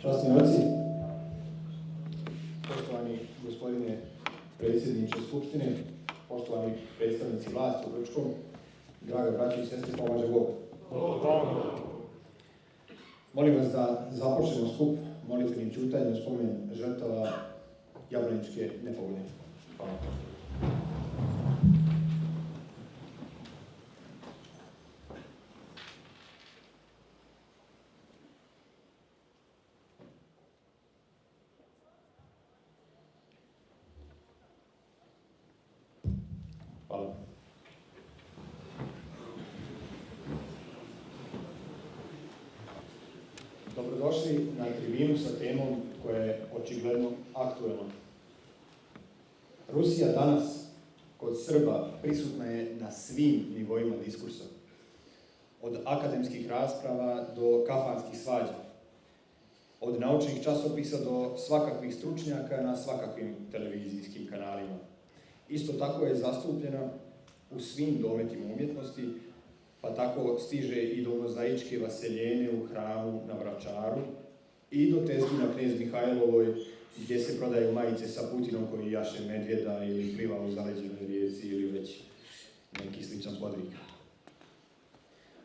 Časni oci, poštovani gospodine predsjedniče Skupštine, poštovani predstavnici vlasti u Grčkom, draga braći i sestre, pomaže Bog. Molim vas da započnemo skup molitvenim ćutanjem u spomen žrtava Jablaničke nepogode. Hvala. Hvala. Dobrodošli na tribinu sa temom koja je očigledno aktuelna. Rusija danas kod Srba prisutna je na svim nivoima diskursa. Od akademskih rasprava do kafanskih svađa. Od naučnih časopisa do svakakvih stručnjaka na svakakvim televizijskim kanalima. Isto tako je zastupljena u svim dometima umjetnosti, pa tako stiže i do mozaičke vaseljene u hramu na Vračaru i do tezgi na Knez Mihajlovoj, gdje se prodaju majice sa Putinom koji jaše medvjeda ili pliva u zaleđenoj rijeci ili već neki sličan podvig.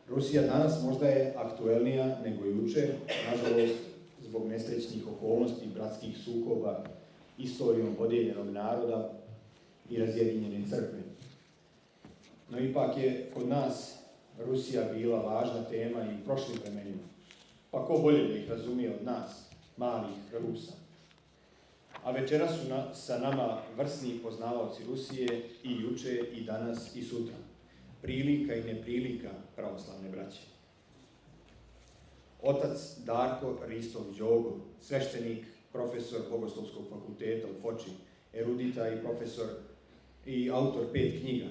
Rusija danas možda je aktuelnija nego juče, nažalost, zbog nesrećnih okolnosti, bratskih sukoba, istorijom podijeljenog naroda i razjedinjene crkve. No ipak je kod nas Rusija bila važna tema i u prošlim vremenima. Pa ko bolje da ih razumije od nas, malih Rusa. A večeras su sa nama vrsni poznavaoci Rusije i juče, i danas, i sutra. Prilika i neprilika pravoslavne braće. Otac Darko Ristov Đogo, sveštenik, profesor Bogoslovskog fakulteta u Foči, erudita i profesor i autor 5 knjiga.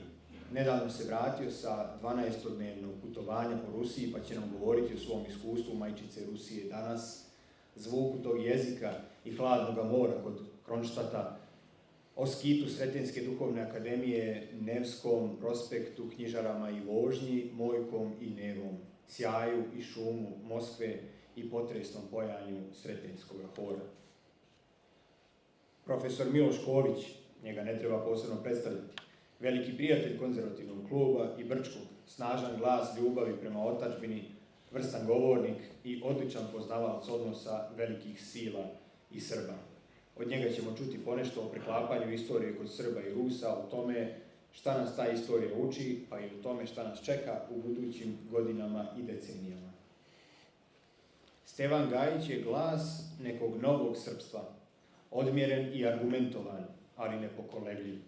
Nedavno se vratio sa 12-dnevnog putovanja po Rusiji, pa će nam govoriti o svom iskustvu majčice Rusije danas, zvuku tog jezika i hladnog mora kod Kronštata, o skitu Sretenske duhovne akademije, Nevskom prospektu, knjižarama i vožnji, Mojkom i Nevom, sjaju i šumu Moskve i potresnom pojanju Sretenskog hora. Profesor Miloš Ković, njega ne treba posebno predstavljati, veliki prijatelj konzervativnog kluba i Brčkog, snažan glas ljubavi prema otadžbini, vrstan govornik i odličan poznavalac odnosa velikih sila i Srba. Od njega ćemo čuti ponešto o preklapanju istorije kod Srba i Rusa, o tome šta nas ta istorija uči, pa i o tome šta nas čeka u budućim godinama i decenijama. Stevan Gajić je glas nekog novog srpstva, odmjeren i argumentovan, ali nepokolebljiv.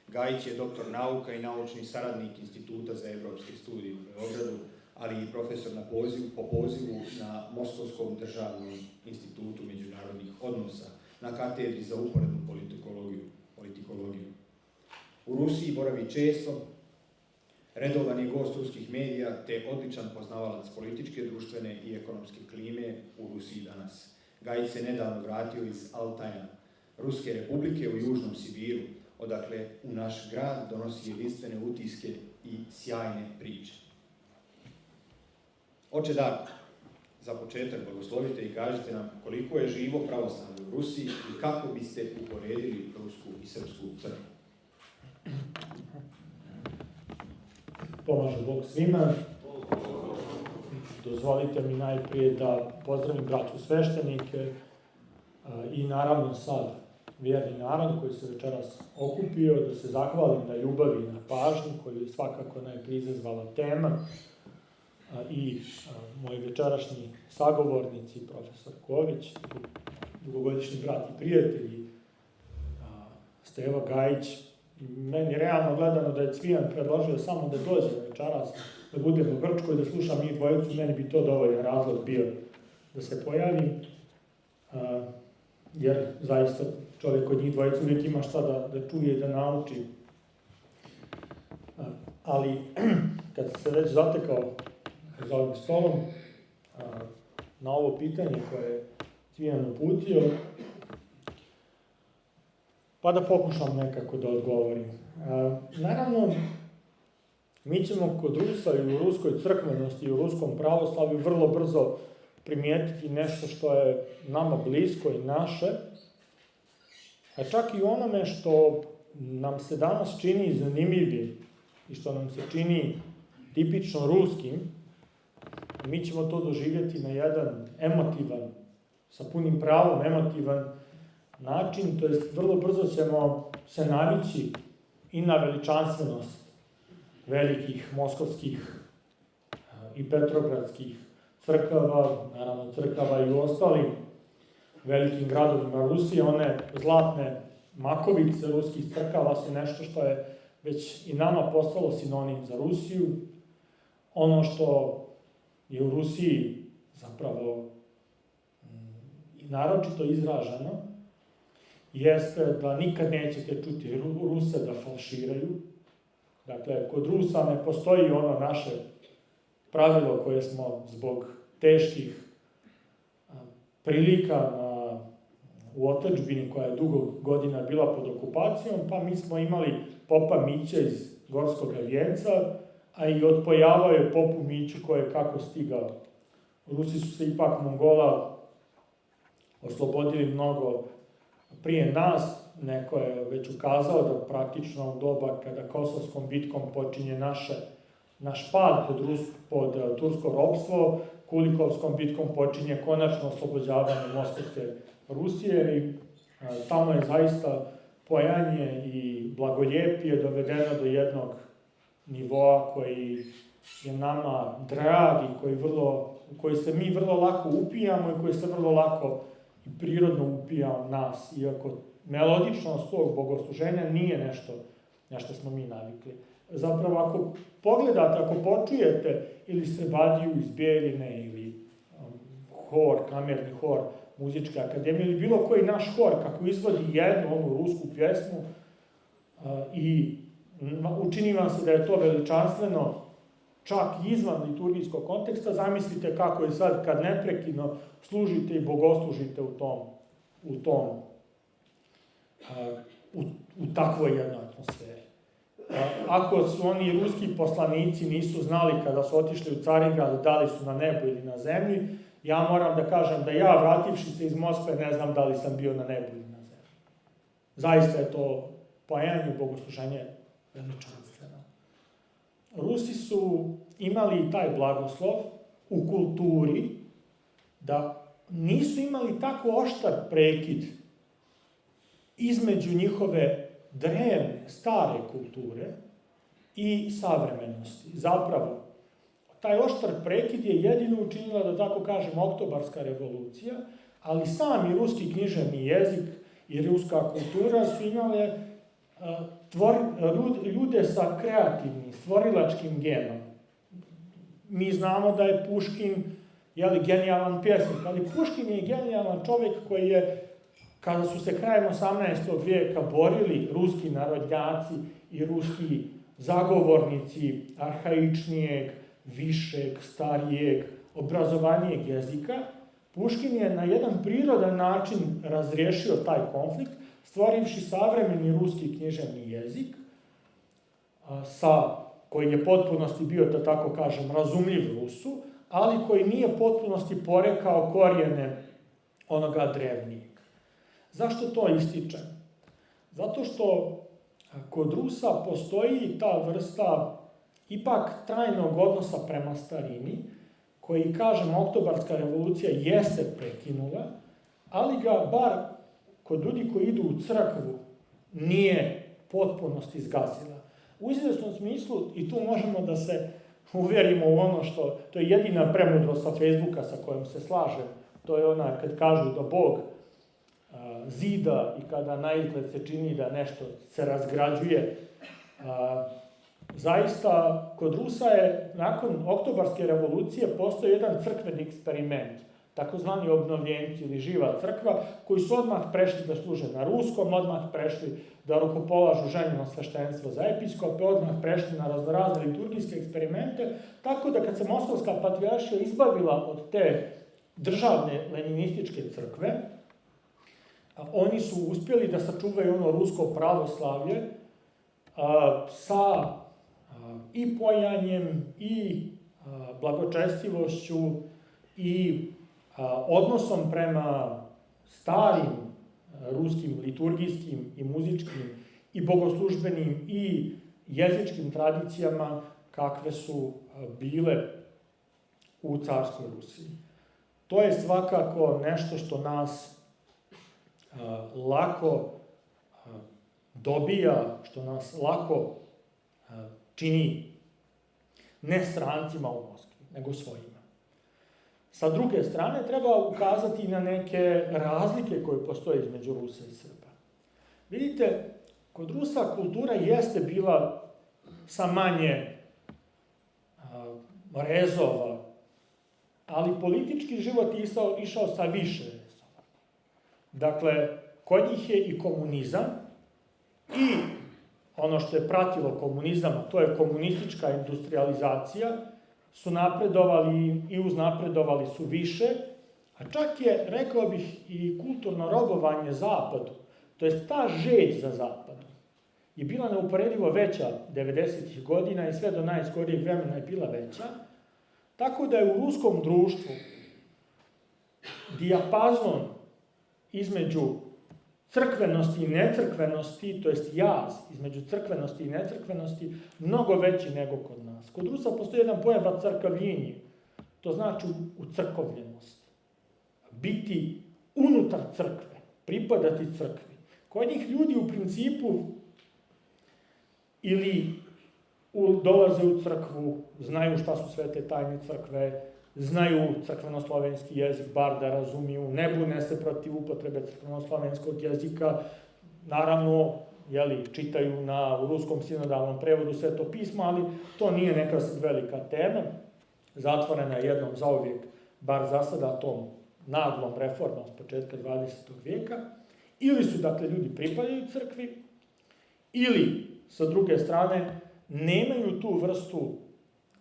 Gajić je doktor nauka i naučni saradnik Instituta za evropske studije u Beogradu, ali i profesor po pozivu na Moskovskom državnom institutu međunarodnih odnosa, na katedri za uporednu politikologiju. U Rusiji boravi često, redovan je gost ruskih medija, te odličan poznavalac političke, društvene i ekonomske klime u Rusiji danas. Gajić se nedavno vratio iz Altaja, Ruske republike u Južnom Sibiru, odakle u naš grad donosi jedinstvene utiske i sjajne priče. Oče Darko, za početak blagoslovite i kažite nam koliko je živo pravoslavlje u Rusiji i kako biste uporedili rusku i srpsku crkvu. Pomaže Bog svima. Dozvolite mi najprije da pozdravim braću sveštenike i naravno sad vjerni narod koji se večeras okupio, da se zahvalim na ljubavi i na pažnju koju je svakako najprije izazvala tema i moji večerašnji sagovornici, profesor Ković, dugogodišnji brat i prijatelji, Stevo Gajić. Meni realno gledano da je Cvijan predložio samo da dođe večeras, da budem u Grčkoj, da slušam njih dvojicu, meni bi to dovoljan razlog bio da se pojavim, jer zaista čovjek od njih dvojica uvijek ima šta da čuje i da nauči. Ali kad se već zatekao za ovim stolom, na ovo pitanje koje je Cvijan uputio, pa da pokušam nekako da odgovorim. Naravno, mi ćemo kod Rusa i u ruskoj crkvenosti i u ruskom pravoslavlju vrlo brzo primijetiti nešto što je nama blisko i naše, a čak i onome što nam se danas čini zanimljivim i što nam se čini tipično ruskim, mi ćemo to doživjeti na jedan emotivan, sa punim pravom emotivan način, to jest vrlo brzo ćemo se navići i na veličanstvenost velikih moskovskih i petrogradskih crkava, naravno crkava i u ostalim velikim gradovima Rusije. One zlatne makovice ruskih crkava su nešto što je već i nama postalo sinonim za Rusiju. Ono što je u Rusiji zapravo i naročito izraženo, jeste da nikad nećete čuti Ruse da falširaju. Dakle, kod Rusa ne postoji ono naše pravilo koje smo zbog teških prilika u otadžbini koja je dugo godina bila pod okupacijom, pa mi smo imali popa Mića iz Gorskog Vijenca, a i odpojavao je popu Miću koji je kako stigao. Rusi su se ipak Mongola oslobodili mnogo prije nas. Neko je već ukazao da praktično u doba kada Kosovskom bitkom počinje naš pad pod tursko ropstvo, Kulikovskom bitkom počinje konačno oslobođavanje Moskovske Rusije i tamo je zaista pojanje i blagoljepije dovedeno do jednog nivoa koji je nama drag i koji se mi vrlo lako upijamo i koji se vrlo lako i prirodno upija u nas, iako melodičnost tog bogosluženja nije nešto smo mi navikli. Zapravo, ako pogledate, ako počujete ili Srbadiju iz Bjeljine ili hor, kamerni hor Muzičke akademije ili bilo koji naš hor, kako izvodi jednu onu rusku pjesmu i učini vam se da je to veličanstveno, čak izvan liturgijskog konteksta, zamislite kako je sad kad neprekidno služite i bogoslužite u takvoj jednoj atmosferi. Ako su oni ruski poslanici nisu znali kada su otišli u Carigrad da li su na nebu ili na zemlji, ja moram da kažem da ja, vrativši se iz Moskve, ne znam da li sam bio na nebu ili na zemlji. Zaista je to pojanje i bogosluženje veličanstveno. Rusi su imali taj blagoslov u kulturi da nisu imali tako oštar prekid između njihove drevne, stare kulture i savremenosti. Zapravo, taj oštar prekid je jedino učinila, da tako kažem, Oktobarska revolucija, ali sam i ruski književni jezik i ruska kultura su imale ljude sa kreativnim, stvorilačkim genom. Mi znamo da je Puškin genijalan pjesnik, ali Puškin je genijalan čovjek koji je, kada su se krajem 18. vijeka borili ruski narodnjaci i ruski zagovornici arhaičnijeg, višeg, starijeg, obrazovanijeg jezika, Puškin je na jedan prirodan način razriješio taj konflikt, stvorivši savremeni ruski književni jezik, koji je potpunosti bio, da tako kažem, razumljiv Rusu, ali koji nije potpunosti porekao korijene onoga drevnijeg. Zašto to ističem? Zato što kod Rusa postoji ta vrsta ipak trajnog odnosa prema starini, koji, kažem, Oktobarska revolucija jeste prekinula, ali ga bar kod ljudi koji idu u crkvu nije potpunosti zgasila. U izvjesnom smislu, i tu možemo da se uverimo u ono što, to je jedina premudrost sa Facebooka sa kojom se slažem, to je ona kad kažu da Bog zida i kada naizgled se čini da nešto se razgrađuje. Zaista, kod Rusa je nakon Oktobarske revolucije postao jedan crkveni eksperiment, takozvani obnovljenci ili živa crkva, koji su odmah prešli da služe na ruskom, odmah prešli da rukopolažu ženjeno sveštenstvo za episkope, odmah prešli na razne liturgijske eksperimente, tako da kad se Moskovska patrijaršija izbavila od te državne leninističke crkve, oni su uspjeli da sačuvaju ono rusko pravoslavlje sa i pojanjem, i blagočestivošću, i odnosom prema starim ruskim liturgijskim i muzičkim i bogoslužbenim i jezičkim tradicijama kakve su bile u carskoj Rusiji. To je svakako nešto što nas lako dobija, što nas lako čini ne strancima u Moskvi, nego svojima. Sa druge strane, treba ukazati na neke razlike koje postoje između Rusa i Srba. Vidite, kod Rusa kultura jeste bila sa manje rezova, ali politički život je išao sa više rezova. Dakle, kod njih je i komunizam i ono što je pratilo komunizam, a to je komunistička industrializacija, su napredovali i uznapredovali su više, a čak je, rekao bih, i kulturno robovanje Zapadu, to jest ta žeđ za Zapadom, je bila neuporedivo veća 90. godina i sve do najskorijeg vremena je bila veća, tako da je u ruskom društvu dijapazon između crkvenosti i necrkvenosti, to jest jaz između crkvenosti i necrkvenosti, mnogo veći nego kod nas. Kod Rusa postoji jedan pojam crkavljenje, to znači ucrkovljenost. Biti unutar crkve, pripadati crkvi. Kod njih ljudi u principu ili dolaze u crkvu, znaju šta su sve te tajne crkve, znaju crkveno-slovenski jezik, bar da razumiju, ne bune se protiv upotrebe crkveno-slovenskog jezika, naravno, čitaju u ruskom sinodalnom prevodu Sveto pismo, ali to nije neka velika tema, zatvorena jednom zauvijek, bar za sada tom naglom reformom s početka 20. vijeka, ili su, dakle, ljudi pripadaju crkvi, ili, sa druge strane, nemaju tu vrstu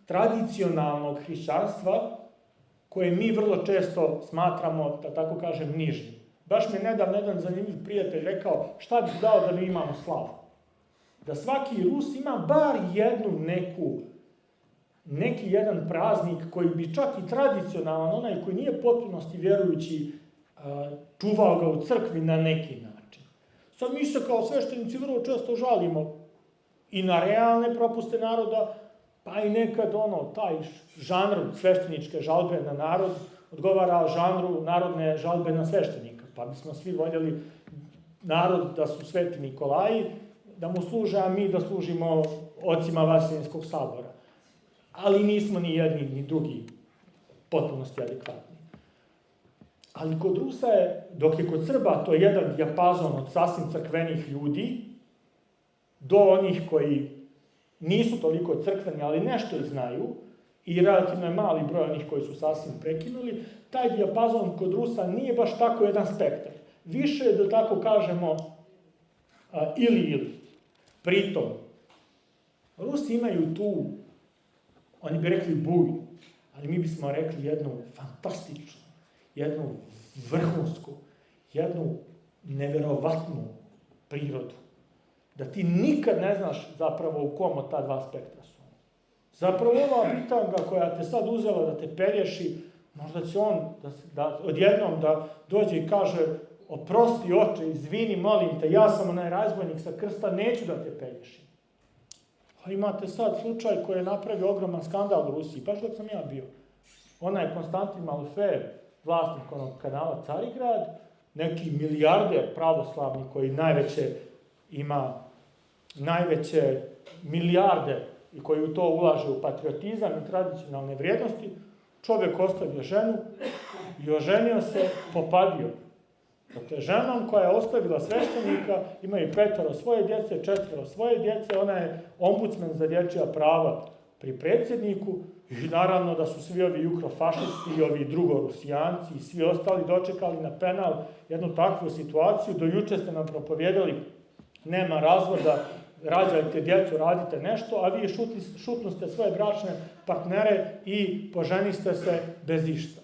tradicionalnog hrišćanstva koje mi vrlo često smatramo, da tako kažem, nižim. Baš mi je nedavno jedan zanimljiv prijatelj rekao šta bih dao da mi imamo slavu. Da svaki Rus ima bar neki jedan praznik koji bi čak i tradicionalan, onaj koji nije potpunosti vjerujući, čuvao ga u crkvi na neki način. Sad mi se kao sveštenici vrlo često žalimo i na realne propuste naroda, pa i nekad taj žanr svešteničke žalbe na narod odgovara žanru narodne žalbe na sveštenika. Pa bismo svi voljeli narod da su sveti Nikolaji, da mu služe, a mi da služimo ocima Vaseljenskog sabora. Ali nismo ni jedni ni drugi potpunosti adekvatni. Ali kod Rusa je, dok je kod Srba to jedan dijapazon od sasvim crkvenih ljudi, do onih koji nisu toliko crkveni, ali nešto i znaju, i relativno je mali broj onih koji su sasvim prekinuli, taj dijapazon kod Rusa nije baš tako jedan spektar. Više je, da tako kažemo, ili. Pritom, Rusi imaju tu, oni bi rekli bujnu, ali mi bismo rekli jednu fantastičnu, jednu vrhunsku, jednu neverovatnu prirodu. Da ti nikad ne znaš zapravo u kom od ta dva spektra su. Zapravo ova bitanga koja te sad uzela da te pelješi, možda će on odjednom da dođe i kaže oprosti oče, izvini, molim te, ja sam onaj razbojnik sa krsta, neću da te pelješim. A imate sad slučaj koji je napravio ogroman skandal u Rusiji, baš dok sam ja bio. Onaj Konstantin Malofejev, vlasnik onog kanala Carigrad, neki milijarder pravoslavni koji ima najveće milijarde i koji u to ulaže u patriotizam i tradicionalne vrijednosti, čovjek ostavio ženu i oženio se, popadio. Dakle, ženom koja je ostavila sveštenika, imaju 5 svoje djece, 4 svoje djece, ona je ombudsman za dječja prava pri predsjedniku i naravno da su svi ovi ukrofašisti i ovi drugorusijanci i svi ostali dočekali na penal jednu takvu situaciju. Do juče ste nam propovijedali nema razvoda, rađajte djecu, radite nešto, a vi šutnuste svoje bračne partnere i poženiste se bez išta.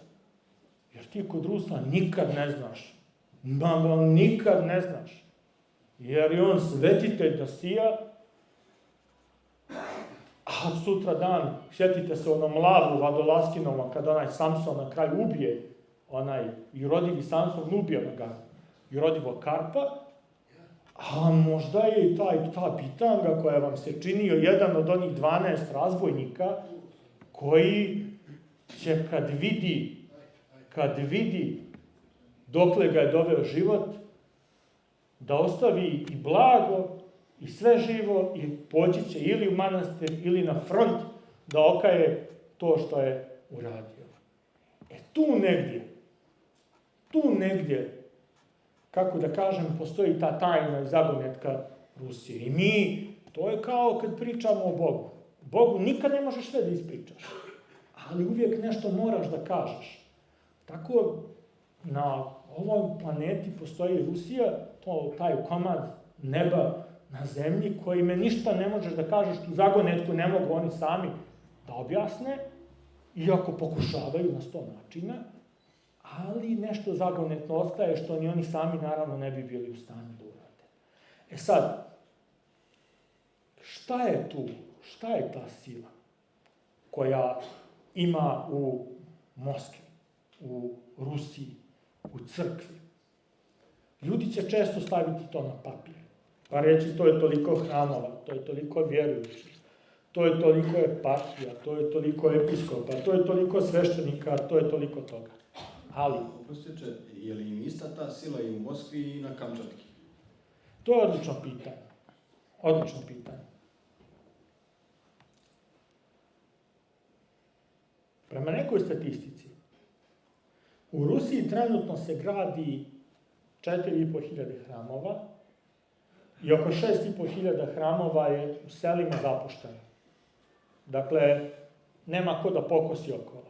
Jer ti kod Rusa nikad ne znaš. Nikad ne znaš. Jer je on svetitelj da sija, a sutra dan, sjetite se onom lavu Vadolaskinovom, kad onaj Samson na kraju ubije onaj jurodivi Samson ubio onoga jurodivog Karpa, a možda je i ta bitanga koja vam se činio jedan od onih 12 razbojnika koji će kad vidi dokle ga je doveo život, da ostavi i blago i sve živo i poći će ili u manastir ili na front da okaje to što je uradio. Tu negdje, kako da kažem, postoji ta tajna zagonetka Rusije. I mi, to je kao kad pričamo o Bogu. Bogu nikad ne možeš sve da ispričaš, ali uvijek nešto moraš da kažeš. Tako, na ovoj planeti postoji Rusija, taj komad neba na zemlji, koji me ništa ne možeš da kažeš, tu zagonetku ne mogu oni sami da objasne, iako pokušavaju na 100 načina, ali nešto zagonetno ostaje što ni oni sami naravno ne bi bili u stanju da urade. E sad, šta je tu? Šta je ta sila koja ima u Moskvi, u Rusiji, u crkvi? Ljudi će često staviti to na papir, pa reći to je toliko hramova, to je toliko vjerujućih, to je toliko eparhija, to je toliko episkopa, to je toliko sveštenika, to je toliko toga. Ali, oprostite, je li im ista ta sila i u Moskvi i na Kamčatki? To je odlično pitanje. Prema nekoj statistici, u Rusiji trenutno se gradi 4.500 hramova i oko 6.500 hramova je u selima zapušteno. Dakle, nema ko da pokosi okolo.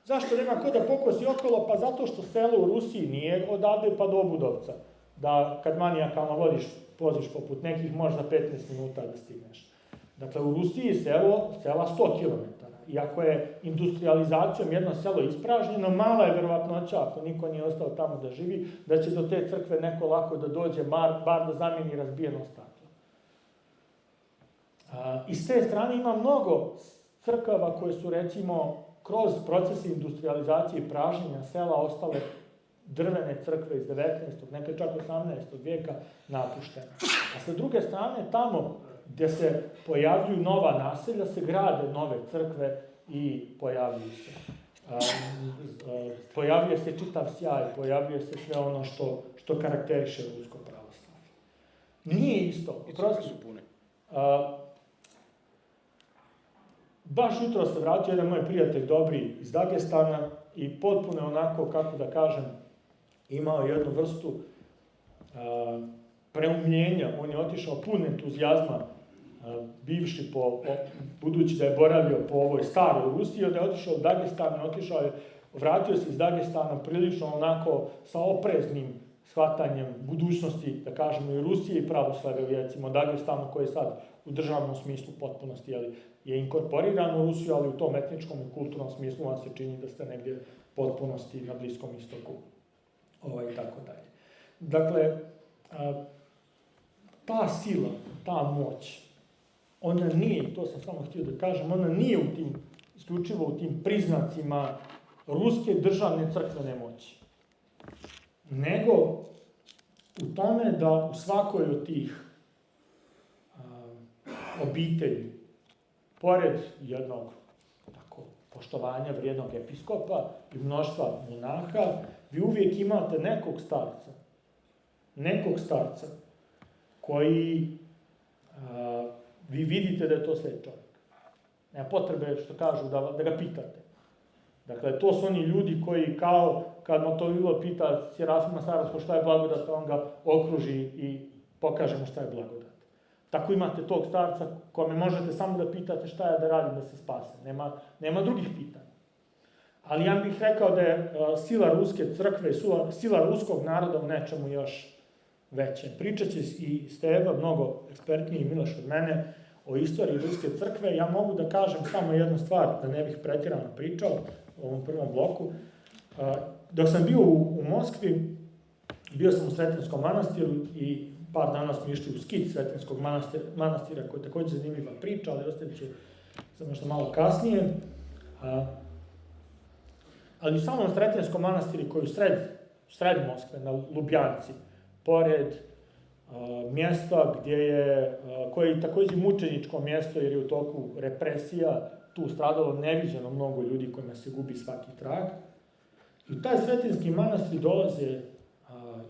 Zašto nema ko da pokosi okolo? Pa zato što selo u Rusiji nije odavde pa do Obudovca. Da kad manijakalno voziš poput nekih, možda 15 minuta da stigneš. Dakle, u Rusiji je sela 100 km. Iako je industrializacijom jedno selo ispražnjeno, mala je verovatnoća, ako niko nije ostao tamo da živi, da će do te crkve neko lako da dođe, bar da zameni razbijeno staklo. I s te strane ima mnogo crkava koje su, recimo, kroz procese industrializacije i pražnjenja sela ostale drvene crkve iz 19. neke čak 18. vijeka napuštene. A sa druge strane, tamo gdje se pojavljuju nova naselja, se grade nove crkve i pojavljuje se čitav sjaj, pojavljuje se sve ono što karakteriše rusko pravoslavlje. Nije isto. Crkve su pune. Baš jutro se vratio jedan moj prijatelj dobri iz Dagestana i potpuno onako, kako da kažem, imao jednu vrstu preumljenja. On je otišao pun entuzijazma, bivši budući da je boravio po ovoj staroj Rusiji, onda je otišao u Dagestan, vratio se iz Dagestana prilično onako sa opreznim shvatanjem budućnosti, da kažemo, i Rusije i pravoslavlja, recimo Dagestanu, koji je sad u državnom smislu potpunosti je inkorporiran u Rusiju, ali u tom etničkom i kulturnom smislu vam se čini da ste negdje potpunosti na Bliskom istoku i tako dalje. Dakle, ta sila, ta moć, ona nije, to sam samo htio da kažem, ona nije isključivo u tim priznacima ruske državne crkvene moći, nego u tome da u svakoj od tih obitelji, pored jednog poštovanja vrijednog episkopa i mnoštva monaha, vi uvijek imate nekog starca koji vi vidite da je to svet čovjek. Nema potrebe, što kažu, da ga pitate. Dakle, to su oni ljudi koji kao, kad Motovilo pita Serafima Sarovskog šta je blagodat, on ga okruži i pokaže mu šta je blagodat. Tako imate tog starca kome možete samo da pitate šta je da radi da se spase. Nema drugih pitanja. Ali ja bih rekao da je sila ruske crkve, sila ruskog naroda u nečemu još veće. Pričat će i Steva, mnogo ekspertniji Miloš od mene, o istoriji ruske crkve. Ja mogu da kažem samo jednu stvar, da ne bih pretjerano pričao u ovom prvom bloku. Dok sam bio u Moskvi, bio sam u Sretinskom manastiru i par dana smo išli u skit Sretinskog manastira, koji je također zanimljiva priča, ali ostavit ću za nešto malo kasnije. Ali u samom Sretinskom manastiri koji je u sred Moskve, na Lubjanci, pored mjesta koje je takođe mučeničko mjesto jer je u toku represija tu stradalo neviđeno mnogo ljudi kojima se gubi svaki trag. I u taj Sretinski manastir dolaze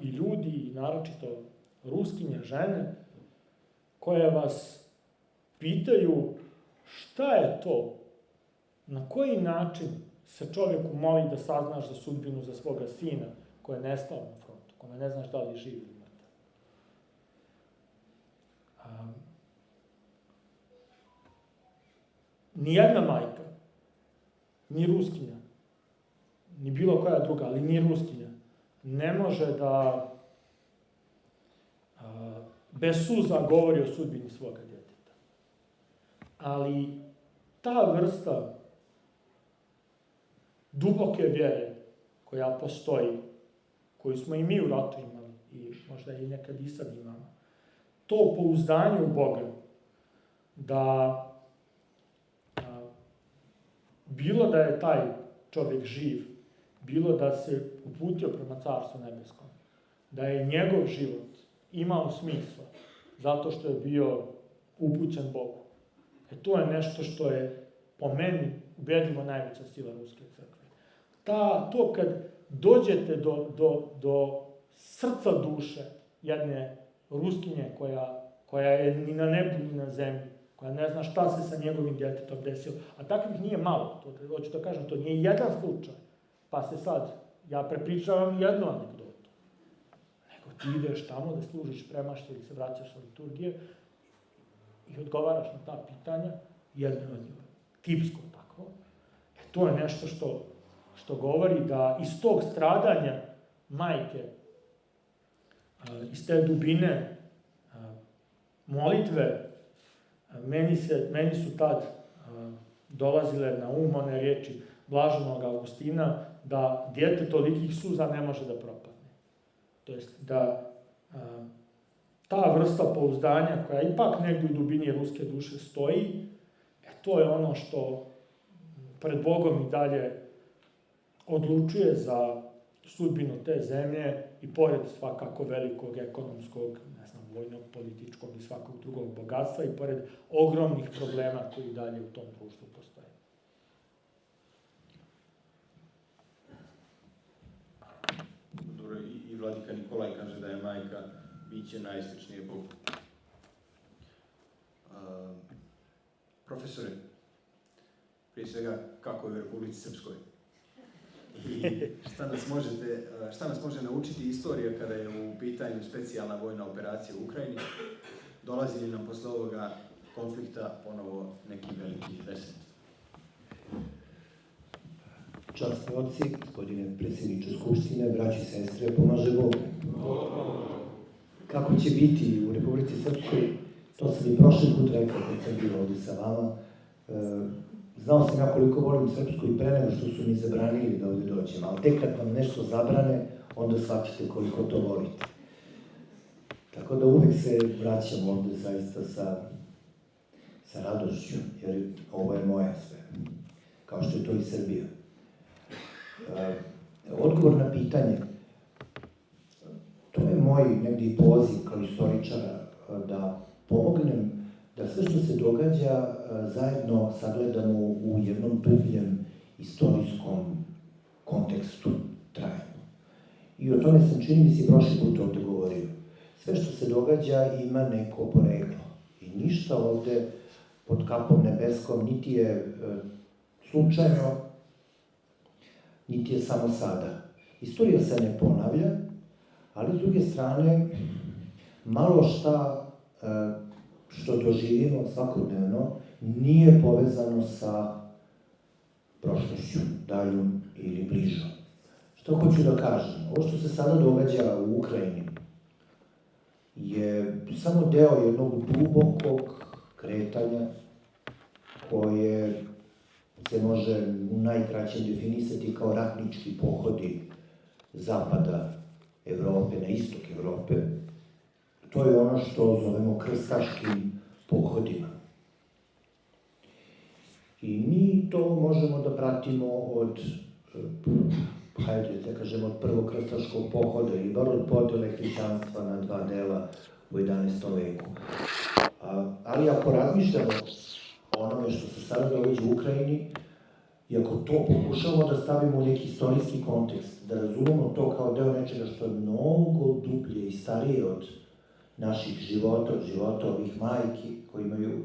i ljudi, i naročito ruskinje, žene, koje vas pitaju šta je to, na koji način se čovjeku moli da saznaš za sudbinu za svoga sina koji je nestao na frontu, kome ne znaš da li je živ ili mrtav. Nijedna majka, ni ruskinja, ni bilo koja druga, ali ni ruskinja, ne može da bez suza govori o sudbini svoga djeteta. Ali ta vrsta duboke vjere koja postoji, koju smo i mi u ratu imali i možda i nekad i sad imamo, to pouzdanje u Boga da bilo da je taj čovjek živ, bilo da se uputio prema Carstvu nebeskom, da je njegov život imao smisla zato što je bio upućen Bogu. To je nešto što je po meni ubedljivo najveća sila Ruske crkve. To kad dođete do srca duše jedne Ruskinje koja je ni na nebu ni na zemlji, koja ne zna šta se sa njegovim djetetom desilo, a takvih nije malo, hoću da kažem, to nije jedan slučaj, pa se sad, ja prepričavam jednu anegdotu, nego ti ideš tamo da služiš premašće ili se vraćaš sa liturgije i odgovaraš na ta pitanja, jedno od njih, tipsko tako. To je nešto što govori da iz tog stradanja majke, iz te dubine molitve, meni su tad dolazile na one riječi blaženog Augustina da dijete tolikih suza ne može da propadne. To jest da ta vrsta pouzdanja koja ipak negdje u dubini ruske duše stoji, to je ono što pred Bogom i dalje odlučuje za sudbinu te zemlje i pored svakako velikog ekonomskog, vojnog, političkog i svakog drugog bogatstva i pored ogromnih problema koji dalje u tom društvu postoje. Dobro, i vladika Nikolaj kaže da je majka biće najistočnije Bogu. Profesore, prije svega, kako je u Republici Srpskoj? I šta nas može naučiti istorija kada je u pitanju specijalna vojna operacija u Ukrajini? Dolazi li nam posle ovoga konflikta ponovo neki veliki reset? Časni oci, gospodine predsjedniče Skupštine, braći i sestre, pomaže Bog. Kako će biti u Republici Srpskoj, to sam i prošli put rekao kad sam bio ovdje sa vama. Znao sam ja koliko volim Srpsku i pre nego što su mi zabranili da ovdje dođem, ali tek kad vam nešto zabrane, onda shvatite koliko to volite. Tako da uvek se vraćam ovdje zaista sa radošću, jer ovo je moja sve, kao što je to i Srbija. Odgovor na pitanje, to je moj negdje poziv kao istoričara da pomognem da sve što se događa zajedno sagledamo u jednom dubljem istorijskom kontekstu trajno. I o tome sam, čini mi se, prošli put ovdje govorio. Sve što se događa ima neko poreklo. I ništa ovdje pod kapom nebeskom niti je slučajno, niti je samo sada. Istorija se ne ponavlja, ali s druge strane, malo šta što doživimo svakodnevno nije povezano sa prošlošću, daljom ili bližom. Što hoću da kažem? Ovo što se sada događa u Ukrajini je samo deo jednog dubokog kretanja koje se može u najkraćem definisati kao ratnički pohodi zapada Evrope na istok Evrope. To je ono što zovemo krstaškim pohodima. I mi to možemo da pratimo od hajde da kažemo, od prvog krstaškog pohoda ili bar od podele hrišćanstva na dva dela u 11. veku. Ali ako razmišljamo o onome što se sada događa u Ukrajini, i ako to pokušamo da stavimo u neki istorijski kontekst, da razumemo to kao deo nečega što je mnogo dublje i starije od naših života, od života ovih majki koji imaju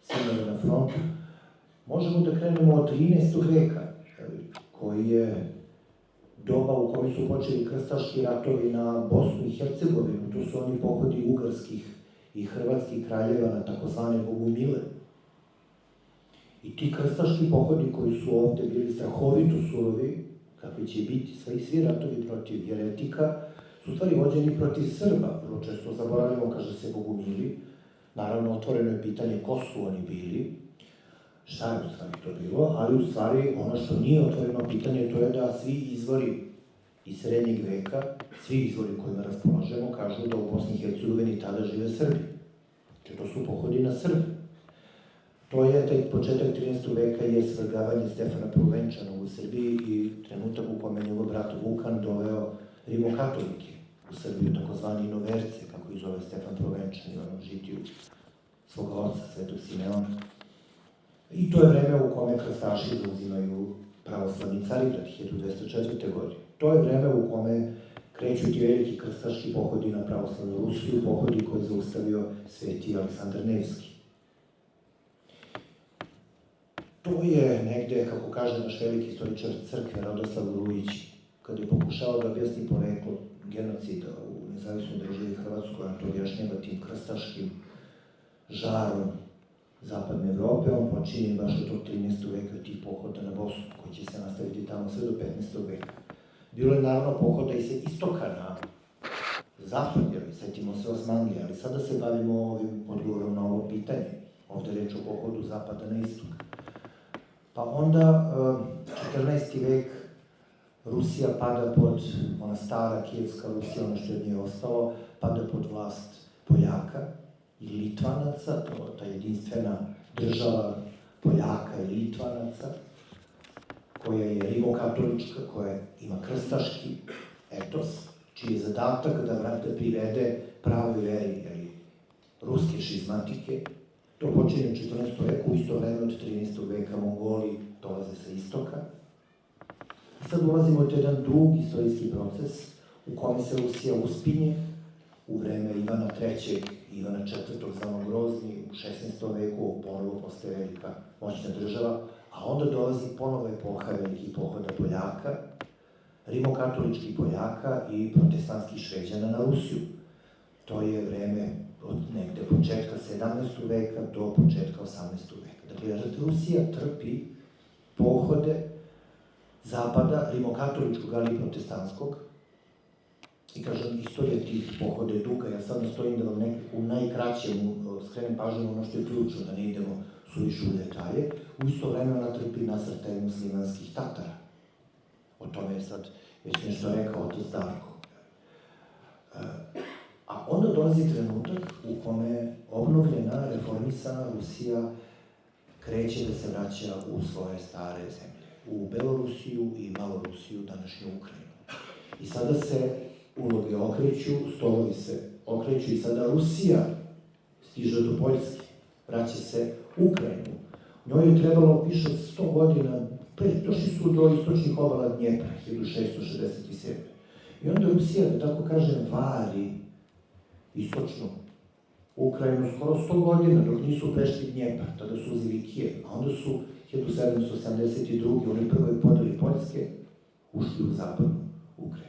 sinove na frontu, možemo da krenemo od 13. veka, koji je doba u kojoj su počeli krstaški ratovi na Bosnu i Hercegovinu. To su oni pohodi ugarskih i hrvatskih kraljeva na takozvane Bogumile. I ti krstaški pohodi koji su ovde bili strahovito surovi, kakvi će biti svi ratovi protiv jeretika, su u stvari vođeni protiv Srba. Vrlo često zaboravljamo, kaže se Bogumili. Naravno, otvoreno je pitanje ko su oni bili, šta je u stvari to bilo, ali u stvari ono što nije otvoreno pitanje to je da svi izvori iz srednjeg veka, svi izvori kojima raspolažemo, kažu da u Bosni i Hercegovini tada žive Srbi. Znači, to su pohodi na Srbi. To je taj početak 13. veka je svrgavanje Stefana Prvenčana u Srbiji i trenutak u kome njegov brat Vukan doveo rimokatolike u Srbiju, takozvani inoverce, kako ih zove Stefan Prvenčan i ono žitiju svoga oca, Svetog Simeona. I to je vreme u kome krstaši zauzimaju pravoslavni Carigrad, 1204. godine. To je vreme u kome kreću ti veliki krstaški pohodi na pravoslavnu Rusiju, pohodi koje je zaustavio sveti Aleksandar Nevski. To je negde, kako kaže naš veliki istoričar crkve Radoslav Grujić, kada je pokušao da objasni poreklo genocida u nezavisnoj državi Hrvatskoj, a to objašnjava tim krstaškim žarom Zapadne Evrope, on počinje baš od tog 13. veka tih pohoda na Bosnu, koji će se nastaviti tamo sve do 15. veka. Bilo je naravno pohoda i sa istoka na zapad, jer setimo se Osmanlije, ali sada se bavimo ovim odgovorom na ovo pitanje. Ovde je reč o pohodu zapada na istok. Pa onda, 14. vek, Rusija pada pod, ona stara kijevska Rusija, ono što je od nje ostalo, pada pod vlast Poljaka i Litvanaca, to je ta jedinstvena država Poljaka i Litvanaca, koja je rimokatolička, koja ima krstaški etos, čiji je zadatak da privede pravoj veri, ruske šizmatike. To počinje u 14. veku, u isto vreme od 13. veka Mongoli dolaze sa istoka. I sad ulazimo u jedan drug istorijski proces u kome se Rusija uspinje u vreme Ivana III. I Ivana IV. Zanogrozni, u 16. veku ponovo postaje velika moćna država, a onda dolazi ponovo epoha velikih pohoda Poljaka, rimokatoličkih Poljaka i protestantskih Šveđana na Rusiju. To je vreme od negde početka 17. veka do početka 18. veka. Dakle, Rusija trpi pohode zapada, rimokatoličkog, ali i protestantskog. I kažem, istorija tih pohoda je duga, ja sad nastojim da vam u najkraćem skrenem pažnju na ono što je ključno, da ne idemo suviše u detalje. U isto vreme ona trpi nasrtaj muslimanskih Tatara. O tome je sad već nešto rekao otac Darko. A onda dolazi trenutak u kome obnovljena, reformisana Rusija kreće da se vraća u svoje stare zemlje. U Belorusiju i Malorusiju, današnju Ukrajinu. I sada se uloge okreću, stolovi se okreću i sada Rusija stiže do Poljske, vraća se u Ukrajinu. Njoj je trebalo više od 100 godina, došli su do istočnih obala Dnjepra, 1667. I onda Rusija, da tako kažem, vari istočnu Ukrajinu skoro 100 godina, dok nisu prešli Dnjepar, tada su uzeli Kijev, a onda su 1772. oni prvoj podeli Poljske ušli u zapadnu Ukrajinu.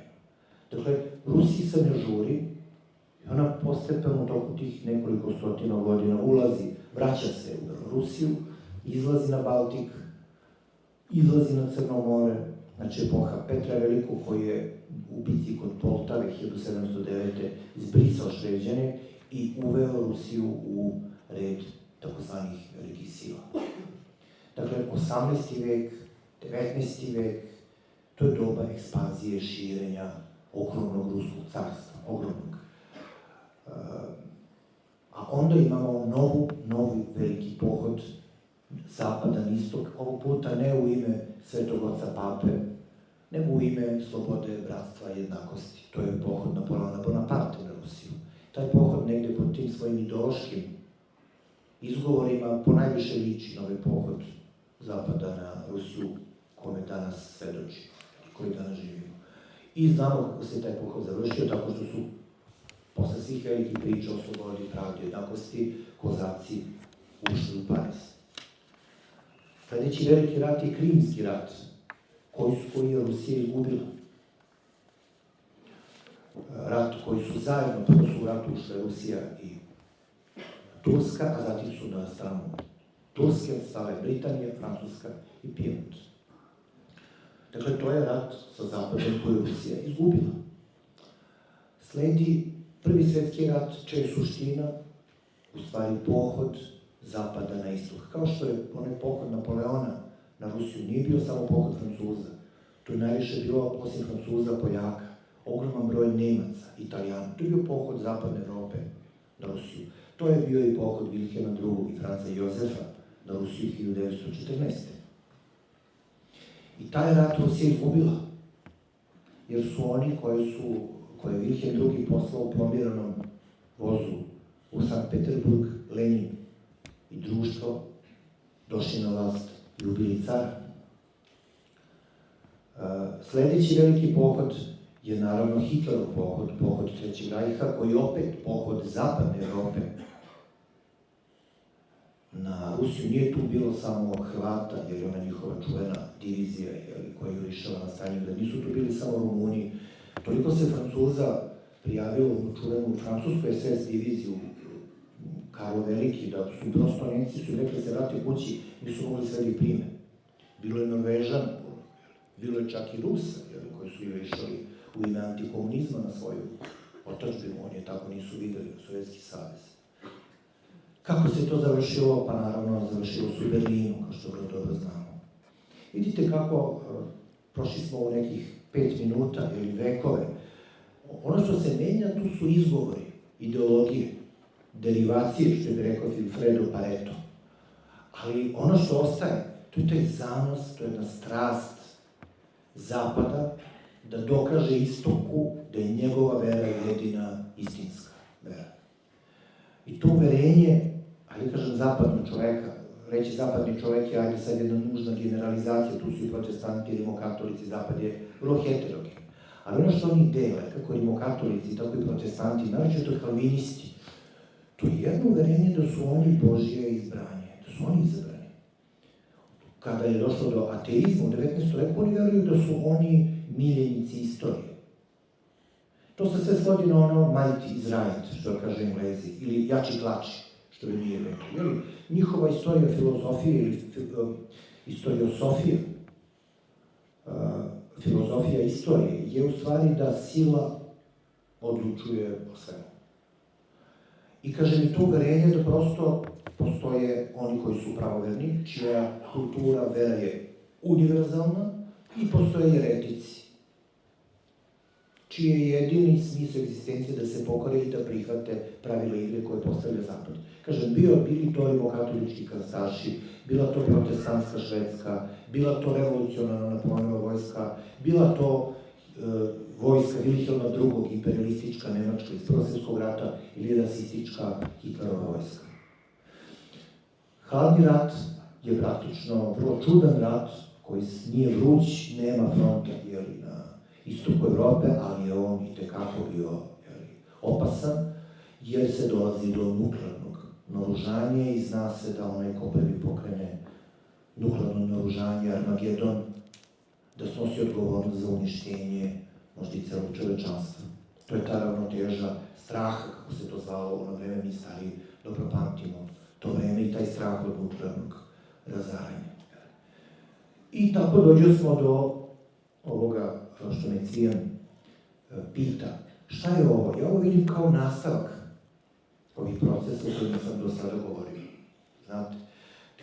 Dakle, Rusiji se ne žuri i ona postepeno u toku tih nekoliko stotina godina ulazi, vraća se u Belorusiju, izlazi na Baltik, izlazi na Crno more, znači epoha Petra Velikog koji je u bici kod Poltave 1709. izbrisao Šveđane i uveo Rusiju u red takozvanih velikih sila. Dakle, 18. vek, 19. vek, to je doba ekspanzije, širenja ogromnog ruskog carstva, ogromnog. A onda imamo novi veliki pohod zapadan istok, ovog puta ne u ime Svetog oca Pape, nego u ime slobode, bratstva i jednakosti. To je pohod Napoleona Bonaparte na Rusiju. Taj pohod negde pod tim svojim ideološkim izgovorima ponajviše liči na ovaj pohod Zapada na Rusiju kome danas svedoči, koji danas živimo. I znamo kako se taj pohod završio, tako što su posle svih velikih priča o slobodi, pravdi, jednakosti, kozaci ušli u Pariz. Sledeći veliki rat je Krimski rat, koji je Rusija izgubila. Rat koji su zajedno, prvo su u ratu ušle Rusija i Turska, a zatim su na stranu Turske stale Britanija, Francuska i Pijemont. Dakle, to je rat sa Zapadom koji je Rusija izgubila. Sledi Prvi svjetski rat, čija je suština u stvari pohod Zapada na istok. Kao što je onaj pohod Napoleona na Rusiju nije bio samo pohod Francuza. To je najviše bilo, osim Francuza, Poljaka, ogroman broj Nemaca, Italijana. To je bio pohod Zapadne Evrope na Rusiju. To je bio i pohod Vilhelma II i Franca Jozefa na Rusiju 1914. I taj rat Rusija izgubila, jer su oni koje je Vilhelm II poslao u plombiranom vozu u Sankt Peterburg, Lenin i društvo došli na vlast i ubili cara. Sledeći veliki pohod je naravno Hitlerov pohod Trećeg rajha, koji je opet pohod Zapadne Evrope na Rusiju. Nije tu bilo samo Hrvata, jer je ona njihova čuvena divizija koja je jurišala na Stalingrad. Nisu tu bili samo Rumuni. Toliko se Francuza prijavilo u čuvenu francusku SS diviziju Karlo Veliki, da su prosto Nemci su rekli se vrati kući, nisu mogli sve da prime. Bilo je Norvežan, bilo je čak i Rusa, koji su jurišali u ime antikomunizma na svoju otadžbinu, oni je tako nisu videli u Sovjetski savez. Kako se to završilo? Pa naravno završilo se u Berlinu, kao što vrlo dobro znamo. Vidite kako prošli smo u nekih 5 minuta ili vekove. Ono što se menja, tu su izgovori, ideologije, derivacije, što je rekao Vilfredo Pareto. Ali ono što ostaje, to je taj zanos, to je jedna strast Zapada da dokaže istoku da je njegova vera jedina istinska vera. I to uverenje, ajde kažem zapadnog čoveka, reći zapadni čovek je, ajde sad jedna nužna generalizacija, tu su i protestanti, rimokatolici, zapad je vrlo heterogen. Ali ono što oni dele, kako rimokatolici, tako i protestanti, naročito kalvinisti, to je jedno uverenje da su oni Božje izbranje, da su oni izabrani. Kada je došlo do ateizma u 19. veku, oni veruju da su oni miljenici istorije. To se sve svodi na ono might is right, što kaže Englezi, ili jači klači, što bi nije rekli. Njihova istorija filozofije ili istoriosofija, filozofija istorije, je u stvari da sila odlučuje o svemu. I kaže mi to uverenje da prosto postoje oni koji su pravoverni, čija kultura, vera je univerzalna, i postoje jeretici, čiji je jedini smisao egzistencije da se pokore i da prihvate pravila igre koje postavlja Zapad. Kažem, bili to rimokatolički krstaši, bila to protestantska Švedska, bila to revolucionarna Napoleonova vojska, bila to vojska Vilhelma II, imperialistička Nemačka iz Prvog svjetskog rata ili rasistička Hitlerova vojska. Hladni rat je praktično vrlo čudan rat koji nije vruć, nema fronta na istoku Evrope, ali je on itekako bio opasan, jer se dolazi do nuklearnog naoružanja i zna se da onaj ko prvi pokrene nuklearno naoružanje, Armagedon, da snosi odgovornost za uništenje možda i celog čovečanstva. To je ta ravnoteža straha, kako se to zvalo u ono vreme, mi stari dobro pamtimo to vreme i taj strah od nuklearnog razaranja. I tako dođe smo do ovoga, što me Cvijan pita, šta je ovo? Ja ovo vidim kao nastavak ovih procesa o kojima sam do sada govorio. Znate,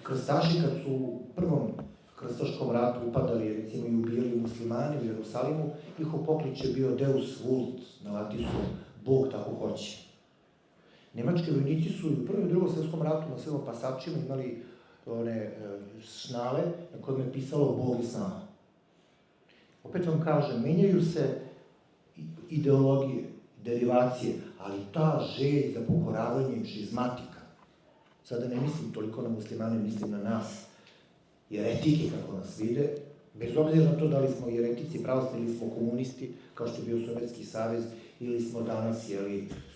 krstaši kad su u prvom krstaškom ratu upadali, recimo i ubijali muslimani u Jerusalimu, njihov poklič je bio Deus vult, na latinskom, Bog tako hoće. Nemački vojnici su i u prvom i drugom svjetskom ratu na svim pasačima imali one šnale na kojima je pisalo Bog je s nama. Opet vam kažem, menjaju se ideologije, derivacije, ali ta želj za pokoravanjem šizmatika, sada ne mislim toliko na muslimane, mislim na nas, jeretike kako nas vide, bez obzira na to da li smo jeretici pravoslavni ili smo komunisti, kao što je bio Sovjetski savez, ili smo danas,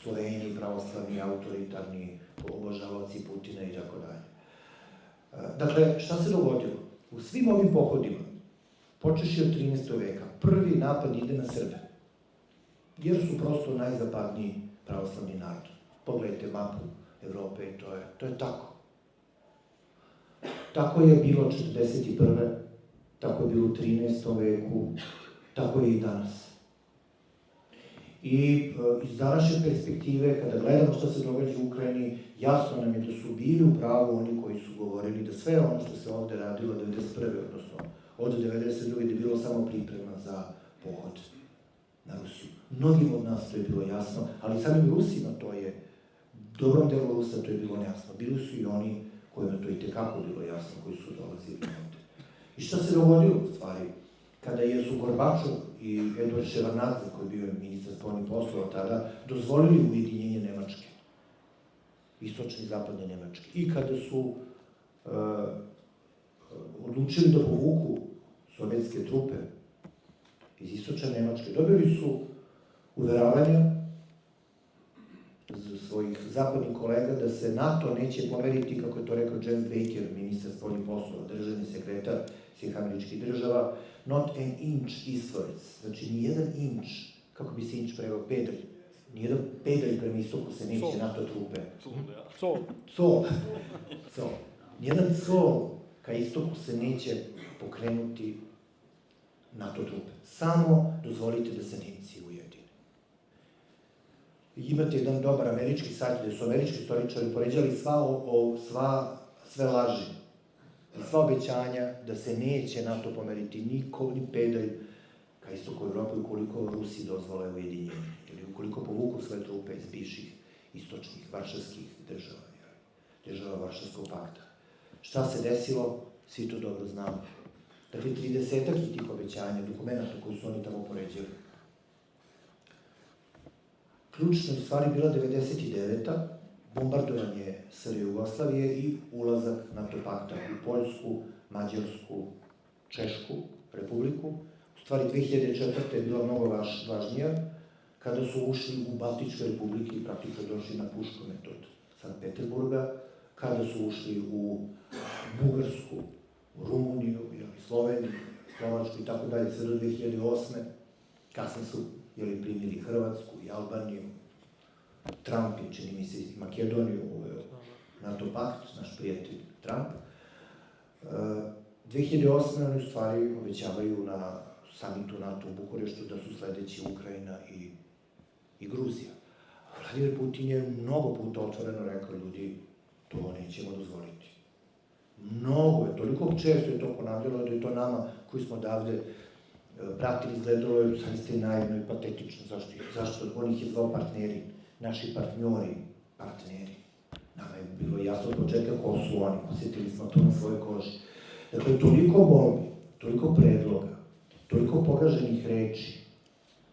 Sloveni, pravoslavni, autoritarni, obožavaoci Putina i tako dalje. Dakle, šta se dogodilo? U svim ovim pohodima, počeši od 13. veka, prvi napad ide na Srbe, jer su prosto najzapadniji pravoslavni narod. Pogledajte mapu Evrope i to je tako. Tako je bilo 41. Tako je bilo u 13. veku, tako je i danas. I iz današnje perspektive, kada gledamo što se događa u Ukrajini, jasno nam je da su bili u pravu oni koji su govorili da sve ono što se ovde radilo 1991. odnosno od 1992. da je bilo samo priprema za pohod na Rusiju. Mnogim od nas to je bilo jasno, ali samim Rusima to je, dobrom delu Rusa to je bilo nejasno. Bili su i oni kojima to i tekako bilo jasno, koji su dolazili ovde. I šta se dogodilo u stvari? Kada su Gorbačov i Eduard Ševardnadze, koji je bio ministar spoljnih poslova tada, dozvolili ujedinjenje Nemačke, istočne i zapadne Nemačke. I kada su odlučili da povuku sovjetske trupe iz istočne Nemačke, dobili su uveravanja svojih zapadnih kolega da se NATO neće pomeriti, kako je to rekao James Baker, ministar spoljnih poslova, državni sekretar svih američkih država, not an inch eastwards, znači nijedan inč, kako bi se inč preveo, pedalj, nijedan pedalj prema istoku se neće NATO trupe. Col. Nijedan col ka istoku se neće pokrenuti NATO trupe. Samo dozvolite da se Nemci ujedine. Imate jedan dobar američki sajt gde su američki istoričari poređali sve laži i sva obećanja da se neće NATO pomeriti ni pedalj ka istoku Evrope ukoliko Rusi dozvole ujedinjenje ili ukoliko povuku sve trupe iz bivših istočnih varšavskih država Varšavskog pakta. Šta se desilo? Svi to dobro znamo. Dakle, 30-ak tih obećanja, dokumenta koji su oni tamo poređali. Ključno je stvari bila 99. bombardovanje SR Jugoslavije i ulazak NATO pakta u Poljsku, Mađarsku, Češku republiku. U stvari 2004. je bila mnogo važnija, kada su ušli u Baltičke republike i praktično došli na puškomet od Sankt Peterburga, kada su ušli u Bugarsku, Rumuniju, Sloveniju, Slovačku i tako dalje, sve do 2008. Kasnije su primili Hrvatsku i Albaniju. Trump je, čini mi se, Makedoniju uveo NATO pakt, naš prijatelj Trump. 2008. oni u stvari obećavaju na samitu NATO u Bukureštu da su sledeći Ukrajina i Gruzija. Vladimir Putin je mnogo puta otvoreno rekao, ljudi, to nećemo dozvoliti. Mnogo je, toliko često je to ponavljalo da je to nama koji smo odavde pratili, izgledalo je zaista naivno i patetično. Zašto? On ih je zvao partneri, naši partneri. Nama je bilo jasno od početka ko su oni, osjetili smo to na svojoj koži. Dakle, toliko bombi, toliko predloga, toliko pogaženih reči,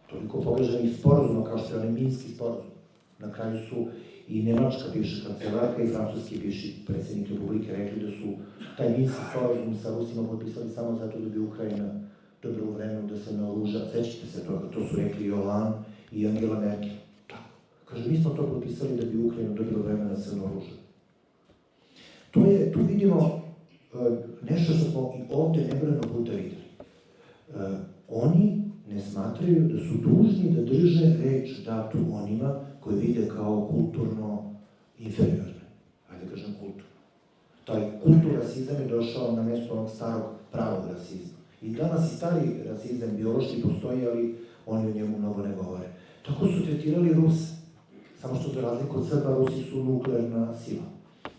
toliko pogaženih sporazuma kao što je onaj Minski sporazum. Na kraju su i nemačka bivša kancelarka i francuski bivši predsjednik Republike rekli da su taj Minski sporazum sa Rusima potpisali samo zato da bi Ukrajina dobro vremenu da se naoruža. Sećate se toga, to su rekli i Hollande i Angela Merkel. Tako. Kaže, mi smo to potpisali da bi Ukrajina dobro vremena da se naoruža. Tu vidimo nešto što smo i ovde nebrojeno puta videli. Oni ne smatraju da su dužni da drže reč datu onima koji vide kao kulturno inferiorne. Hajde kažem kulturno. Taj kulturasizam je došao na mesto onog starog pravog rasizma. I danas i stari rasizam biološki postoji, ali oni o njemu mnogo ne govore. Tako su tretirali Ruse. Samo što za razliku od Srba, Rusi su nuklearna sila.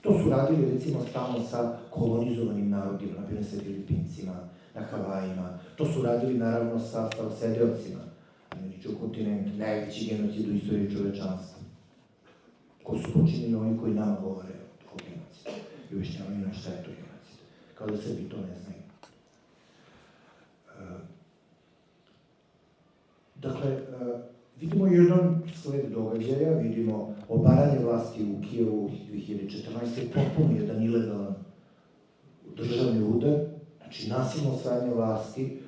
To su radili recimo stalno sa kolonizovanim narodima, naprimjer sa Filipincima, na Havajima. To su radili naravno sa Starosediocima, američkog kontinenta, najveći genocid u istoriji čovečanstva. Ko su počinili oni koji nama govore o genocidu i objašnjavaju nam šta je to genocid. Kao da Srbi to ne znaju. Dakle, vidimo jedan sled događaja, vidimo obaranje vlasti u Kijevu 2014. potpuno jedan ilegalan državni udar, znači nasilno osvajanje vlasti,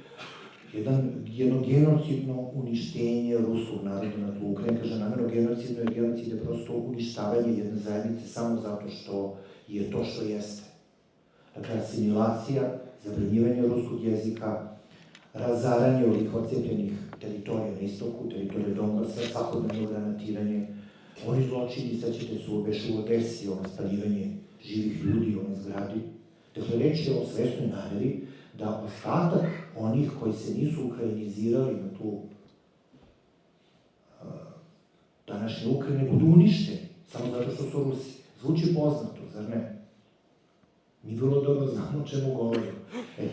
jedno genocidno uništenje ruskog naroda na tlu Ukrajine. Kaže, namjerno genocidno, jer genocid je prosto uništavanje jedne zajednice samo zato što je to što jeste. Dakle, asimilacija, zabranjivanje ruskog jezika, razaranje ovih odcepljenih teritorija na istoku, teritorija Donbasa, svakodnevno granatiranje, oni zločini, sećate se, beše u Odesi, spaljivanje živih ljudi u onoj zgradi. Dakle, reč je o svesnoj nameri da ostatak onih koji se nisu ukrajinizirali na tu današnje Ukrajine budu uništeni, samo zato što su Rusi. Zvuči poznato, zar ne? Mi vrlo dobro znamo o čemu govorimo.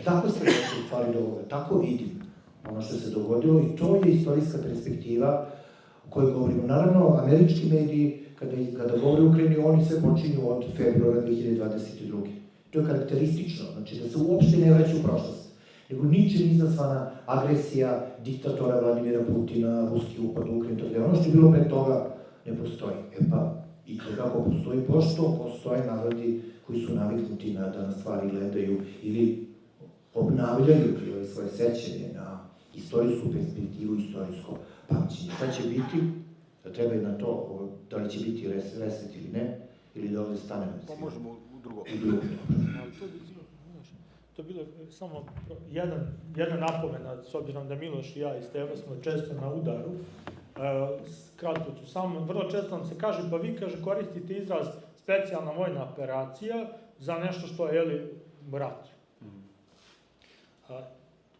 Tako se došlo u stvari do ovoga, tako vidim ono što se dogodilo i to je istorijska perspektiva o kojoj govorimo. Naravno, američki mediji, kada govore o Ukrajini, oni sve počinju od februara 2022. To je karakteristično, znači da se uopšte ne vraća u prošlost, nego ničim izazvana agresija diktatora Vladimira Putina, ruski upad u Ukrajinu, tako da ono što je bilo pre toga ne postoji. I kako postoji, pošto postoje narodi koji su naviknuti da na stvari gledaju ili obnavljaju svoje sećanje na istorijsku perspektivu, istorijsko pamćenje. Šta će biti? Da treba i na to, da li će biti reset ili ne, ili da ovde stanemo. Pa možemo u drugo. To je bilo samo jedna napomena, s obzirom da Miloš i ja i Steva smo često na udaru. Kratko ću samo, vrlo često nam se kaže, pa vi, kaže, koristite izraz specijalna vojna operacija za nešto što je, rat.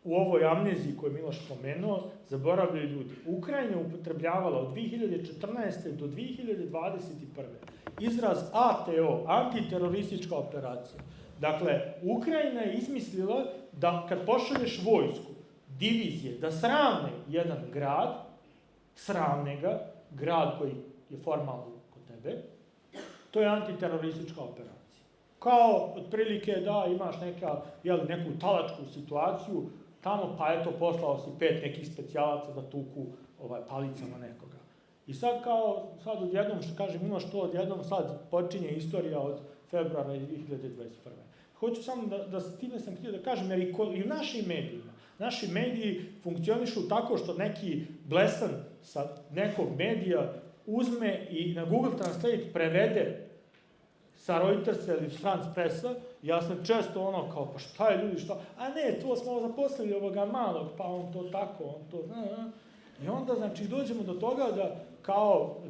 U ovoj amneziji koju je Miloš pomenuo, zaboravljaju ljudi. Ukrajina je upotrebljavala od 2014. do 2021. izraz ATO, antiteroristička operacija. Dakle, Ukrajina je izmislila da kad pošalješ vojsku, divizije, da sravne jedan grad, sravne ga, grad koji je formalno kod tebe, to je antiteroristička operacija. Kao, otprilike, da imaš neku talačku situaciju, tamo, pa eto, poslao si 5 nekih specijalaca da tuku palicama nekoga. I sad odjednom, što kaže Miloš, to odjednom sad počinje istorija od februara 2021. Hoću samo da s time sam htio da kažem, jer i u našim medijima, naši mediji funkcionišu tako što neki blesan sa nekog medija uzme i na Google Translate prevede sa Reutersa ili France Pressa, ja sam često kao, pa šta je ljudi, šta? A ne, to smo zaposlili ovoga malog, pa on to tako, on to zna. I onda, znači, dođemo do toga da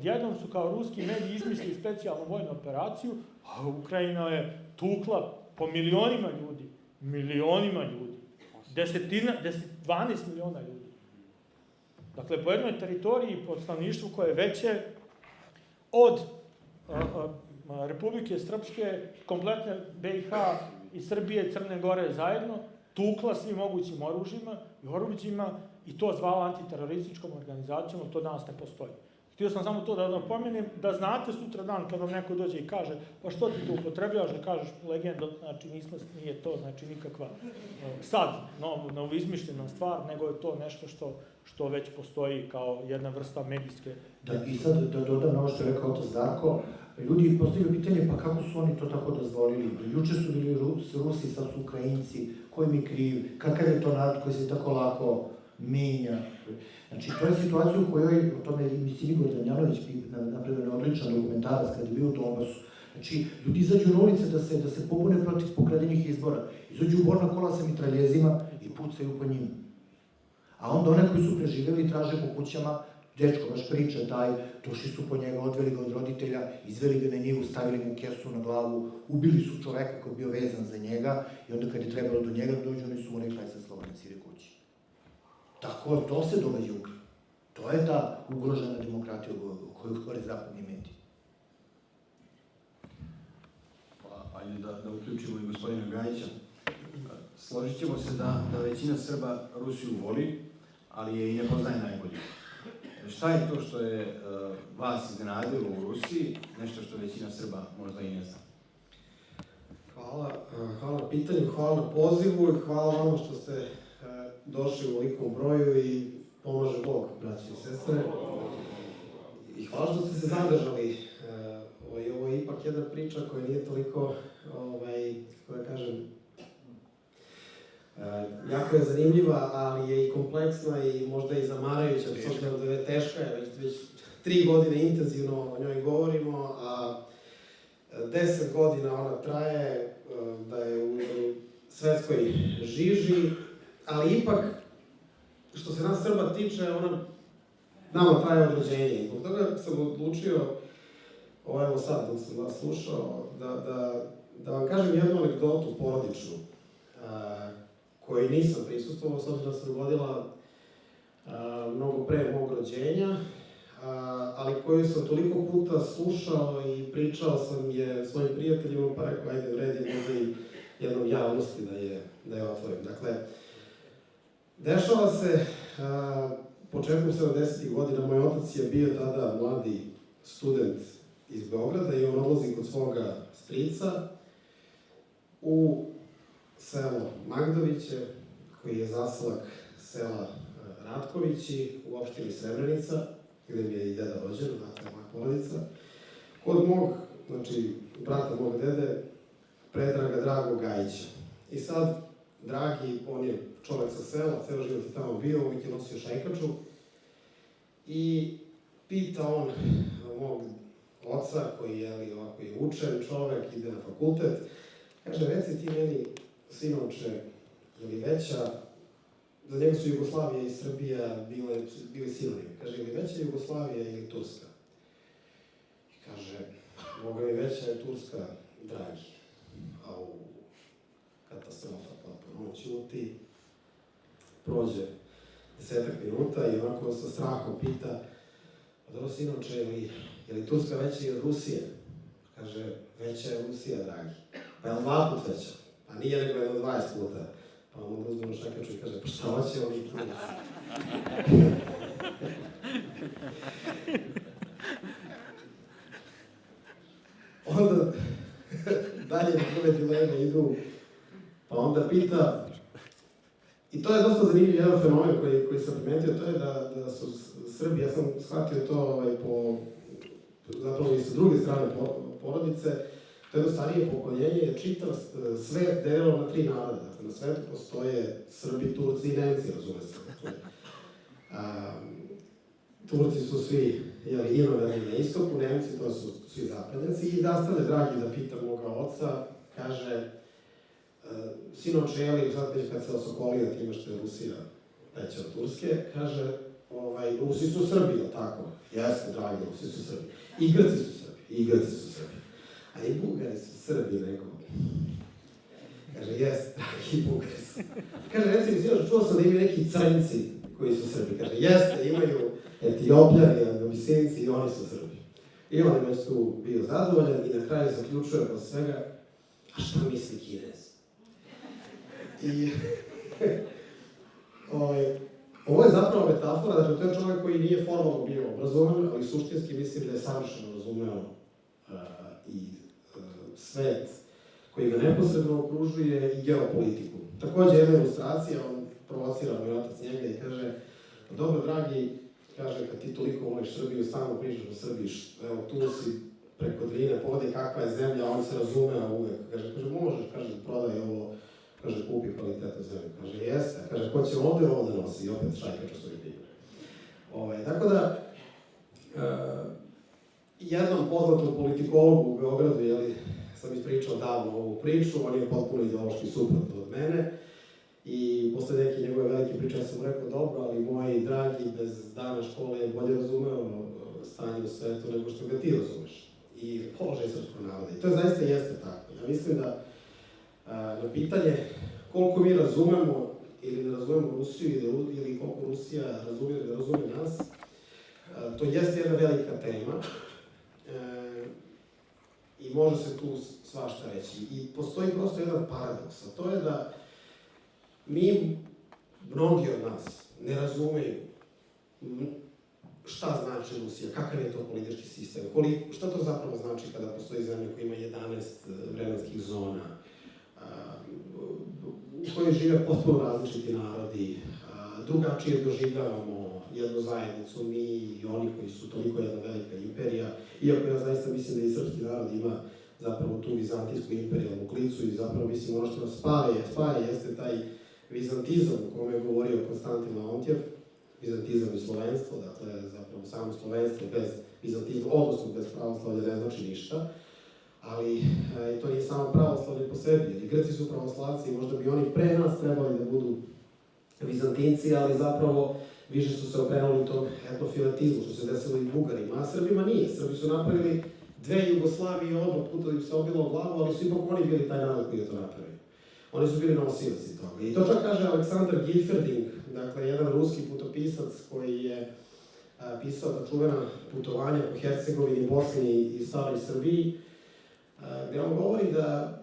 jednom su kao ruski mediji izmislili specijalnu vojnu operaciju, a Ukrajina je tukla po milionima ljudi, 12 miliona ljudi. Dakle, po jednoj teritoriji, po stanovništvu koje je veće od Republike Srpske, kompletne BiH i Srbije, Crne Gore zajedno, tukla svim mogućim oružjima i to zvala antiterorističkom organizacijom, to danas ne postoji. Htio sam samo to da napomenem, da znate sutra dan kad vam neko dođe i kaže, pa što ti to upotrebljavaš, da kažeš legenda, znači nije to, znači nikakva sad novo izmišljena stvar, nego je to nešto što već postoji kao jedna vrsta medijske. Da, i sad da dodam ovo što je rekao Darko, ljudi postavljaju pitanje, pa kako su oni to tako dozvolili? Juče su bili Rusi, sad su Ukrajinci, koji mi kriv, kakav je to narod koji se tako lako menja. Znači, to je situacija u kojoj, o tome je mislim Igor Damjanović napravio odličan dokumentarac kada je bio u Donbasu. Znači, ljudi izađu na ulice da se pobune protiv pokradenih izbora, izađu u borna kola sa mitraljezima i pucaju po njima. A onda one koji su preživjeli traže po kućama, dečko baš priča došli su po njega, odveli ga od roditelja, izveli ga na njivu, stavili mu kesu na glavu, ubili su čoveka koji je bio vezan za njega i onda kad je trebalo do njega dođu, oni su mu rekli, aj sad slobodan si, ide kući. Tako, to se događa u Ukrajini. To je ta ugrožena demokratija o kojoj govore zapadni mediji. Pa, ajde da uključimo i gospodina Gajića. Složit ćemo se da većina Srba Rusiju voli, ali je i ne poznaje najbolje. Šta je to što je vas iznenadilo u Rusiji, nešto što većina Srba možda i ne zna? Hvala na pitanju, hvala na pozivu i hvala vama što ste došli u ovolikom broju i pomaže Bog, braći i sestre. I hvala što ste se zadržali. Ovo je ipak jedna priča koja nije toliko, kako da kažem, jako je zanimljiva, ali je i kompleksna i možda i zamarajuća, s obzirom da je teška, već 3 godine intenzivno o njoj govorimo, a 10 godina ona traje, da je u svetskoj žiži, ali ipak, što se nas Srba tiče, ona nama traje određenje. I zbog toga sam odlučio, evo sad dok sam vas slušao, da vam kažem jednu anegdotu porodičnu, koju nisam prisustvovao, s obzirom da se dogodila mnogo pre mog rođenja, ali koju sam toliko puta slušao i pričao sam je svojim prijateljima, pa rekao, ajde, vredi možda i jednom javnosti da je otvorim. Dakle, dešava se, početkom 70. godina, moj otac je bio tada mladi student iz Beograda i on odlazi kod svoga strica u selo Magdoviće, koji je zaselak sela Ratkovići u opštini Srebrenica, gde mi je i deda rođen, dakle moja porodica, kod mog, znači, brata mog dede, Predraga Drago Gajića. I sad, Dragi, on je čovek sa sela, ceo život je tamo bio, uvijek je nosio šajkaču, i pita on mog oca, koji je učen čovek, ide na fakultet, kaže, reci ti meni, sinovče, je li veća, za njega su Jugoslavija i Srbija bili sinonimi, kaže, je li veća Jugoslavija ili Turska? I kaže, Boga mi veća je Turska, Dragi. Au, katastrofa, papa, on ćuti, prođe 10 minuta i onako sa strahom pita, pa dobro, sinovče, je li Turska veća i od Rusije? Kaže, veća je Rusija, Dragi. Pa je li 2 put veća? Pa nije nego jedno 20 puta. Pa onda uzmemo šakaču i kaže, pa šta hoće ovi Turci? Onda dalje prve dileme idu, pa onda pita, i to je dosta zanimljiv jedan fenomen koji sam primetio, to je da su Srbi, ja sam shvatio to zapravo i sa druge strane porodice, to jedno starije pokoljenje je čitav svet delilo na 3 naroda. Dakle, na svetu postoje Srbi, Turci i Nemci, razume se. Dakle, Turci su svi inoverni na istoku, Nemci to su svi zapadnjaci. I nastavlja Dragi da pita moga oca, kaže, sinoče, jeli, sad već kad se osokolio time što je Rusija veća od Turske, kaže, Rusi su Srbi, ili tako? Jeste, Dragi, Rusi su Srbi. I Grci su Srbi. A i Bugari su Srbi, rekao. Kaže, jeste, i Bugari su. Kaže, recimo, sinoć, čuo sam da imaju neki Crnci koji su Srbi. Kaže, jeste, imaju Etiopljani, Abisinci i oni su Srbi. I on je već tu bio zadovoljan i na kraju zaključuje posle svega, a šta misli Kinez? I ovo je zapravo metafora, dakle, to je čovjek koji nije formalno bio obrazovan, ali suštinski mislim da je savršeno razumeo i svet koji ga neposredno okružuje i geopolitiku. Takođe, jedna ilustracija, on provocira moj otac njega i kaže, pa dobro, Dragi, kaže, kad ti toliko voliš Srbiju, stalno pričaš o Srbiji, evo, tu si preko Drine, pogledaj kakva je zemlja, on se razume uvek. Kaže, možeš, kaže, prodaj ovo, kaže, kupi kvalitetnu zemlju. Kaže, jeste, kaže, ko će ovde ovo da nosi, i opet šajkača svoje pije. Tako da, jednom poznatom politikologu u Beogradu, sam ispričao davno ovu priču, on je potpuno ideološki suprotno od mene, i posle neke njegove velike priče ja sam mu rekao, dobro, ali moj Dragi bez dana škole je bolje razumeo stanje u svetu nego što ga ti razumeš. I položaj srpskog naroda. I to zaista jeste tako. Ja mislim da na pitanje koliko mi razumemo ili ne razumemo Rusiju ili koliko Rusija razume ili ne razume nas, to jeste jedna velika tema i može se tu svašta reći. I postoji prosto jedan paradoks, a to je da mnogi od nas ne razumeju šta znači Rusija, kakav je to politički sistem, šta to zapravo znači kada postoji zemlja koja ima 11 vremenskih zona, u kojoj žive potpuno različiti narodi, drugačije doživljavamo jednu zajednicu, mi i oni koji su toliko jedna velika imperija, iako ja zaista mislim da i srpski narod ima zapravo tu vizantijsku imperijalnu klicu i zapravo mislim ono što nas spaja jeste taj vizantizam o kome je govorio Konstantin Leontjev, vizantizam i slovenstvo, dakle zapravo samo slovenstvo bez vizantizma, odnosno bez pravoslavlja ne znači ništa, ali to nije samo pravoslavlje po sebi, jer i Grci su pravoslavci i možda bi oni pre nas trebali da budu Vizantinci, ali zapravo više su se okrenuli tom etnofilatizmu, što se desilo i Bugarima, a Srbima nije. Srbi su napravili dve Jugoslavije odmah, puta im se obilo glavu, ali su ipak oni bili taj narod koji je to napravio. Oni su bili nosioci toga. I to čak kaže Aleksandar Gilferding, dakle jedan ruski putopisac koji je pisao ta čuvena putovanja po Hercegovini, Bosni i staroj Srbiji, gde on govori da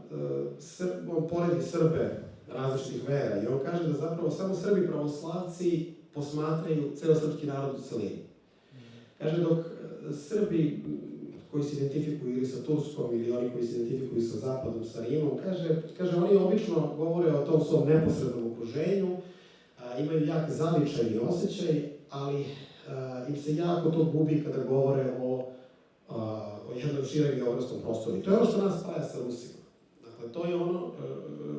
on poredi Srbe različitih vera i on kaže da zapravo samo Srbi pravoslavci posmatraju ceo srpski narod u celini. Kaže dok Srbi koji se identifikuju ili sa Turskom ili oni koji se identifikuju sa Zapadom, sa Rimom, kaže oni obično govore o tom svom neposrednom okruženju, imaju jak zavičajni osjećaj, ali im se jako to gubi kada govore o jednom širem geografskom prostoru. I to je ono što nas spaja sa Rusima. Dakle, to je ono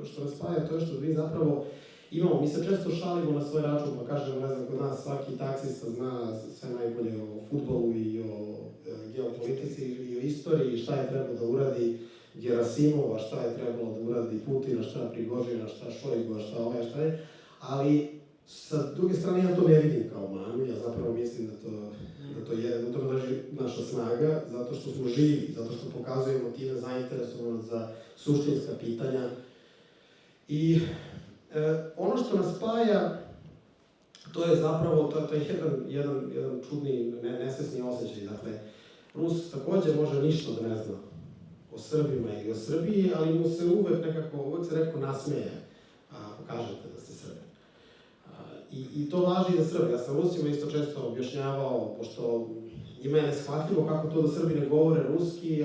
što nas spaja, to je što mi zapravo imamo. Mi se često šalimo na svoj račun, pa kažemo, ne znam, kod nas svaki taksista zna sve najbolje o fudbalu i o geopolitici i o istoriji, šta je trebalo da uradi Gerasimova, šta je trebalo da uradi Putina, šta Prigožina, šta Šojgova, šta ove, šta je. Ali, sa druge strane, ja to ne vidim kao manu, ja zapravo mislim da to leži naša snaga, zato što smo živi, zato što pokazujemo time zainteresovanost za suštinska pitanja. I ono što nas spaja, to je zapravo, to je jedan čudni, nesvesni osjećaj. Dakle, Rus takođe može ništa da ne zna o Srbima ili o Srbiji, ali mu se uvek se nasmeje ako kažete da ste Srbi. I to važi i za Srbi. Ja sam Rusima isto često objašnjavao, pošto njima je neshvatljivo kako to da Srbi ne govore ruski,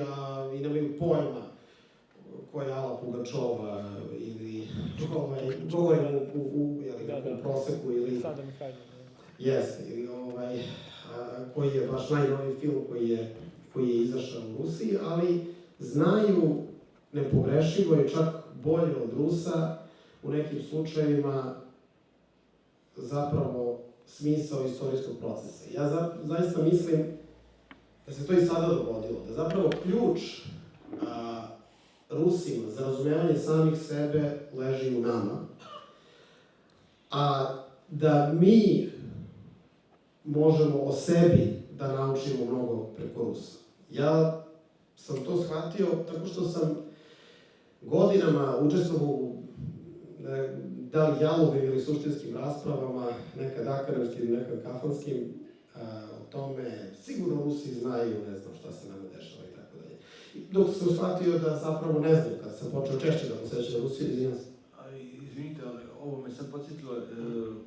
i nemaju pojma ko je Ala Pugačova ili govorimo u proseku ili... Sada Mihajlov. Jeste, ili koji je baš najnoviji film koji je izašao u Rusiji, ali znaju nepogrešivo i čak bolje od Rusa u nekim slučajevima zapravo smisao istorijskog procesa. Ja zaista mislim da se to i sada dogodilo, da zapravo ključ Rusima za razumevanje samih sebe leži u nama, a da mi možemo o sebi da naučimo mnogo preko Rusa. Ja sam to shvatio tako što sam godinama učestvovao u da li jalovim ili suštinskim raspravama, nekad akademskim, nekad kafanskim, o tome sigurno Rusi znaju, ne znam šta se nama dešava i tako dalje. Dok sam shvatio da zapravo ne znam, kad sam počeo češće da posećam Rusiju, izvinjam se. Izvinite, ali ovo me sad podsjetilo,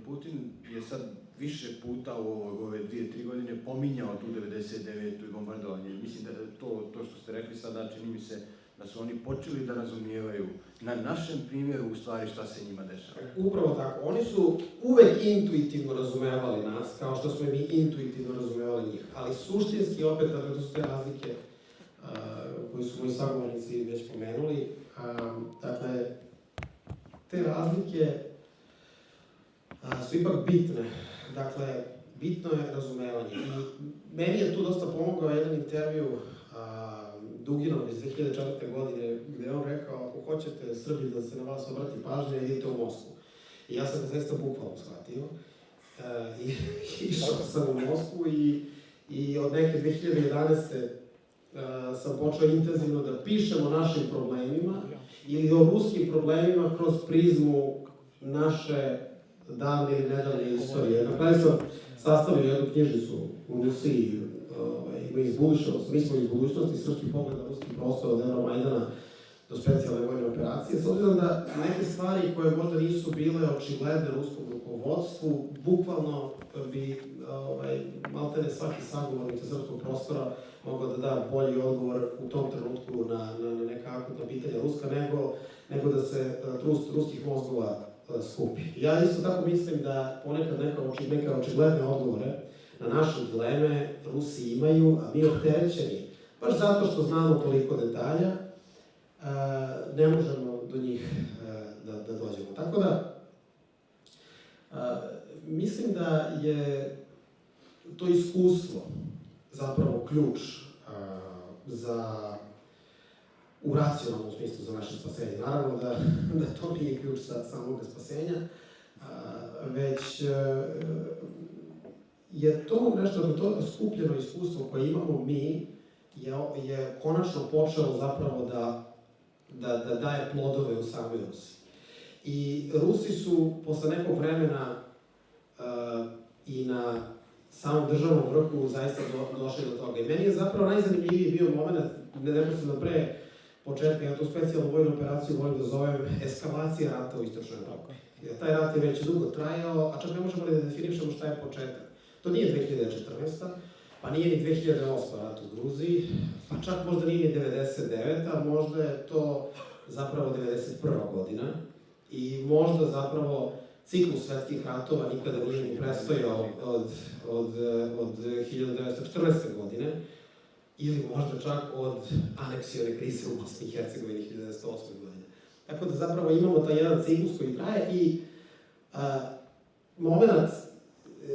Putin je sad više puta u ove 2-3 godine pominjao tu 99. i bombardovanje. Mislim da to što ste rekli sada, čini mi se da su oni počeli da razumijevaju na našem primjeru u stvari šta se njima dešava. Upravo tako. Oni su uvek intuitivno razumevali nas, kao što smo mi intuitivno razumevali njih. Ali suštinski, opet, to su te razlike koje su moji sagovornici već pomenuli. Dakle, te razlike su ipak bitne. Dakle, bitno je razumevanje. I meni je tu dosta pomogao jedan intervju Duginov iz 2004. godine, gde je on rekao, ako hoćete Srbi da se na vas obrati pažnja, idite u Moskvu. I ja sam ga zaista bukvalno shvatio. Išao sam u Moskvu i od neke 2011. Sam počeo intenzivno da pišem o našim problemima ili o ruskim problemima kroz prizmu naše davne ili nedavne istorije. Na kraju sam sastavio jednu knjižicu u Rusiji, mi smo iz budućnosti, srpski pogled na ruski prostor od Euromajdana do specijalne vojne operacije. S obzirom da neke stvari koje možda nisu bile očigledne ruskom rukovodstvu, bukvalno bi maltene svaki sagovornik sa srpskog prostora mogao da da bolji odgovor u tom trenutku na neka akutna pitanja Ruska, nego da se trust ruskih mozgova skupi. Ja isto tako mislim da ponekad neke očigledne odgovore na naše dileme Rusi imaju, a mi opterećeni, baš zato što znamo toliko detalja, ne možemo do njih da dođemo. Tako da, mislim da je to iskustvo zapravo ključ u racionalnom smislu za naše spasenje. Naravno da to nije ključ samog spasenja, već je to nešto, to skupljeno iskustvo koje imamo mi je konačno počelo zapravo da daje plodove u samoj Rusiji. I Rusi su posle nekog vremena i na samom državnom vrhu zaista došli do toga. I meni je zapravo najzanimljiviji bio moment, neposredno pre početka, ja tu specijalnu vojnu operaciju volim da zovem eskalacija rata u Istočnoj Evropi. Taj rat je već dugo trajao, a čak ne možemo da definišemo šta je početak. To nije 2014. Pa nije ni 2008. rat u Gruziji, pa čak možda nije ni 99. Možda je to zapravo 91. godina. I možda zapravo ciklus svetskih ratova nikada nije ni prestojao od 1914. godine, ili možda čak od aneksione krize u Bosni i Hercegovini 1908. godine. Tako da zapravo imamo taj jedan ciklus koji traje i moment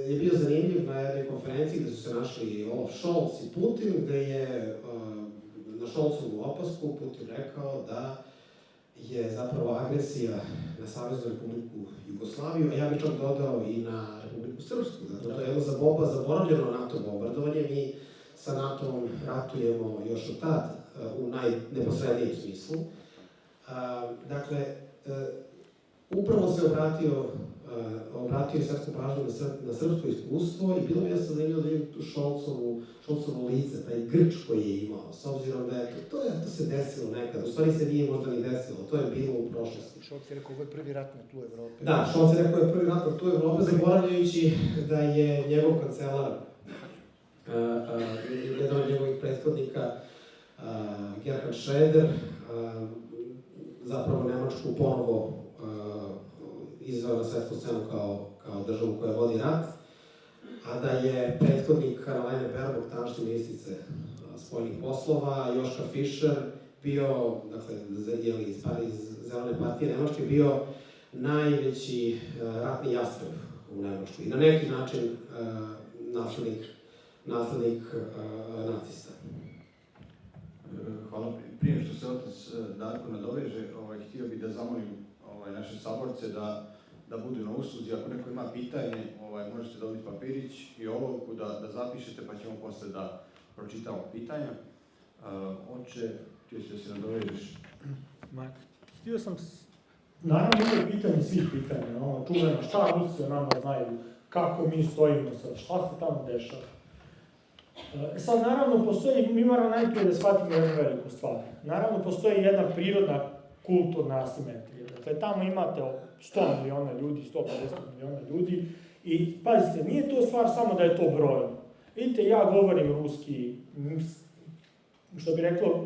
je bio zanimljiv na jednoj konferenciji gde su se našli Olaf Scholz i Putin, gde je na Scholzovu opasku Putin rekao da je zapravo agresija na Saveznu Republiku Jugoslaviju, a ja bih čak dodao i na Republiku Srpsku. Dakle, to je jedno zaboravljeno NATO bombardovanje. Mi sa NATO-om ratujemo još od tad, u najneposrednijem smislu. Dakle, upravo se obratio svetsku pažnju na srpsko iskustvo i bilo mi je zanimljivo da vidim tu Scholzovo lice, taj grč koji je imao, s obzirom da je to se desilo nekad, u stvari se nije možda ni desilo, to je bilo u prošlosti. Scholz je rekao, ovo je prvi rat na tlu Evrope. Da, Scholz je rekao, je prvi rat na tlu Evrope, zaboravljajući da je njegov kancelar, jedan od njegovih prethodnika, Gerhard Schröder, zapravo Nemačku ponovo izveo na svetsku scenu kao državu koja vodi rat, a da je prethodnik Annalene Baerbock, tadašnje ministrice spoljnih poslova, Joschka Fischer, bio, dakle, iz Zelene partije Nemačke, bio najveći ratni jastreb u Nemačkoj i na neki način naslednik nacista. Hvala. Prije što se otac Darko nadoveže, htio bih da zamolim naše saborce da budu na usluzi. Ako neko ima pitanje, možete dobiti papirić i olovku da zapišete, pa ćemo posle da pročitamo pitanja. Oče, htio si da se nadovežeš? Htio sam, naravno ovo je pitanje svih pitanja, čuveno šta Rusi o nama znaju, kako mi stojimo sad, šta se tamo dešava. Sad, naravno, postoji, mi moramo najprije da shvatimo jednu veliku stvar. Naravno, postoji jedna prirodna kulturna asimetrija. Dakle, tamo imate 100 miliona ljudi, 150 miliona ljudi i, pazite, nije to stvar samo da je to brojno. Vidite, ja govorim ruski, što bi reklo,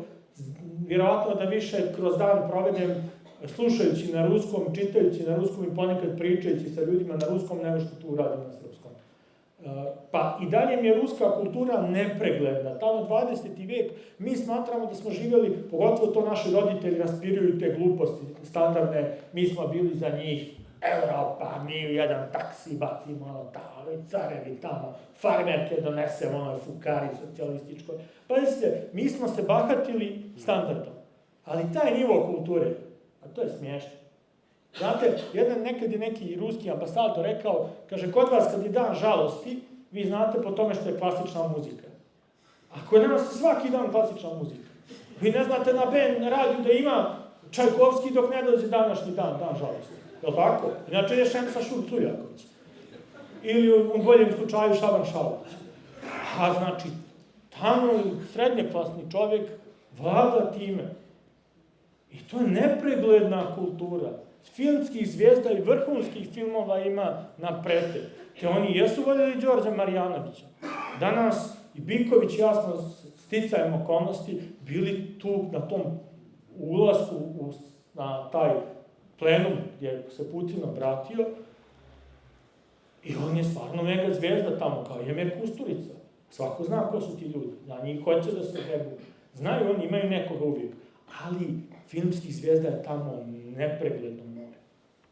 vjerovatno da više kroz dan provedem slušajući na ruskom, čitajući na ruskom i ponekad pričajući sa ljudima na ruskom nego što tu uradim na srpskom. Pa i dalje mi je ruska kultura nepregledna. Tamo 20. vek mi smatramo da smo živjeli, pogotovo to naši roditelji raspiruju te gluposti standardne, mi smo bili za njih Evropa, mi u jedan taksi bacimo tamo, carevi tamo, farmerke donesemo fukari socijalističkoj. Pazite, mi smo se bahatili standardom, ali taj nivo kulture, a to je smiješno. Znate, nekad je neki ruski ambasador rekao, kaže, kod vas kad je dan žalosti, vi znate po tome što je klasična muzika. A kod nas je svaki dan klasična muzika. Vi ne znate na BN radiju da ima Čajkovski dok ne dođe današnji dan žalosti. Je li tako? Inače je Šemsa Šurcujaković. Ili u boljem slučaju Šaban Šalović. A znači, tamo srednjeklasni čovjek vlada time. I to je nepregledna kultura. Filmskih zvijezda i vrhunskih filmova ima na pretek. Te oni jesu voljeli Đorđa Marjanovića. Danas i Biković i ja smo sticajem okolnosti bili tu na tom ulasku na taj plenum gdje se Putin obratio i on je stvarno mega zvezda tamo, kao Emir Kusturica. Svako zna ko su ti ljudi, na njih hoće da se grebu. Znaju oni, imaju nekoga uvijek. Ali filmskih zvijezda je tamo nepregledno more.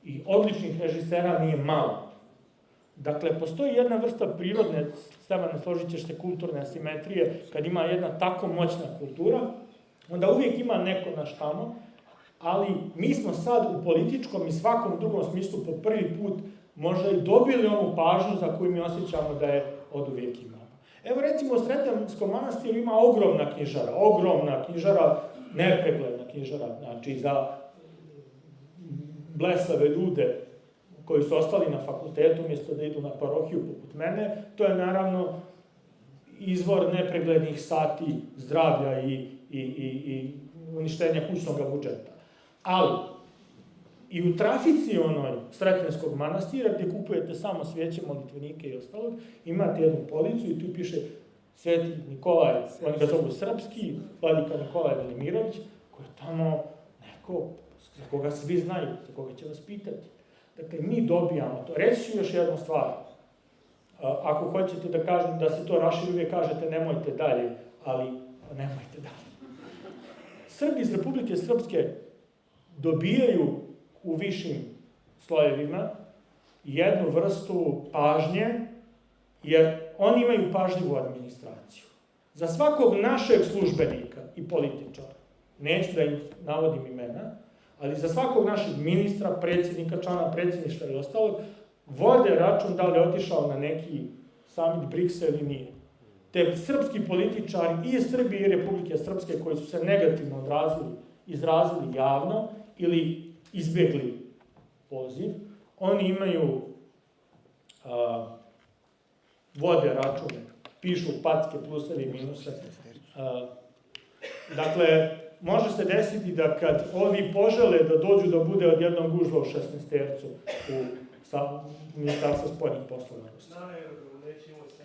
I odličnih režisera nije malo. Dakle, postoji jedna vrsta prirodne, Stevane, složit ćeš se, kulturne asimetrije, kad ima jedna tako moćna kultura, onda uvijek ima neko naš tamo, ali mi smo sad u političkom i svakom drugom smislu po prvi put možda i dobili onu pažnju za koju mi osjećamo da je od uvijek imamo. Evo recimo u Sretanskom manastiru ima ogromna knjižara, nepregledna knjižara, znači za blesave ljude koji su ostali na fakultetu umjesto da idu na parohiju poput mene, to je naravno izvor nepreglednih sati zdravlja i uništenja kućnog budžeta. Ali, i u trafici onoj Sretenskog manastira, gdje kupujete samo svijeće, molitvenike i ostalog, imate jednu policu i tu piše Sveti Nikolaj, oni ga zovu srpski, vladika Nikolaj Velimirović, koji je tamo neko za koga svi znaju, za koga će vas pitati. Dakle, mi dobijamo to. Reći ću još jednu stvar. Ako hoćete da kažem da se to raširi, uvijek kažete nemojte dalje, ali nemojte dalje. Srbi iz Republike Srpske dobijaju u višim slojevima jednu vrstu pažnje, jer oni imaju pažljivu administraciju. Za svakog našeg službenika i političara, neću da im navodim imena, ali za svakog našeg ministra, predsjednika, člana predsjedništva i ostalog, vode račun da li je otišao na neki summit BRICS-a ili nije. Te srpski političari i Srbije i Republike Srpske koji su se negativno izrazili javno ili izbjegli poziv, oni imaju vode račune, pišu packe, pluseve i minuse. Dakle, može se desiti da kad oni požele da dođu da bude odjednom gužva u 16-tercu u Ministarstvu spoljnih poslova.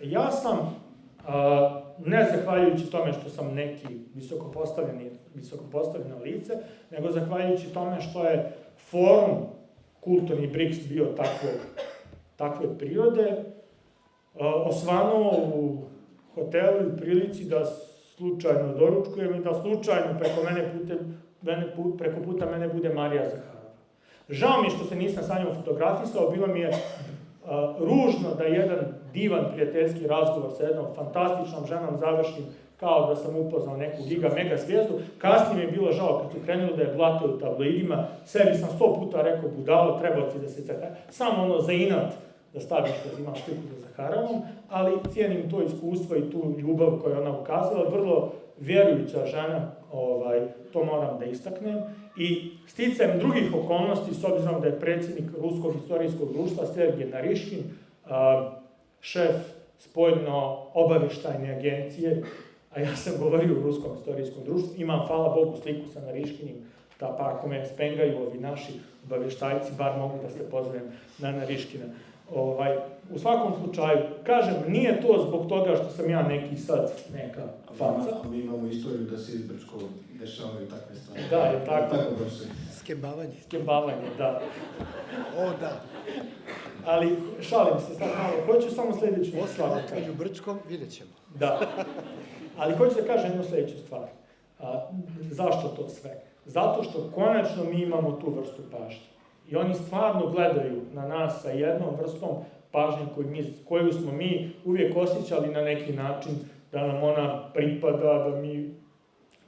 Ja sam, ne zahvaljujući tome što sam neki visoko postavljeno lice, nego zahvaljujući tome što je forum kulturni BRICS bio takve prirode, osvanuo u hotelu i prilici da slučajno doručkujem i da slučajno preko puta mene bude Marija Zaharova. Žao mi je što se nisam sa njom fotografisao, bilo mi je ružno da jedan divan prijateljski razgovor sa jednom fantastičnom ženom završim kao da sam upoznao neku giga mega zvijezdu. Kasnije mi je bilo žao kad su krenuli da je blate u tabloidima, sebi sam 100 puta rekao budalo, trebao ti da se samo ono za inat da staviš kad imaš sliku za Zaharovom, ali cijenim to iskustvo i tu ljubav koju ona ukazala, vrlo vjerujuća žena, to moram da istaknem. I sticajem drugih okolnosti, s obzirom da je predsjednik Ruskog historijskog društva Sergej Nariškin, šef spoljno-obavještajne agencije, a ja sam govorio u Ruskom historijskom društvu, imam, hvala Bogu, sliku sa Nariškinim, pa ako me spengaju ovi naši obavještajci, bar mogu da se pozovem na Nariškina. U svakom slučaju, kažem, nije to zbog toga što sam ja neki sad neka faca. Mi imamo istoriju da se izbrčko dešavaju takve stvari. Da, je tako. Skembavanje, da. O, da. Ali, šalim se sad malo, hoću samo sljedeću stvar. Posle otkranju Brčkom, vidjet ćemo. Da. Ali hoću da kažem jednu sljedeću stvar. Zašto to sve? Zato što konačno mi imamo tu vrstu pažnje. I oni stvarno gledaju na nas sa jednom vrstom pažnje koju smo mi uvijek osjećali na neki način, da nam ona pripada, da mi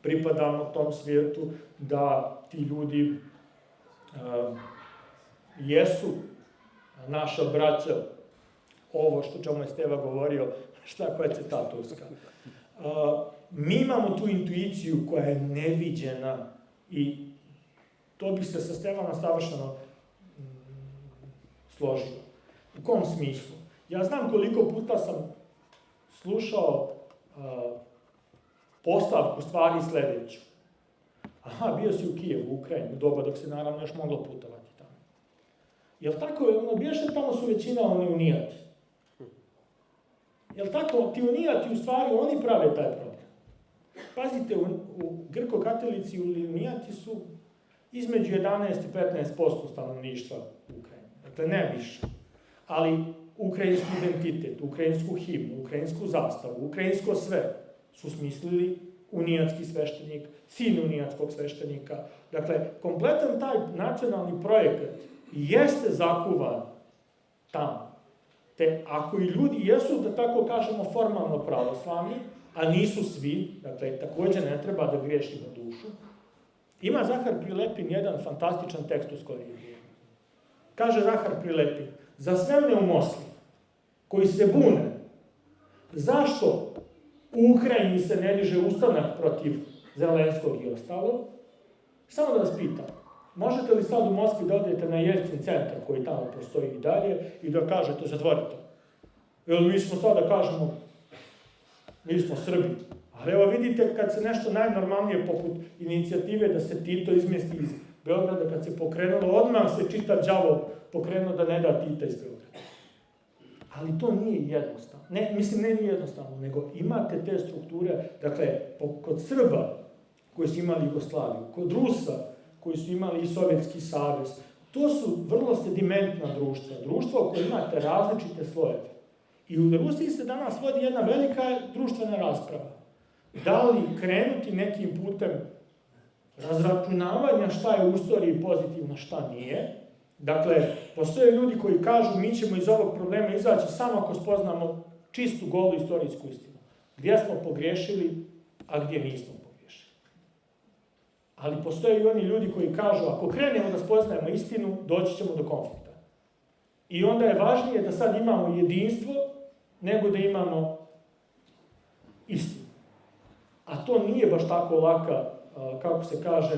pripadamo tom svijetu, da ti ljudi jesu naša braća, ovo što čemu je Steva govorio, koja je ta Turska. Mi imamo tu intuiciju koja je neviđena i to bi se sa Stevanom savršeno složio. U kom smislu? Ja znam koliko puta sam slušao postavku stvari sljedeću. Aha, bio si u Kijevu, u Ukrajini, u doba dok se naravno još moglo putovati tamo. Jel tako, bijaše tamo su većina oni unijati? Jel tako, ti unijati u stvari, oni prave taj problem. Pazite, u Grko-katolici ili unijati su između 11 i 15% stanovništva Ukrajine. Dakle, ne više. Ali ukrajinski identitet, ukrajinsku himnu, ukrajinsku zastavu, ukrajinsko sve su smislili unijatski sveštenik, sin unijatskog sveštenika. Dakle, kompletan taj nacionalni projekat jeste zakuvan tamo. Te ako i ljudi jesu, da tako kažemo, formalno pravoslavni, a nisu svi, dakle, takođe ne treba da griješimo dušu, ima Zahar Prilepin jedan fantastičan tekst u skorije vrijeme. Kaže Zahar Prilepin, za sve one u Moskvi koji se bune zašto u Ukrajini se ne diže ustanak protiv Zelenskog i ostalo, samo da vas pitam, možete li sad u Moskvi da odete na Jeljcin centar koji tamo postoji i dalje i da kažete zatvorite? Jer mi smo sad da kažemo, mi smo Srbi. Ali evo vidite kad se nešto najnormalnije poput inicijative da se Tito izmjesti iz Beograda, kad se pokrenulo, odmah se čitav đavo pokrenuo da ne da Tita iz Beograda. Ali to nije jednostavno. Ne, mislim, ne nije jednostavno, nego imate te strukture, dakle, kod Srba koji su imali Jugoslaviju, kod Rusa koji su imali i Sovjetski savez, to su vrlo sedimentna društva, društva u kojoj imate različite slojeve. I u Rusiji se danas vodi jedna velika društvena rasprava. Da li krenuti nekim putem razračunavanja šta je u istoriji pozitivno, šta nije. Dakle, postoje ljudi koji kažu mi ćemo iz ovog problema izaći samo ako spoznamo čistu, golu istorijsku istinu. Gdje smo pogriješili, a gdje nismo pogriješili. Ali postoje i oni ljudi koji kažu ako krenemo da spoznajemo istinu, doći ćemo do konflikta. I onda je važnije da sad imamo jedinstvo, nego da imamo istinu. A to nije baš tako laka, kako se kaže,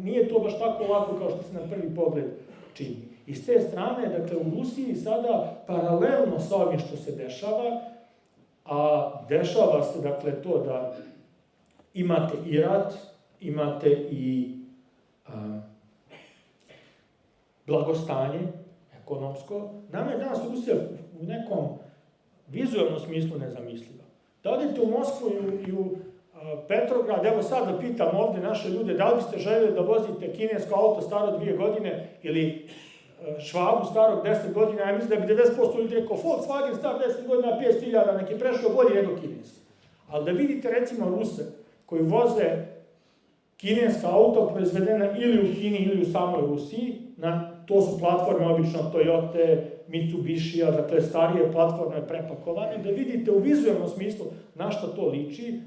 nije to baš tako lako kao što se na prvi pogled čini. I s te strane, dakle, u Rusiji sada, paralelno sa ovim što se dešava, a dešava se, dakle, to da imate i rat, imate i blagostanje ekonomsko. Nama je danas Rusija u nekom vizualnom smislu nezamisliva. Da odete u Moskvu i u Petrograd, evo sad da pitam ovde naše ljude, da li biste željeli da vozite kinesko auto staro 2 godine ili Švabu starog 10 godina, ja mislim da bi 90% ljudi rekao Volkswagen star 10 godina, 500.000, neki prešao bolje nego kineski. Ali da vidite recimo Ruse koji voze kineska auto proizvedena ili u Kini ili u samoj Rusiji, to su platforme obično Toyota, Mitsubishija, dakle starije platforme prepakovane, da vidite u vizualnom smislu na što to liči,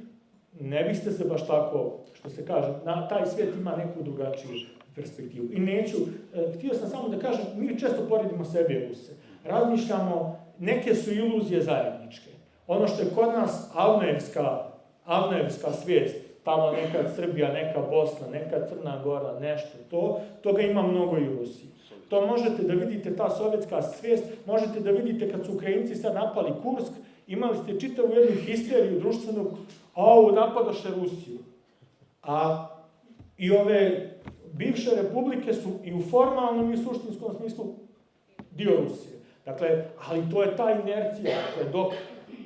ne biste se baš tako, što se kaže, taj svijet ima neku drugačiju perspektivu. I neću, htio sam samo da kažem, mi često poredimo sebe i Ruse. Razmišljamo, neke su iluzije zajedničke. Ono što je kod nas Avnojevska svijest, tamo nekad Srbija, neka Bosna, neka Crna Gora, nešto, toga ima mnogo i u Rusiji. To možete da vidite, ta sovjetska svijest, možete da vidite kad su Ukrajinci sad napali Kursk, imali ste čitavu jednu histeriju društvenog, napadoše Rusiju. A i ove bivše republike su i u formalnom i u suštinskom smislu dio Rusije. Dakle, ali to je ta inercija. Dakle,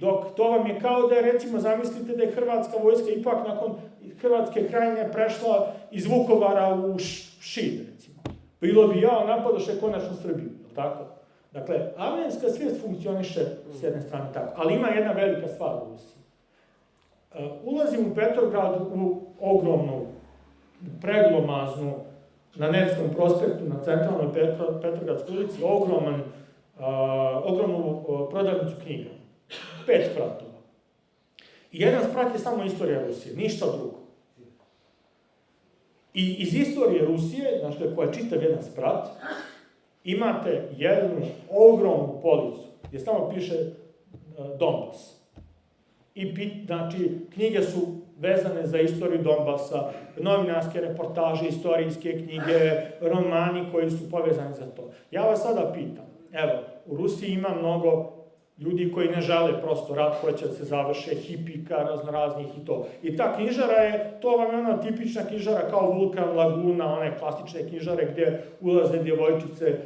dok to vam je kao da je, recimo, zamislite da je hrvatska vojska ipak nakon Hrvatske krajine prešla iz Vukovara u Šid, recimo. Bilo bi napadoše konačno Srbiju, tako? Dakle, avnojevska svijest funkcioniše s jedne strane tako, ali ima jedna velika stvar u Rusiji. Ulazim u Petrograd u ogromnu, preglomaznu, na Nevskom prospektu, na centralnoj Petrogradskoj ulici, ogromnu prodavnicu knjiga. 5 spratova. I jedan sprat je samo istorija Rusije, ništa drugo. I iz istorije Rusije, znači koja je čitav jedan sprat, imate jednu ogromnu policu, gdje samo piše Donbas. I znači, knjige su vezane za istoriju Donbasa, novinarske reportaže, istorijske knjige, romani koji su povezani za to. Ja vas sada pitam, evo, u Rusiji ima mnogo ljudi koji ne žele prosto rat, hoće da se završe, hipika, raznoraznih i to. I ta knjižara je, to vam je ona tipična knjižara kao Vulkan, Laguna, one klasične knjižare gdje ulaze djevojčice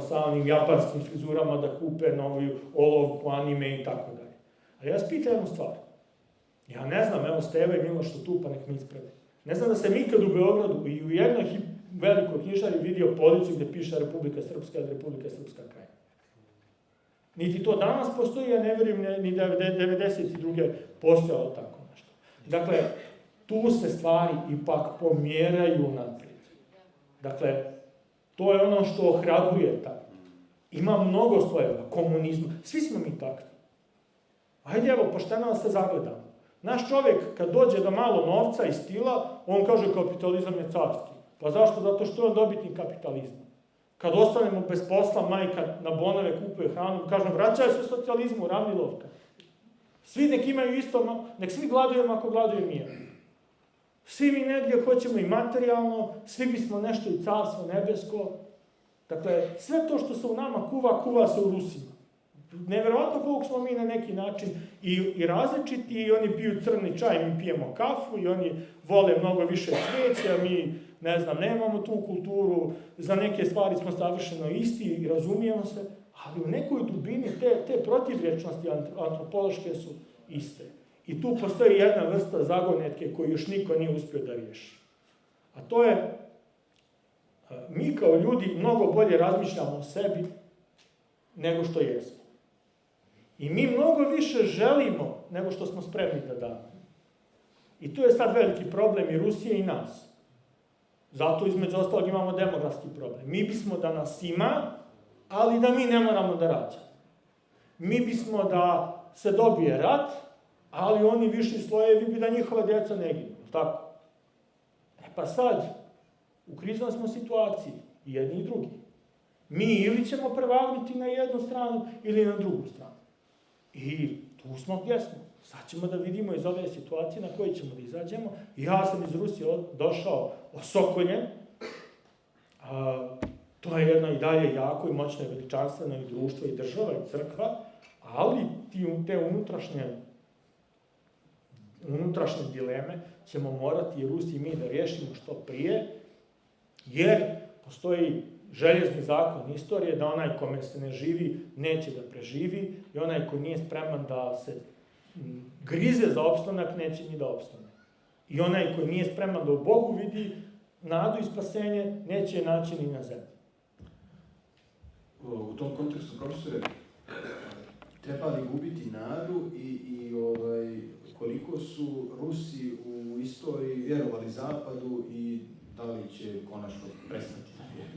sa onim japanskim frizurama da kupe novi olovku, anime i tako dalje. Ali ja vas pitam jednu stvar. Ja ne znam, evo Steva i Miloš su tu, pa nek mi isprede. Ne znam da sam ikad u Beogradu i u jednoj velikoj knjižari vidio policu gde piše Republika Srpska ili Republika Srpska Krajina. Niti to danas postoji, ja ne vjerujem ni da je 92. postojalo tako nešto. Dakle, tu se stvari ipak pomjeraju naprijed. Dakle, to je ono što ohrabruje tako. Ima mnogo slojeva, komunizma, svi smo mi takvi. Hajde, evo, pošteno da se zagledamo. Naš čovjek, kad dođe do malo novca i stila, on kaže kapitalizam je carski. Pa zašto? Zato što je on dobitnik kapitalizma. Kad ostanemo bez posla, majka na bonove kupuje hranu, kažemo, vraćaj se socijalizmu, ravnilovka. Svi nek imaju isto, nek svi gladujemo ako gladuje mir. Svi mi negdje hoćemo i materijalno, svi bismo nešto i carstvo nebesko. Dakle, sve to što se u nama kuva se u Rusima. Nevjerovatno koliko smo mi na neki način i različiti, i oni piju crni čaj, mi pijemo kafu, i oni vole mnogo više cvijeća, mi, ne znam, nemamo tu kulturu, za neke stvari smo savršeno isti i razumijemo se, ali u nekoj dubini te protivrječnosti antropološke su iste. I tu postoji jedna vrsta zagonetke koju još niko nije uspio da riješi. A to je, mi kao ljudi mnogo bolje razmišljamo o sebi nego što jesmo. I mi mnogo više želimo nego što smo spremni da damo. I tu je sad veliki problem i Rusije i nas. Zato između ostalog imamo demografski problem. Mi bismo da nas ima, ali da mi ne moramo da rađamo. Mi bismo da se dobije rat, ali oni viši slojevi bi da njihova djeca ne ginu. Tako? Pa sad, u kriznoj smo situaciji, i jedni i drugi. Mi ili ćemo prevagnuti na jednu stranu ili na drugu stranu. I tu smo gdje smo. Sad ćemo da vidimo iz ove situacije na koje ćemo da izađemo. Ja sam iz Rusije došao osokoljen. To je jedno i dalje jako i moćno i veličanstveno i društvo i država i crkva, ali te unutrašnje dileme ćemo morati i Rusi i mi da riješimo što prije, jer postoji željezni zakon istorije da onaj kome se ne živi neće da preživi i onaj koji nije spreman da se grize za opstanak neće ni da opstane. I onaj koji nije spreman da u Bogu vidi nadu i spasenje neće je naći ni na zemlji. U tom kontekstu, profesore, treba li gubiti nadu i koliko su Rusi u istoriji vjerovali Zapadu i da li će konačno prestati na vjeru?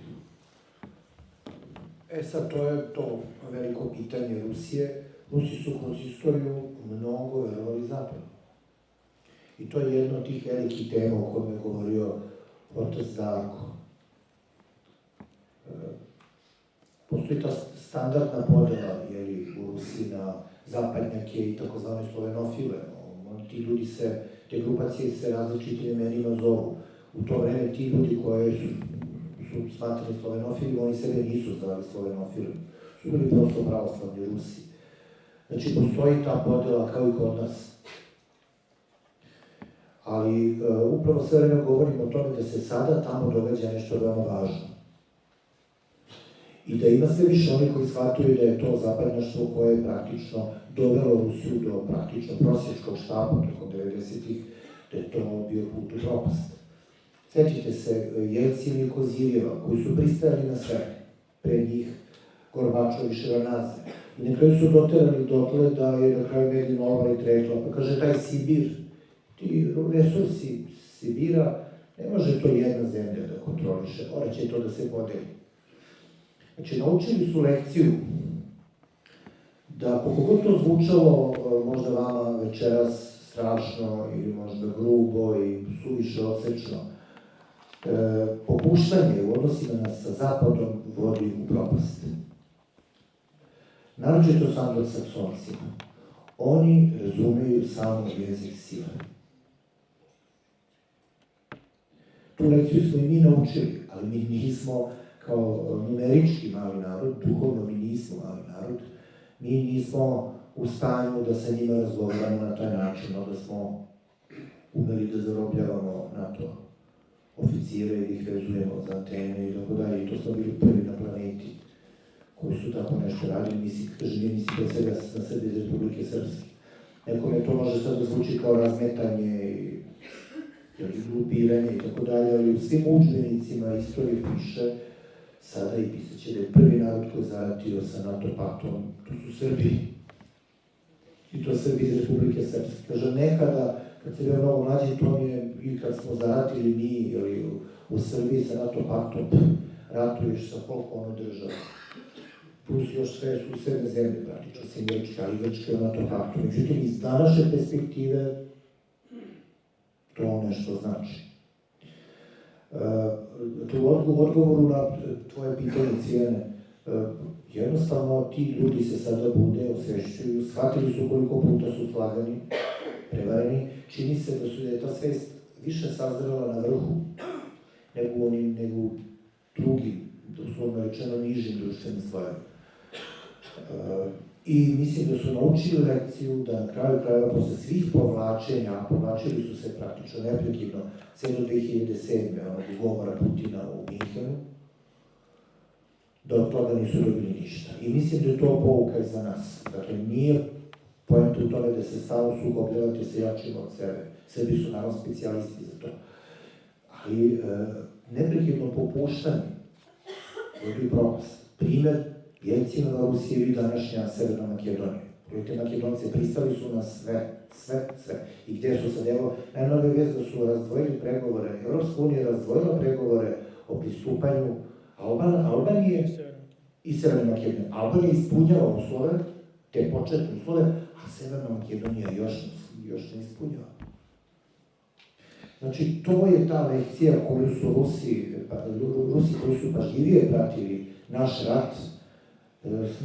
Sad, to je to veliko pitanje Rusije. Rusi su kroz istoriju mnogo vjerovali Zapadu. I to je jedno od tih velikih tema o kojom je govorio otac Darko. Postoji ta standardna podjela u Rusiji na zapadnjake i takozvane slovenofile. Ti ljudi te grupacije se različitim imenima zovu. U to vreme ti ljudi koji su smatrani slovenofili, oni sebe nisu zvali slovenofili. Su bili prosto pravoslavni Rusi. Znači, postoji ta podjela kao i kod nas. Ali upravo sve vreme govorimo o tome da se sada tamo događa nešto veoma važno. I da ima sve više oni koji shvataju da je to zapadnjaštvo koje je praktično dovelo Rusiju do praktično prosječkog štapa tokom 90-ih, da je to bio put u propast. Sjećite se Jelcina i Kozirjeva, koji su pristajali na sve, pre njih Gorbačov i Ševardnadze. I na kraju su doterali dotle da je na kraju Medina Albarit rekla, pa kaže, taj Sibir, ti resursi Sibira, ne može to jedna zemlja da kontroliše, mora će to da se podeli. Znači, naučili su lekciju da, koliko god to zvučalo možda vama večeras strašno ili možda grubo i suviše odsečno, popuštanje u odnosima sa Zapadom vodi u propast. Naročito s anglosaksonsima. Oni razumeju samo jezik sile. Tu lekciju smo i mi naučili, ali mi nismo kao numerički mali narod, duhovno mi nismo mali narod, mi nismo u stanju da sa njima razgovaramo na taj način, da smo umeli da zarobljavamo NATO oficire i ih vezujemo za Atene i tako dalje, i to smo bili prvi na planeti koji su tako nešto radili, nisi pre svega na Srbije iz Republike Srpske. Nekome to može sad da zvuči kao razmetanje grupiranje i tako dalje, ali u svim udžbenicima istorije piše sada i pisat će da je prvi narod koji je zaratio sa NATO paktom, to su Srbi. I to Srbi iz Republike Srpske. Kaže, nekada, kad se bio mnogo mlađi, to mi je, i kad smo zaratili mi, ili u Srbiji sa NATO paktom, ratuješ sa koliko ono država. Plus još sve susedne zemlje, praktično, sem Grčka, ali Grčka je NATO paktom. Međutim, iz današnje perspektive, to nešto znači. U odgovoru na tvoje pitanje, Cvijane, jednostavno ti ljudi se sada bude, osvešćuju, shvatili su koliko puta su slagani, prevareni, čini se da je ta svest više sazrela na vrhu nego u drugim, doslovno rečeno nižim društvenim slojima. I mislim da su naučili lekciju da na kraju krajeva posle svih povlačenja, a povlačili su se praktično neprekidno, sve do 2007. onog govora Putina u Minhenu, da od toga nisu dobili ništa. I mislim da je to pouka i za nas. Dakle, nije poenta u tome da se stalno sukobljavate sa jačima od sebe. Srbi su naravno specijalisti za to. Ali neprekidno popuštanje vodi u propast. Primer, Jelcinova Rusija i današnja Severna Makedonija. Te Makedonce pristali su na sve. I gde su sad, evo, najnovija vest da su razdvojili pregovore, Evropska unija je razdvojila pregovore o pristupanju Albanije i Severne Makedonije. Albanija ispunjava uslove, te početne uslove, a Severna Makedonija još ne ispunjava. Znači, to je ta lekcija koju su Rusi koji su pažljivije pratili naš rat,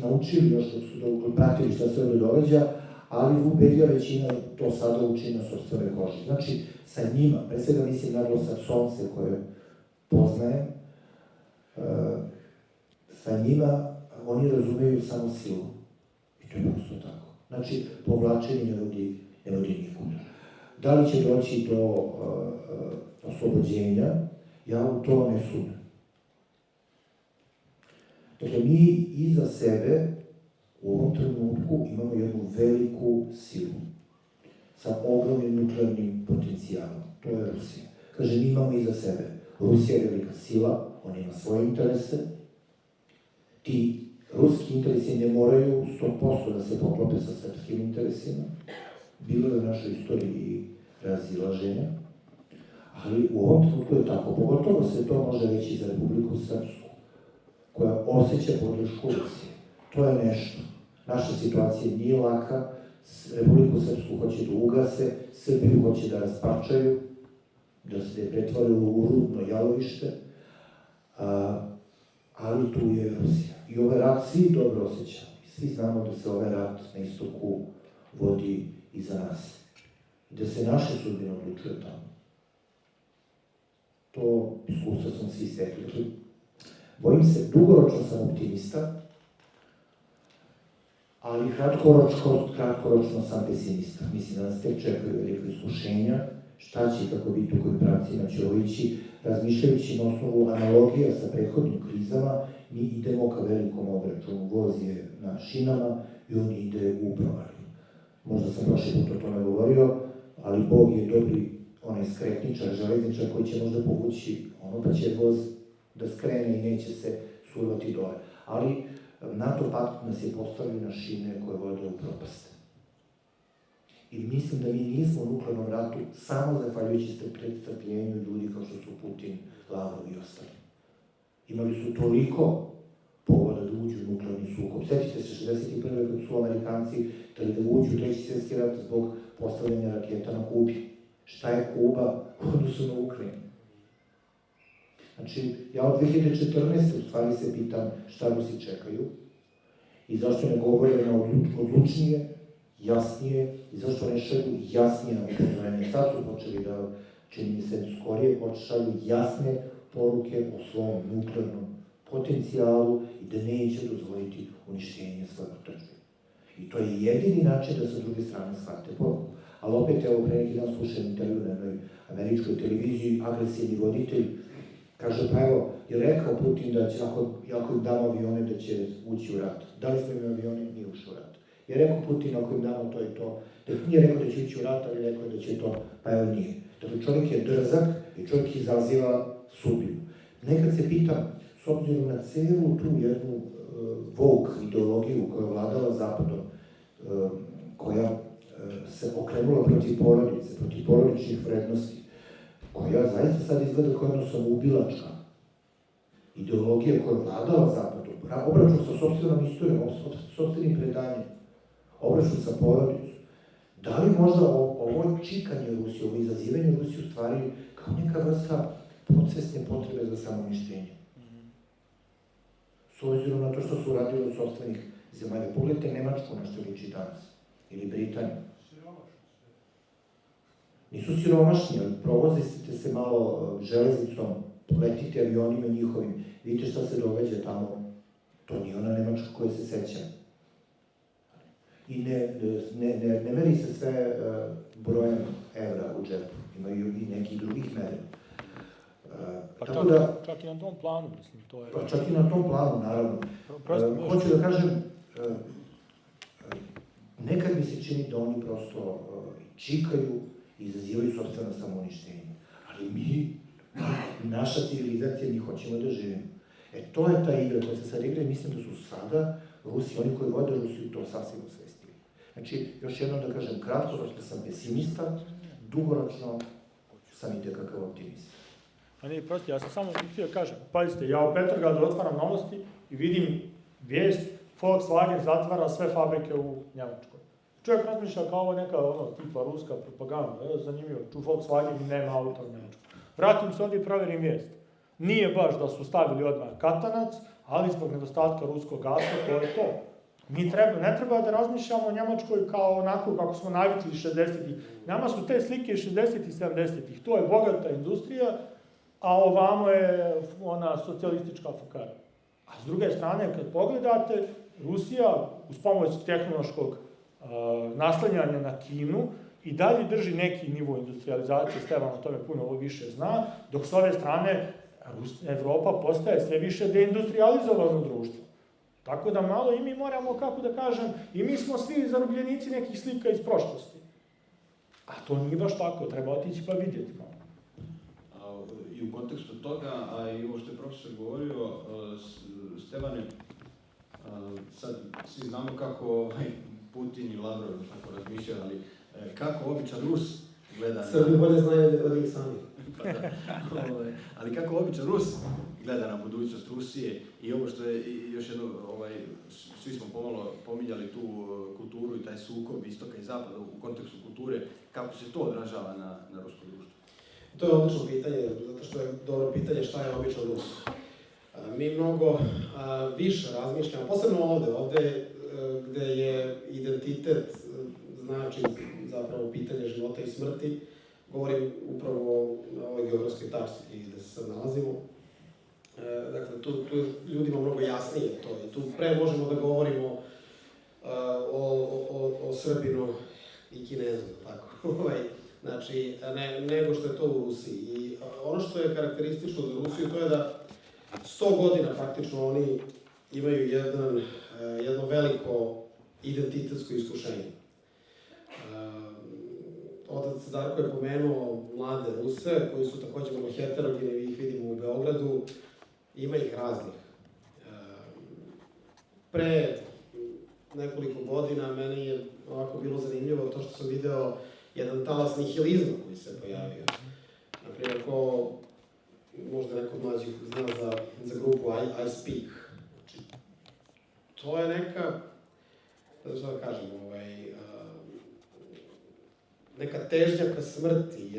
naučili još dok su pratili šta se ovdje događa, ali ubedljiva većina to sada uči na sopstvenoj koži. Znači, sa njima, pre svega mislim na anglosaksonce koje poznajem, sa njima oni razumeju samo silu. I to je prosto tako. Znači, povlačenje ne vodi nikuda. Da li će doći do oslobođenja, ja u to ne sumnjam. Dakle, mi iza sebe u ovom trenutku imamo jednu veliku silu sa ogromnim nuklearnim potencijalom. To je Rusija. Kaže, mi imamo iza sebe. Rusija je velika sila, ona ima svoje interese. Ti ruski interesi ne moraju 100% da se poklope sa srpskim interesima. Bilo je u našoj istoriji razilaženja, ali u ovom trenutku je tako. Pogotovo se to može reći za Republiku Srpsku, koja osjeća podršku Rusije. To je nešto. Naša situacija nije laka, Republiku Srpsku hoće da ugase, Srbiju hoće da rasparčaju, da se pretvore u rudno jalovište, ali tu je Rusija. I ovaj rat svi dobro osjećamo. Svi znamo da se ovaj rat na istoku vodi i za nas. I da se naše sudbine odlučuje tamo. To iskustvo smo svi stekli. Bojim se, dugoročno sam optimista, ali kratkoročno sam pesimista. Mislim da nas tek čekaju velike iskušenja, šta će i kako biti u kojim pravcima će ovo ići, razmišljajući na osnovu analogija sa prethodnim krizama, mi idemo ka velikom obračunu, voz je na šinama i on ide u provaliju. Možda sam prošli put o tome govorio, ali Bog je dobri onaj skretničar, železničar koji će možda povući ono pa će voz da skrene i neće se survati dole. Ali NATO pakt nas je postavio na šine koje vode u propast. I mislim da mi nismo u nuklearnom ratu samo zahvaljujući strpljenju ljudi kao što su Putin, Lavrov i ostali. Imali su toliko povoda da uđu u nuklearni sukob. Sjetite se 61. kad su Amerikanci hteli da uđu u Treći svjetski rat zbog postavljanja raketa na Kubi. Šta je Kuba u odnosu na Ukrajinu? Znači, ja od 2014. u stvari se pitam šta Rusi čekaju i zašto ne govore na odlučnije, jasnije i zašto ne šalju jasnije na upozorenje. Sad su počeli da, čini mi se skorije, šalju jasne poruke o svom nuklearnom potencijalu i da neće dozvoliti uništenje svoje otadžbine. I to je jedini način da sa druge strane shvate poruku. Ali opet, evo, pre neki dan slušam intervju na jednoj američkoj televiziji, agresivni voditelj kaže, pa evo, je rekao Putin da će, ako im damo avione, da će ući u rat. Da li smo im avione? Nije ušao u rat. Je rekao Putin, ako im damo to i to, da nije rekao da će ući u rat, ali rekao da će to, pa evo nije. Dakle, čovjek je drzak i čovjek izaziva sudbinu. Nekad se pitam, s obzirom na celu tu jednu woke ideologiju koja je vladala Zapadom, koja se okrenula protiv porodice, protiv porodičnih vrednosti, koja zaista sad izgleda kao jedno samoubilačka ideologija koja je vladala Zapadom, obračun sa sopstvenom istorijom, sopstvenim predanjem, obračun sa porodicom. Da li možda ovo čikanje Rusije, ovo izazivanje Rusije u stvari kao neka vrsta podsvesne potrebe za samouništenje? S obzirom na to što su uradili od sopstvenih zemalja. Pogledajte Nemačku na što liči danas, ili Britaniju. Nisu siromašni, ali provozite se malo železnicom, letite avionima njihovim, vidite šta se događa tamo. To nije ona Nemačka koja se seća. I ne meri se sve brojem evra u džepu, imaju i nekih drugih mera. Čak i na tom planu, mislim, to je... Pa čak i na tom planu, naravno. Hoću da kažem, nekad mi se čini da oni prosto čikaju i izazivaju sopstveno samouništenje. Ali naša civilizacija, mi hoćemo da živimo. To je ta igra koja se sad igra i mislim da su sada Rusi, oni koji vode Rusiju, to sasvim osvestili. Znači, još jednom da kažem, kratkoročno sam pesimista, dugoročno sam i tekakav optimista. A nije, prosti, ja sam samo htio da kažem, pazite, ja u Petrogradu otvaram novosti i vidim vijest, Volkswagen zatvara sve fabrike u Njemačkoj. Čovjek razmišlja kao ovo neka tipa ruska propaganda, zanimljivo, ču Volkswagen i nema auta u Njemačkoj. Vratim se ovdje i provjerim vijest. Nije baš da su stavili odmah katanac, ali zbog nedostatka ruskog gasa, to je to. Ne treba da razmišljamo o Njemačkoj kao onako kako smo navikli 60-ih. Nama su te slike 60-ih, 70-ih. To je bogata industrija, a ovamo je ona socijalistička fukara. A s druge strane, kad pogledate, Rusija uz pomoć tehnološkog naslanjanja na Kinu i dalje drži neki nivo industrializacije, Stevan o tome puno više zna, dok s ove strane Evropa postaje sve više deindustrializovano društvo. Tako da malo i mi moramo, kako da kažem, i mi smo svi zarobljenici nekih slika iz prošlosti. A to nije baš tako, treba otići pa vidjeti malo. I u kontekstu toga, a i ovo što je profesor govorio, Stevane, sad svi znamo kako Putin i Lavrov tako razmišljaju, ali kako običan Rus gleda na... Srbi bolje znaju od njih sami. Ali kako običan Rus gleda na budućnost Rusije i ovo što je još jedno, svi smo pomalo pominjali tu kulturu i taj sukob istoka i zapada u kontekstu kulture, kako se to odražava na rusko društvo? To je odlično pitanje, zato što je dobro pitanje šta je običan Rus. Mi mnogo više razmišljamo, posebno ovde gde je identitet znači zapravo pitanje života i smrti, govorim upravo na ovoj geografskoj tački gde se sad nalazimo. Dakle, tu ljudima mnogo jasnije to i tu pre možemo da govorimo o Srbinu i Kinezu, tako. Znači, nego što je to u Rusiji. I ono što je karakteristično za Rusiju, to je da 100 godina praktično oni imaju jedno veliko identitetsko iskušenje. Otac Darko je pomenuo mlade Ruse, koji su takođe vrlo heterogeni, vi ih vidimo u Beogradu, ima ih raznih. Pre nekoliko godina meni je ovako bilo zanimljivo to što sam video jedan talas nihilizma koji se pojavio. Naprimjer, ko možda neko mlađih zna za grupu I Speak. Znači, to je neka, šta da kažem, neka težnja ka smrti,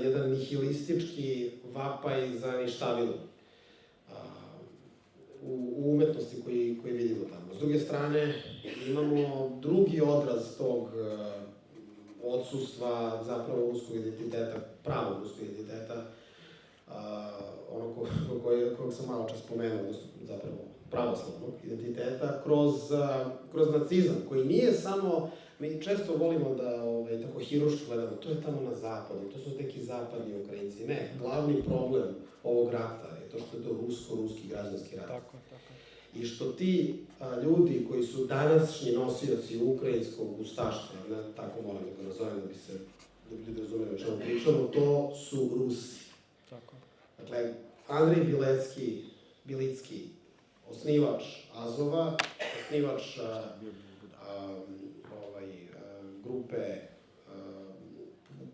jedan nihilistički vapaj za ništavilom u umetnosti koji vidimo tamo. S druge strane, imamo drugi odraz tog odsustva zapravo ruskog identiteta, pravog ruskog identiteta, kojeg sam malo čas spomenuo, zapravo pravoslavnog identiteta, kroz nacizam, koji nije samo, mi često volimo da tako hiruški gledamo, to je tamo na zapadu, to su neki zapadni Ukrajinci. Ne, glavni problem ovog rata je to što je to ruski građanski rat. Tako. I što ti ljudi koji su današnji nosioci ukrajinskog ustaštva, tako moram da ga nazovem da bi se da bi ljudi razumeli o čemu pričamo, to su Rusi. Tako. Dakle, Andrej Bilicki, osnivač Azova, osnivač grupe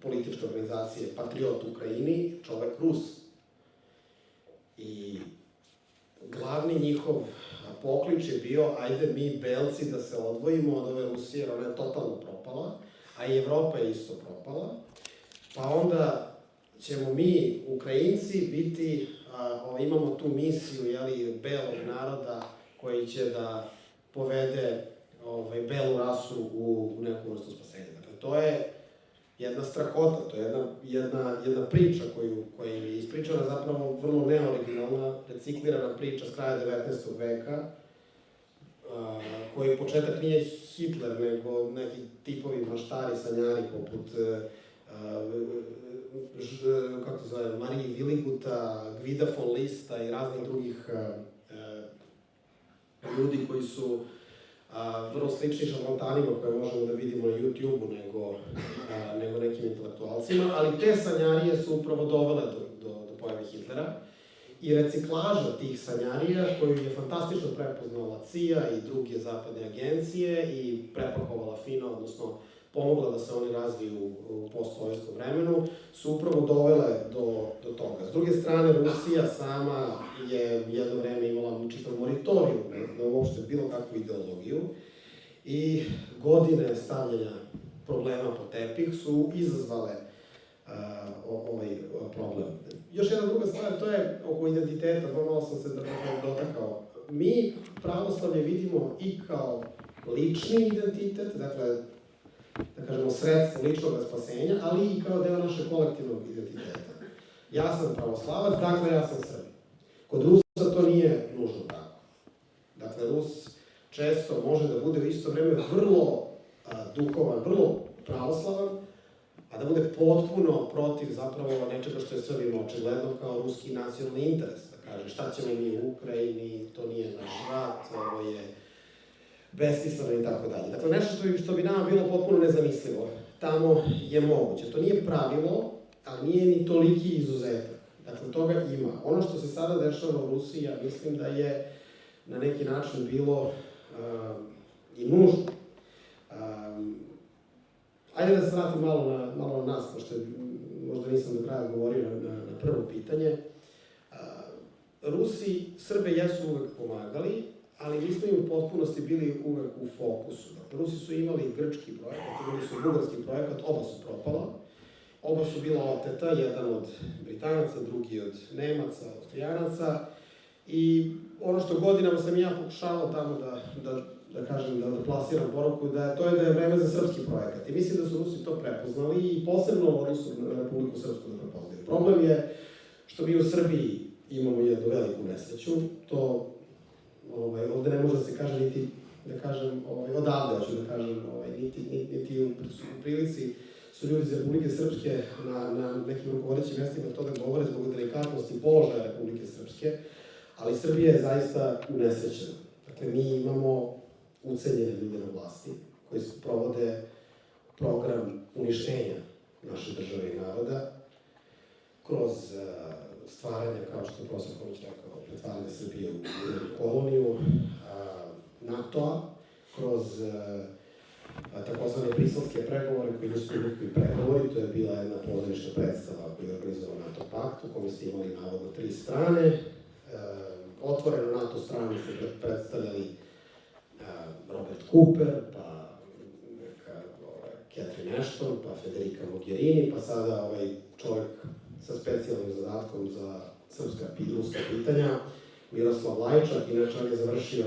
političke organizacije Patriot u Ukrajini, čovek Rus. I glavni njihov poklič je bio, ajde mi belci da se odvojimo od ove Rusije, jer ona je totalno propala, a i Evropa je isto propala, pa onda ćemo mi, Ukrajinci, biti, imamo tu misiju, belog naroda koji će da povede belu rasu u neku vrstu spasenja. Dakle, to je jedna strahota, to je jedna priča koja je ispričana, zapravo vrlo neoriginalna, reciklirana priča s kraja 19. veka, koji početak nije Hitler, nego neki tipovi maštari, sanjari, poput Marije Viliguta, Gvida von Lista i raznih drugih ljudi koji su vrlo slični šarlatanima koje možemo da vidimo na YouTube-u nego nekim intelektualcima, ali te sanjarije su upravo dovele do pojave Hitlera i reciklaža tih sanjarija koju je fantastično prepoznala CIA i druge zapadne agencije i prepakovala fino, odnosno pomogla da se oni razviju u postsovjetskom vremenu, su upravo dovele do toga. S druge strane, Rusija sama je jedno vreme imala čitav moritorijum na uopšte bilo kakvu ideologiju i godine stavljanja problema po tepih su izazvale ovaj problem. Još jedna druga stvar, to je oko identiteta, malo sam se dotakao. Mi pravoslavlje vidimo i kao lični identitet, dakle, da kažemo, sredstvo ličnog spasenja, ali i kao deo našeg kolektivnog identiteta. Ja sam pravoslavac, dakle ja sam Srbin. Kod Rusa to nije nužno tako. Dakle, Rus često može da bude u isto vreme vrlo duhovan, vrlo pravoslavan, a da bude potpuno protiv zapravo nečega što je Srbima očigledno kao ruski nacionalni interes. Da kaže, šta ćemo mi u Ukrajini, to nije naš rat, ovo je besmisleno i tako dalje. Dakle, nešto što bi nama bilo potpuno nezamislivo, tamo je moguće. To nije pravilo, ali nije ni toliki izuzetak. Dakle, toga ima. Ono što se sada dešava u Rusiji, ja mislim da je na neki način bilo i nužno. Ajde da se vratim malo na nas, pošto možda nisam do kraja govorio na prvo pitanje. Srbe jesu uvek pomagali, ali nismo im u potpunosti bili uvek u fokusu. Rusi su imali grčki projekat, imali su bugarski projekat, oba su propala. Oba su bila oteta, jedan od Britanaca, drugi od Nemaca, Austrijanaca. I ono što godinama sam ja pokušavao tamo da kažem, da plasiram poruku, to je da je vreme za srpski projekat. I mislim da su Rusi to prepoznali i posebno u odnosu na Republiku Srpsku da prepoznaju. Problem je što mi u Srbiji imamo jednu veliku nesreću, to ovde ne može da se kaže niti, da kažem, odavde, hoću da kažem, niti u prilici su ljudi iz Republike Srpske na nekim rukovodećim mestima to da govore zbog delikatnosti položaja Republike Srpske, ali Srbija je zaista unesrećena. Dakle, mi imamo ucenjene ljude na vlasti koji provode program uništenja naše države i naroda kroz stvaranje, kao što je profesor Ković rekao, pretvaranje Srbije u koloniju NATO-a, kroz takozvane briselske pregovore koji nisu nikakvi pregovori, to je bila jedna pozorišna predstava koju je organizovao NATO pakt, u kome ste imali navodno 3 strane. Otvoreno NATO stranu su predstavljali Robert Cooper, pa Catherine Ashton, pa Federica Mogherini, pa sada ovaj čovjek sa specijalnim zadatkom za srpska i ruska pitanja, Miroslav Lajčak, inače on je završio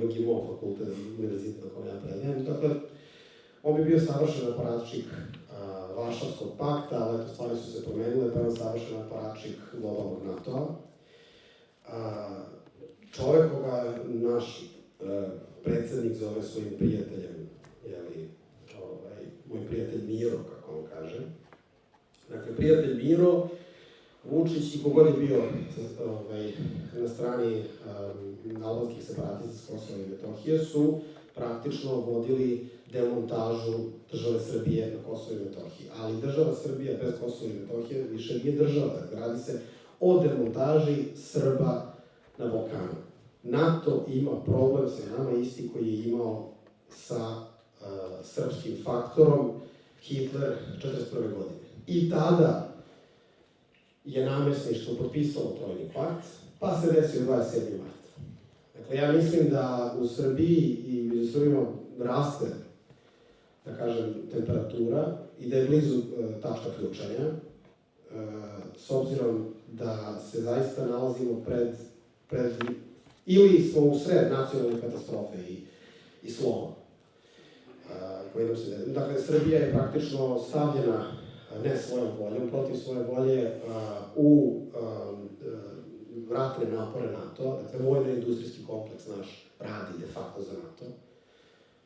MGIMO fakultet univerziteta na kojem ja predajem. Dakle, on bi bio savršen aparatčik Varšavskog pakta, ali eto, stvari su se promenile, pa je on savršen aparatčik globalnog NATO-a. Čovek koga naš predsednik zove svojim prijateljem, moj prijatelj Miro, kako on kaže. Dakle, prijatelj Miro, Vučić i kogod je bio na strani albanskih separatista s Kosova i Metohije su praktično vodili demontažu države Srbije na Kosovo i Metohiji. Ali država Srbija bez Kosova i Metohije više nije država. Dakle, radi se o demontaži Srba na Balkanu. NATO ima problem sa nama isti koji je imao sa srpskim faktorom Hitler 1941. godine. I tada je namesništvo potpisalo Trojni pakt, pa se desio 27. marta. Dakle, ja mislim da u Srbiji i među Srbima raste, da kažem, temperatura i da je blizu tačka ključanja, s obzirom da se zaista nalazimo pred ili smo u sred nacionalne katastrofe i sloma. Dakle, Srbija je praktično stavljena, ne svojom voljom, protiv svoje volje, u ratne napore NATO, dakle, vojno-industrijski kompleks naš radi de facto za NATO.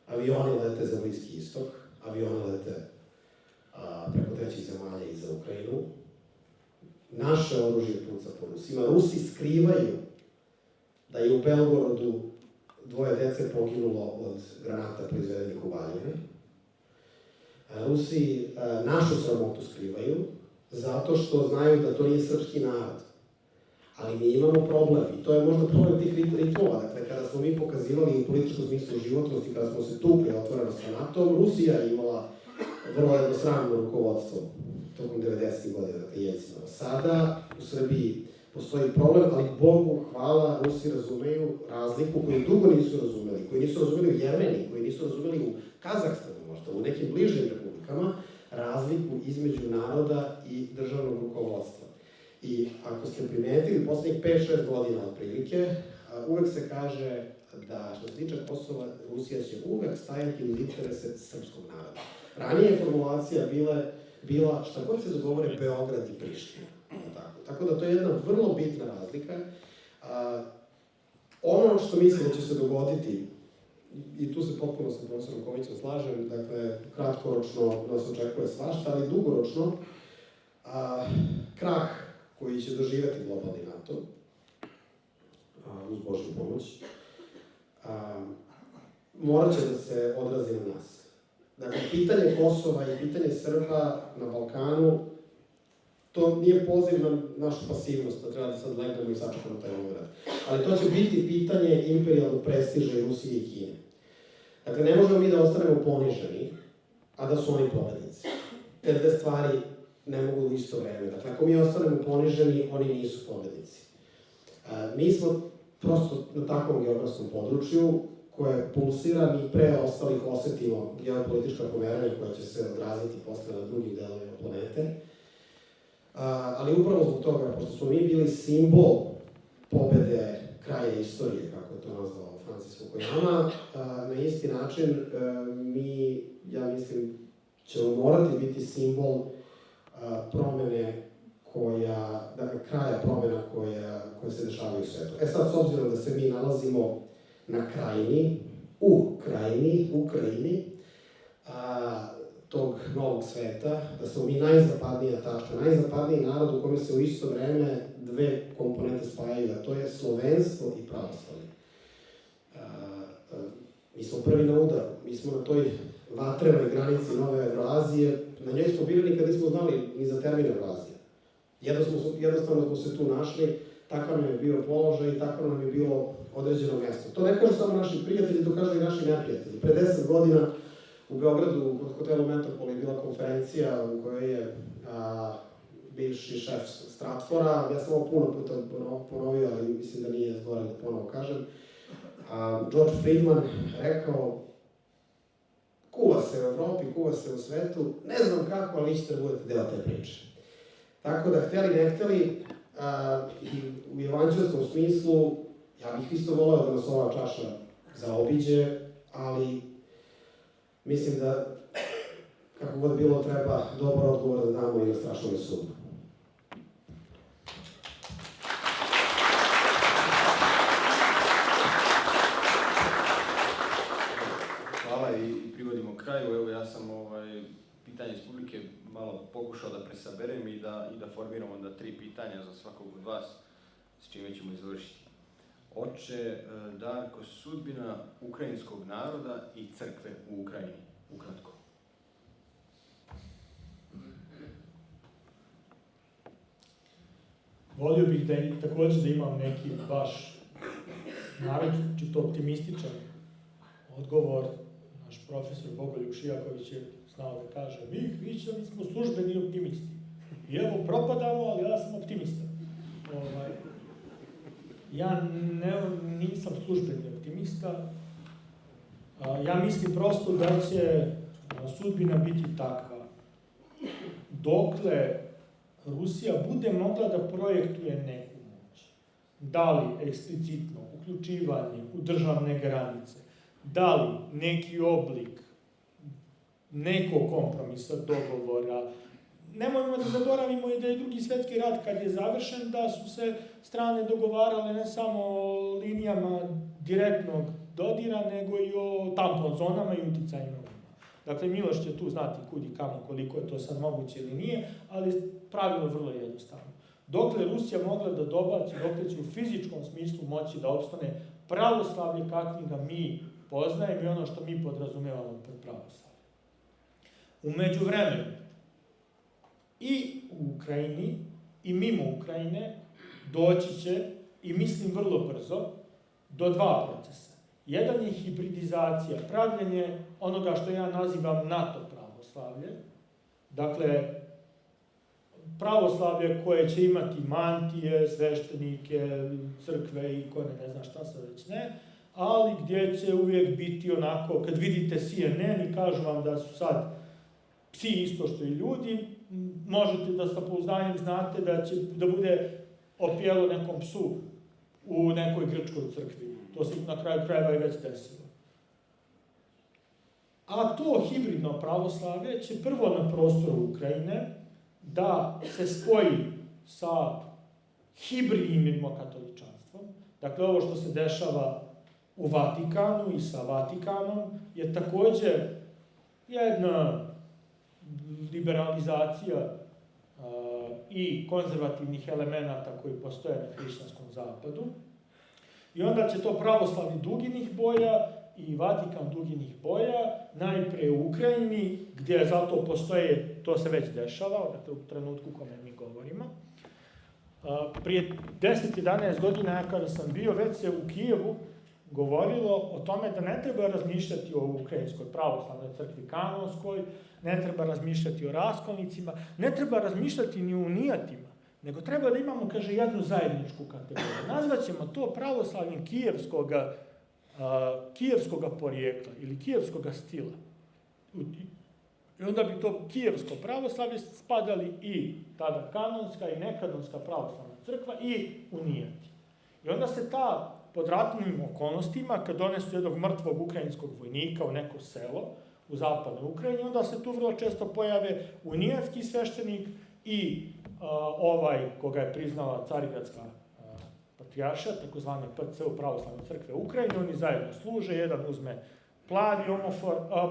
Avioni lete za Bliski istok, avioni lete preko trećih zemalja i za Ukrajinu. Naše oružje puca po Rusima. Rusi skrivaju da je u Belgorodu 2 dece poginulo od granata proizvedenih u Valjevu. Rusi našu sramotu skrivaju zato što znaju da to nije srpski narod. Ali mi imamo problem i to je možda problem tih ritmova. Dakle, kada smo mi pokazivali u političkom smislu životnosti, kada smo se tukli otvoreno sa NATO-om, Rusija je imala vrlo jednostrano rukovodstvo tokom 90. godina, dakle Jelcinova. Sada u Srbiji postoji problem, ali Bogu hvala, Rusi razumeju razliku koju dugo nisu razumeli, koji nisu razumeli u Jermeniji, koji nisu razumeli u Kazahstanu možda, u nekim bližim republikama, razliku između naroda i državnog rukovodstva. I ako ste primetili, poslednjih 5-6 godina otprilike, uvek se kaže da što se tiče Kosova, Rusija će uvek stajati uz interese srpskog naroda. Ranije je formulacija bila šta god se dogovore Beograd i Priština. Tako da to je jedna vrlo bitna razlika. Ono što mislim da će se dogoditi, i tu se potpuno sa profesorom Kovićem slažem, dakle, kratkoročno nas očekuje svašta, ali dugoročno, krah koji će doživjeti globalni NATO, uz Božju pomoć, morat će da se odrazi na nas. Dakle, pitanje Kosova i pitanje Srba na Balkanu, to nije poziv na našu pasivnost, da treba da sad legnemo i sačekamo taj moment. Ali to će biti pitanje imperijalnog prestiža i Rusije i Kine. Dakle, ne možemo mi da ostanemo poniženi, a da su oni pobednici. Te dve stvari ne mogu u isto vreme. Dakle, ako mi ostanemo poniženi, oni nisu pobednici. Mi smo prosto na takvom geografskom području koje pulsira, mi pre ostalih osetimo geopolitička pomeranja koja će se odraziti posle na drugih delovima planete. Ali upravo zbog toga, pošto smo mi bili simbol pobede kraja istorije, kako je to nazvao Francis Fukuyama, na isti način mi, ja mislim, ćemo morati biti simbol promene dakle, kraja promena koje se dešavaju u svetu. Sad, s obzirom da se mi nalazimo na krajini, u Ukrajini, tog novog sveta, da smo mi najzapadnija tačka, najzapadniji narod u kome se u isto vreme dve komponente spajaju, a to je slovenstvo i pravoslavlje. Mi smo prvi na udaru, mi smo na toj vatrenoj granici nove Evroazije, na njoj smo bili nikad nismo znali ni za termin Evroazija. Jednostavno smo se tu našli, takav nam je bio položaj i tako nam je bilo određeno mesto. To ne kažu samo naši prijatelji, to kažu i naši neprijatelji. Pre 10 godina u Beogradu, kod hotelu Metropol je bila konferencija u kojoj je bivši šef Stratfora, ja sam ovo puno puta ponovio, ali mislim da nije zgoraj da ponovo kažem, George Friedman rekao: kuva se u Evropi, kuva se u svetu, ne znam kako, ali ćete da budete deo te priče. Tako da, hteli ne hteli, i u evanđelskom smislu, ja bih isto voleo da nas ova čaša zaobiđe, ali mislim da, kako god bilo, treba dobar odgovor da damo i na strašnome sudu. Hvala i privodimo kraju. Evo, ja sam pitanje iz publike malo pokušao da presaberem i da formiramo onda 3 pitanja za svakog od vas, s čime ćemo izvršiti. Oče Darko, sudbina ukrajinskog naroda i crkve u Ukrajini, ukratko. Volio bih također da imam neki baš naročito optimističan odgovor. Naš profesor Bogoljub Šijaković je znao da kaže: mi hrišćani smo službeni optimisti. I evo, propadamo, ali ja sam optimista. Ja nisam službeni optimista. Ja mislim prosto da će sudbina biti takva. Dokle Rusija bude mogla da projektuje neku moć, da li eksplicitno uključivanje u državne granice, da li neki oblik nekog kompromisa, dogovora. Nemojmo da zaboravimo i da je Drugi svjetski rat, kad je završen, da su se strane dogovarale ne samo o linijama direktnog dodira, nego i o tampon zonama i uticajima. Dakle, Miloš će tu znati kud i kamo, koliko je to sad moguće ili nije, ali pravilo vrlo jednostavno. Dokle Rusija mogla da dobaci, dokle će u fizičkom smislu moći da opstane pravoslavlje kakvim ga mi poznajemo i ono što mi podrazumevamo pod pravoslavlje. U međuvremenu, i u Ukrajini, i mimo Ukrajine, doći će, i mislim vrlo brzo, do dva procesa. Jedan je hibridizacija, pravljenje onoga što ja nazivam NATO pravoslavlje, dakle, pravoslavlje koje će imati mantije, sveštenike, crkve, ikone, ne znam šta se već ne, ali gdje će uvijek biti onako, kad vidite CNN i kažu vam da su sad psi isto što i ljudi, možete da sa pouzdanjem znate da će da bude opjelo nekom psu u nekoj grčkoj crkvi. To se na kraju krajeva i već desilo. A to hibridno pravoslavlje će prvo na prostoru Ukrajine da se spoji sa hibridnim rimokatoličanstvom. Dakle, ovo što se dešava u Vatikanu i sa Vatikanom je također jedna liberalizacija i konzervativnih elemenata koji postoje na hrišćanskom zapadu. I onda će to pravoslavlje duginih boja i Vatikan duginih boja, najpre u Ukrajini, gdje zato postoje, to se već dešava, dakle u trenutku u kome mi govorimo. Prije 10-11 godina, ja kada sam bio, već se u Kijevu govorilo o tome da ne treba razmišljati o Ukrajinskoj pravoslavnoj crkvi kanonskoj, ne treba razmišljati o raskolnicima, ne treba razmišljati ni o unijatima, nego treba da imamo, kaže, jednu zajedničku kategoriju. Nazvaćemo to pravoslavljem kijevskoga porijekla ili kijevskoga stila. I onda bi to kijevsko pravoslavlje spadali i tada kanonska i nekanonska pravoslavna crkva i unijati. I onda se ta pod ratnim okolnostima, kad donesu jednog mrtvog ukrajinskog vojnika u neko selo u zapadnoj Ukrajini, onda se tu vrlo često pojave unijatski sveštenik i ovaj koga je priznala Carigradska patrijaršija, takozvane PCU pravoslavne crkve Ukrajine, oni zajedno služe, jedan uzme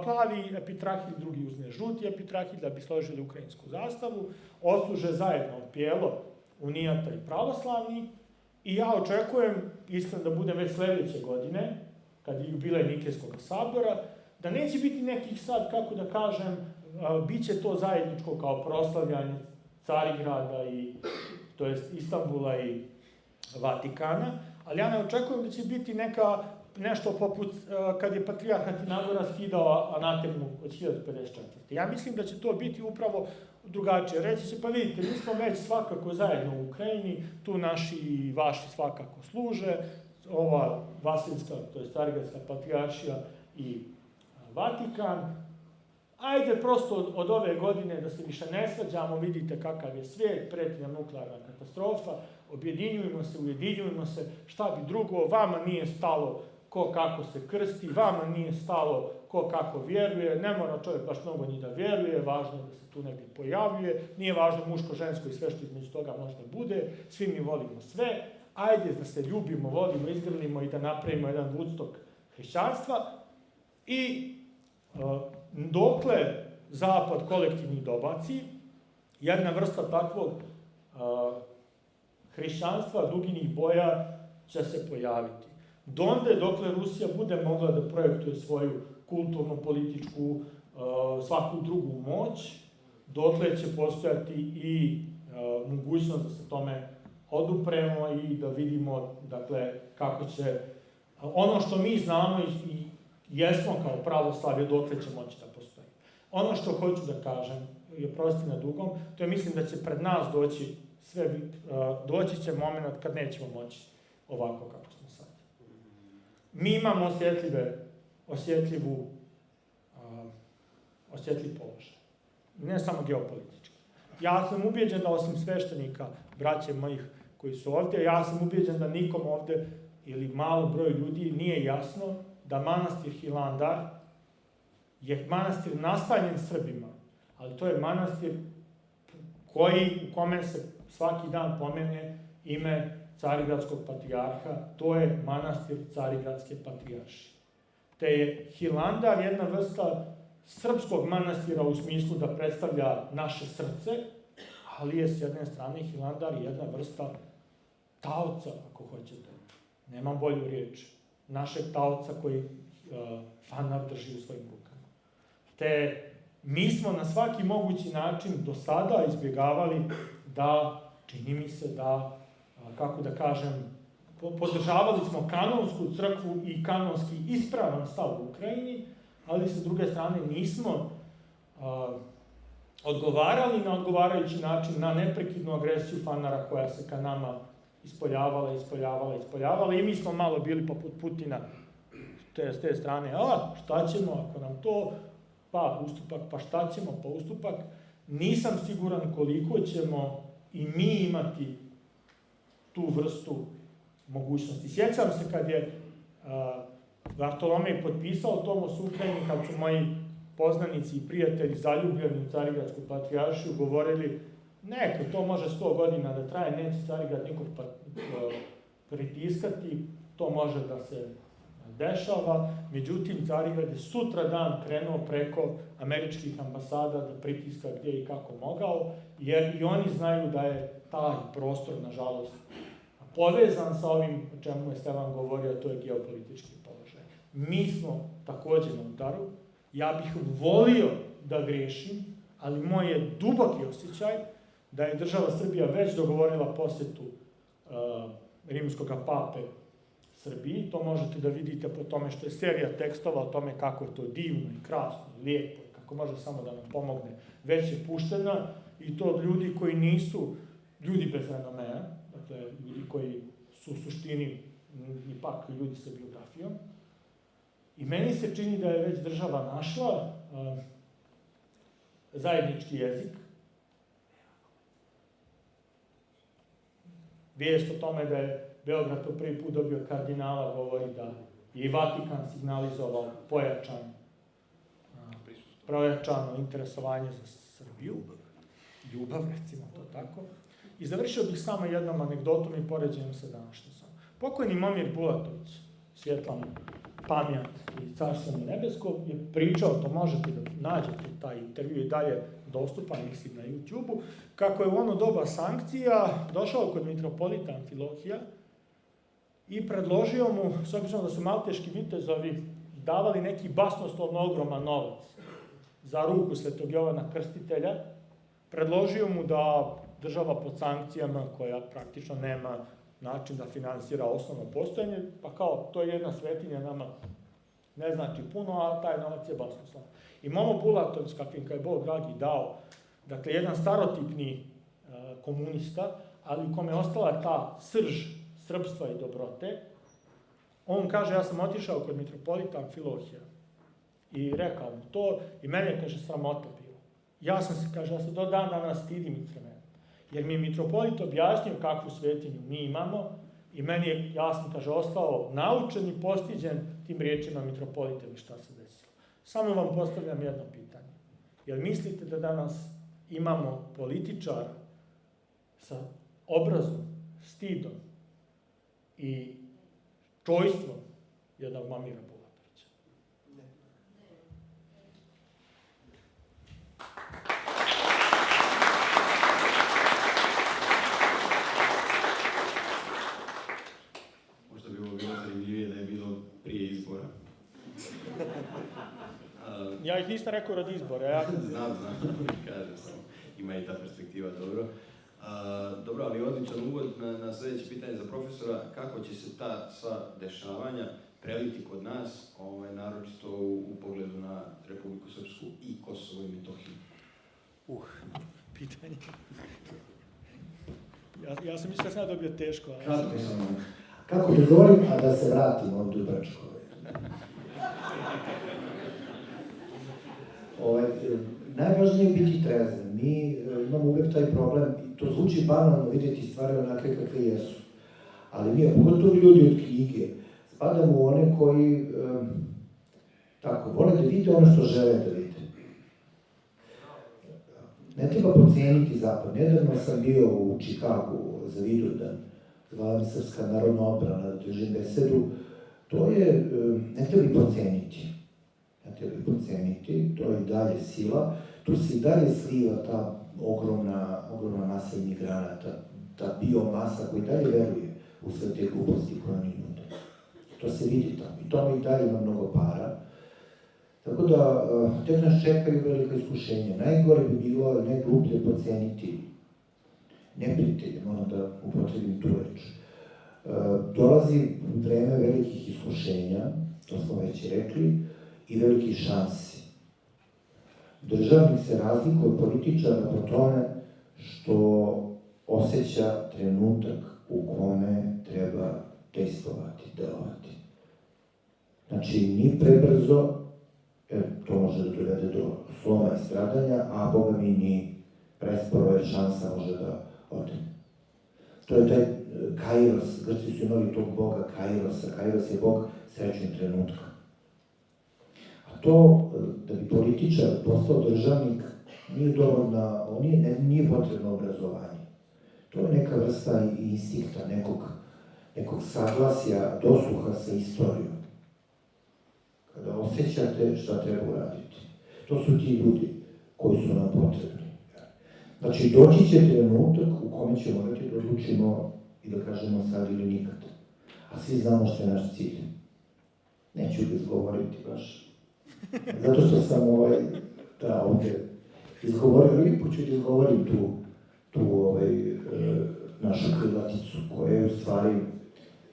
plavi epitrahilj, drugi uzme žuti epitrahilj da bi složili ukrajinsku zastavu, odsluže zajedno pjelo unijata i pravoslavni i ja očekujem, iskreno da budem već sledeće godine, kad je jubilej Nikejskog sabora, da neće biti nekih sad, kako da kažem, bit će to zajedničko kao proslavljanje Carigrada i, to jest Istanbula i Vatikana, ali ja ne očekujem da će biti nešto poput kad je patrijarh Atinagora skidao anatemu od 1054. Ja mislim da će to biti upravo drugačije. Reći će, pa vidite, mi smo već svakako zajedno u Ukrajini, tu naši i vaši svakako služe, ova Vasiljska, to je Carigradska patrijaršija i Vatikan. Ajde prosto od ove godine da se više ne svađamo, vidite kakav je svijet, preti nam nuklearna katastrofa, objedinjujemo se, ujedinjujemo se, šta bi drugo, vama nije stalo ko kako se krsti, vama nije stalo ko kako vjeruje, ne mora čovjek baš mnogo ni da vjeruje, važno je da se tu negdje pojavljuje, nije važno muško, žensko i sve što između toga možda bude, svi mi volimo sve, ajde da se ljubimo, volimo, izgrlimo i da napravimo jedan Woodstock hrišćanstva i dokle Zapad kolektivni dobaci, jedna vrsta takvog hrišćanstva duginih boja će se pojaviti. Donde, dokle Rusija bude mogla da projektuje svoju kulturnu, političku, svaku drugu moć, dotle će postojati i mogućnost da se tome odupremo i da vidimo, dakle, kako će ono što mi znamo i jesmo kao pravoslavlje, dotle će moći da postoji. Ono što hoću da kažem, i oprosti na dugom, to je mislim da će pred nas doći će moment kad nećemo moći ovako kako smo sad. Mi imamo osjetljiv položaj. Ne samo geopolitički. Ja sam ubijeđen da osim sveštenika, braće mojih koji su ovdje, ja sam ubijeđen da nikom ovdje ili malom broju ljudi nije jasno da manastir Hilandar je manastir nastanjen Srbima, ali to je manastir u kome se svaki dan pomene ime Carigradskog patrijarha, to je manastir Carigradske patrijaršije. Te je Hilandar jedna vrsta srpskog manastira u smislu da predstavlja naše srce, ali je s jedne strane Hilandar jedna vrsta taoca, ako hoćete. Nemam bolju riječ. Našeg taoca koji fanar drži u svojim rukama. Te mi smo na svaki mogući način do sada izbjegavali da, čini mi se da, kako da kažem, podržavali smo kanonsku crkvu i kanonski ispravan stav u Ukrajini, ali sa druge strane nismo odgovarali na odgovarajući način na neprekidnu agresiju fanara koja se ka nama ispoljavala i mi smo malo bili poput Putina s te strane, šta ćemo ako nam to, pa ustupak, pa šta ćemo, pa ustupak. Nisam siguran koliko ćemo i mi imati tu vrstu mogućnosti. Sjećam se kad je Vartolomej potpisao Tomos Ukrajini, kad su moji poznanici i prijatelji zaljubljeni u Carigradsku patrijaršiju govorili neka, to može 100 godina da traje, neće Carigrad nikog pritiskati, to može da se dešava. Međutim, Carigrad je sutra dan krenuo preko američkih ambasada da pritiska gdje i kako mogao, jer i oni znaju da je taj prostor, nažalost, povezan sa ovim o čemu je Stevan govorio, to je geopolitički položaj. Mi smo također na udaru. Ja bih volio da grešim, ali moj je duboki osjećaj da je država Srbija već dogovorila posjetu rimskog pape Srbiji. To možete da vidite po tome što je serija tekstova o tome kako je to divno i krasno i lijepo, kako može samo da nam pomogne. Već je puštena i to od ljudi koji nisu ljudi bez renomea, dakle ljudi koji su u suštini ipak ljudi sa biografijom. I meni se čini da je već država našla zajednički jezik. Vijest o tome da je Beograd to prvi put dobio kardinala govori da je i Vatikan signalizovao pojačano interesovanje za Srbiju. Ljubav, recimo to tako. I završio bih samo jednom anegdotom i poređenjem sa današnjicom. Pokojni Momir Bulatović, svjetla mu pamjat i carstvo mu nebesko, je pričao, to možete da nađete, taj intervju i dalje dostupan, mislim, na YouTube-u, kako je u ono doba sankcija došao kod mitropolita Amfilohija i predložio mu, s obzirom da su malteški vitezovi davali neki basnoslovno ogroman novac za ruku Svetog Jovana Krstitelja, predložio mu da država pod sankcijama, koja praktično nema način da finansira osnovno postojanje, pa kao, to je jedna svetinja, nama ne znači puno, a taj novac je basnoslovan. I Momo Bulatović, kakvim ga je Bog dragi dao, dakle, jedan starotipni komunista, ali u kome je ostala ta srž srpstva i dobrote, on kaže, ja sam otišao kod mitropolita Amfilohija i rekao mu to, i mene je, kaže, sramota bilo. Ja se do dan danas stidim i crvenim. Jer mi je mitropolit objasnio kakvu svetinju mi imamo i meni je, jasno, kaže, ostao naučen i postiđen tim riječima mitropolitevi šta se desilo. Samo vam postavljam jedno pitanje. Jel mislite da danas imamo političara sa obrazom, stidom i čojstvom jednog Momira Bulatovića? Ja ih nisam rekao radi izbora, ja... Znam, kažem samo, ima i ta perspektiva, dobro. Dobro, ali odličan uvod na sljedeće pitanje za profesora, kako će se ta sva dešavanja preliti kod nas, naročito u pogledu na Republiku Srpsku i Kosovo i Metohiju? Pitanje. Ja sam mislio da sam ja dobio teško, ali... Kako da govorim, a da se vratim ovdje u Brčko? Najvažnije je biti trezan. Mi imamo uvijek taj problem, to zvuči banalno vidjeti stvari onakve kakve jesu. Ali mi, pogotovo ljudi od knjige, spadamo u one koji vole da vide ono što žele da vide. Ne treba podcijeniti Zapad. Nedavno sam bio u Čikagu za Vidovdan, zvala mi Srpska narodna odbrana, držim besedu. To je, ne treba i podcijeniti. To je i dalje sila. Tu se i dalje sliva ta ogromna masa imigranata, ta biomasa koja i dalje veruje u sve te gluposti koje oni nude. To se vidi tamo. I tome i dalje ima mnogo para. Tako da, tek nas čekaju velika iskušenja. Najgore bi bilo, najgluplje podceniti neprijatelje, moram da upotrebim tu reč. Dolazi vreme velikih iskušenja, to smo već rekli, i velikih šansi. Državnik se razlikuje od političara po tome što osjeća trenutak u kome treba testovati, delovati. Znači, ni prebrzo, jer to može da dovede do sloma i stradanja, a Boga mi ni presporo jer šansa može da ode. To je taj Kairos, Grci su imali tog boga Kairosa. Kairos je bog srećnog trenutka. A to, da bi političar postao državnik, nije dovoljno, nije potrebno obrazovanje. To je neka vrsta instinkta, nekog saglasja, dosluha sa istorijom. Kada osjećate šta treba uraditi. To su ti ljudi koji su nam potrebni. Znači, doći će trenutak u kome ćemo morati da odlučimo i da kažemo sad ili nikad. A svi znamo što je naš cilj. Neću ga izgovoriti baš. Zato što sam ovdje izgovorio, ili poču da izgovorim tu našu krilaticu, koja je u stvari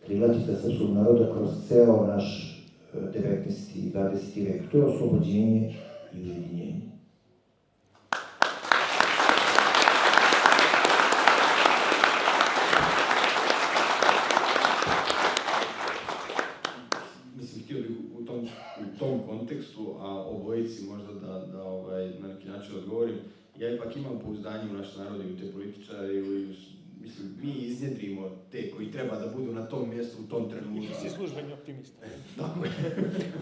krilatica srpskog naroda kroz ceo naš 19. i 20. vek. To je oslobođenje i ujedinjenje. Mislim, htio bih u tom kontekstu, a obojici možda da na neki način odgovorim, ja ipak imam pouzdanje u naš narod i u te političare i mislim, mi iznjedrimo te koji treba da budu na tom mjestu u tom trenutku. I si službeni optimista. Tako je.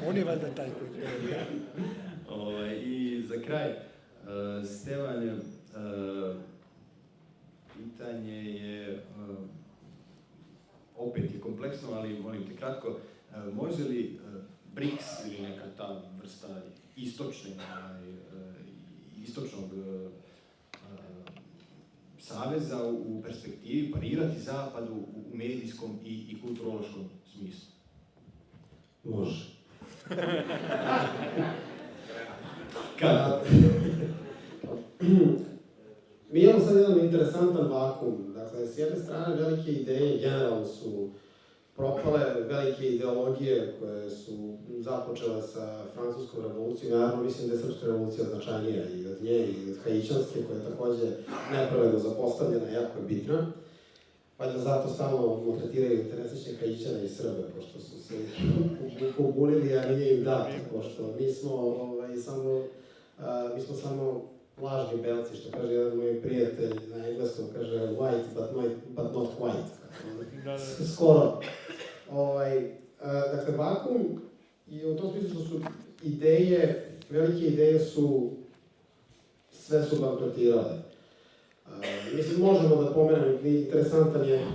On je valjda taj koji treba. I za kraj, Stevan, pitanje je, opet je kompleksno, ali molim te kratko, može li BRICS ili neka ta vrsta istočnog saveza u perspektivi parirati Zapadu u medijskom i kulturološkom smislu? Može. Kada? Mi imamo sad jedan interesantan vakum. Dakle, s jedne strane velike ideje generalno su propale, velike ideologije koje su započele sa francuskom revolucijom. Naravno, mislim da je srpska revolucija značajnija i od nje i od Hajićanske, koja je takođe nepravedno zapostavljena, jako je bitna. Valjda zato stalno maltretiraju interesnične Hajićane i Srbe, pošto su se pobunili, a nije im dato, pošto mi smo samo lažni belci, što kaže jedan moj prijatelj na engleskom, kaže white but not quite. Skoro. Dakle, vakum je u tom smislu što su ideje, velike ideje sve su bankrotirale. Mislim, možemo da pomenemo, interesantan je,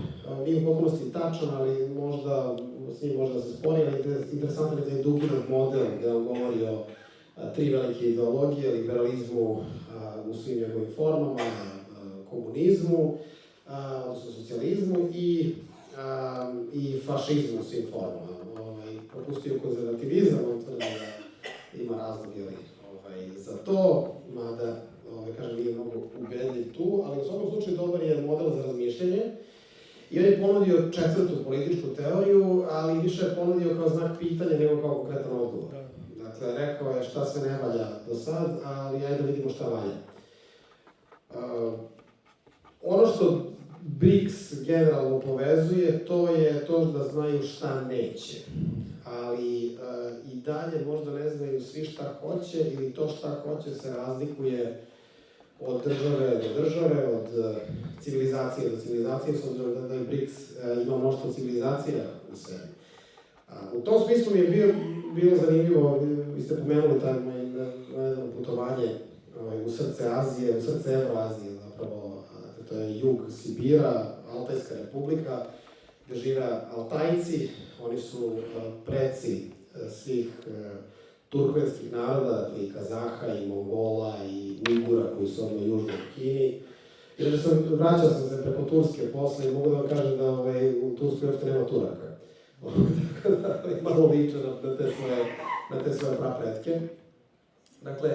nije u potpunosti tačan, ali možda, s njim možda se spori, ali interesantan je da je Duginov model, gde on govori o tri velike ideologije, liberalizmu u svim njegovim formama, komunizmu, odnosno socijalizmu i fašizmu u svim formama. Propustio konzervativizam, on tvrdi da ima razlog za to, mada, kažem, nije mnogo ubedljiv tu, ali u svakom slučaju dobar je model za razmišljanje. I on je ponudio četvrtu političku teoriju, ali više je ponudio kao znak pitanja nego kao konkretan odgovor. Dakle, rekao je šta sve ne valja do sad, ali ajde da vidimo šta valja. Ono što BRICS generalno povezuje, to je to da znaju šta neće. Ali i dalje možda ne znaju svi šta hoće, ili to šta hoće se razlikuje od države do države, od civilizacije do civilizacije, s obzirom da je BRICS ima mnoštvo civilizacija u sebi. U tom smislu mi je bilo zanimljivo, vi ste pomenuli taj putovanje u srce Azije, u srce Evroazije zapravo, to je jug Sibira, Altajska republika, gde žive Altajci, oni su preci svih turkmenskih naroda, i Kazaha, i Mongola, i Ujgura koji su ovdje južno u Kini. I vraćao sam se preko Turske posle i mogu da vam kažem da u Turskoj uopšte nema Turaka. Tako da malo liče na te svoje prapretke. Dakle,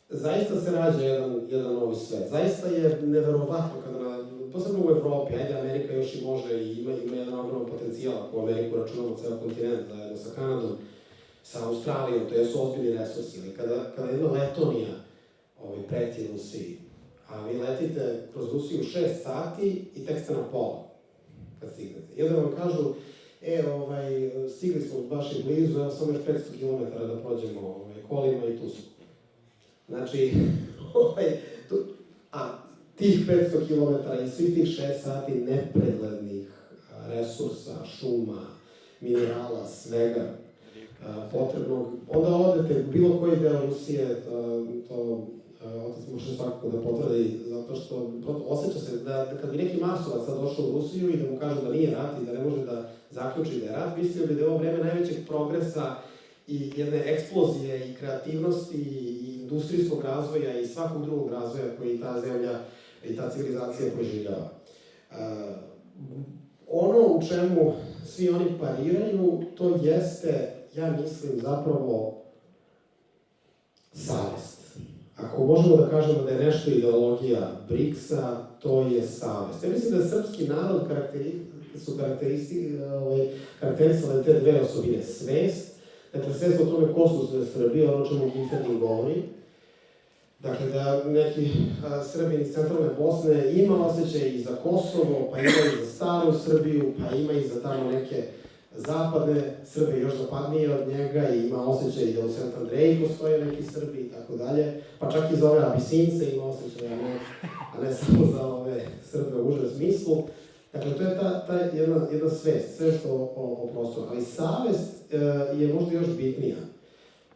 zaista se rađa jedan novi svet. Zaista je neverovatno kada, posebno u Evropi, ajde Amerika još i može i ima jedan ogroman potencijal, ako u Ameriku računamo ceo kontinent zajedno sa Kanadom, sa Australijom, to su ozbiljni resursi, ali kada jedna Letonija preti Rusiji, a vi letite kroz Rusiju 6 sati i tek ste na pola kad stignete. I onda vam kažu, stigli smo baš i blizu, evo samo još 500 km da prođemo kolima i tu smo. Znači, tih 500 km i svih tih 6 sati nepreglednih resursa, šuma, minerala, svega potrebnog, onda odete u bilo koji deo Rusije, to otac može svakako da potvrdi, zato što osjeća se da kad bi neki Marsovac sad došao u Rusiju i da mu kažu da nije rat i da ne može da zaključi da je rat, mislio bi da je ovo vreme najvećeg progresa i jedne eksplozije i kreativnosti i industrijskog razvoja i svakog drugog razvoja koji ta zemlja i ta civilizacija proživljava. Ono u čemu svi oni pariraju, to jeste, ja mislim, zapravo savest. Ako možemo da kažemo da je nešto ideologija BRICS-a, to je savest. Ja mislim da srpski narod su karakterisale te dve osobine. Svest, dakle svest o tome ko su sve Srbi, ono čemu Giferdin govori. Dakle, da neki Srbin iz centralne Bosne ima osjećaj i za Kosovo, pa ima i za staru Srbiju, pa ima i za tamo neke zapadne Srbe, još zapadnije od njega, i ima osjećaj da u Sent Andreji postoje neki Srbi i tako dalje, pa čak i za ove Abisince ima osjećaj, a ne samo za ove Srbe u užem smislu. Dakle, to je ta jedna svest o prostoru, ali savest je možda još bitnija.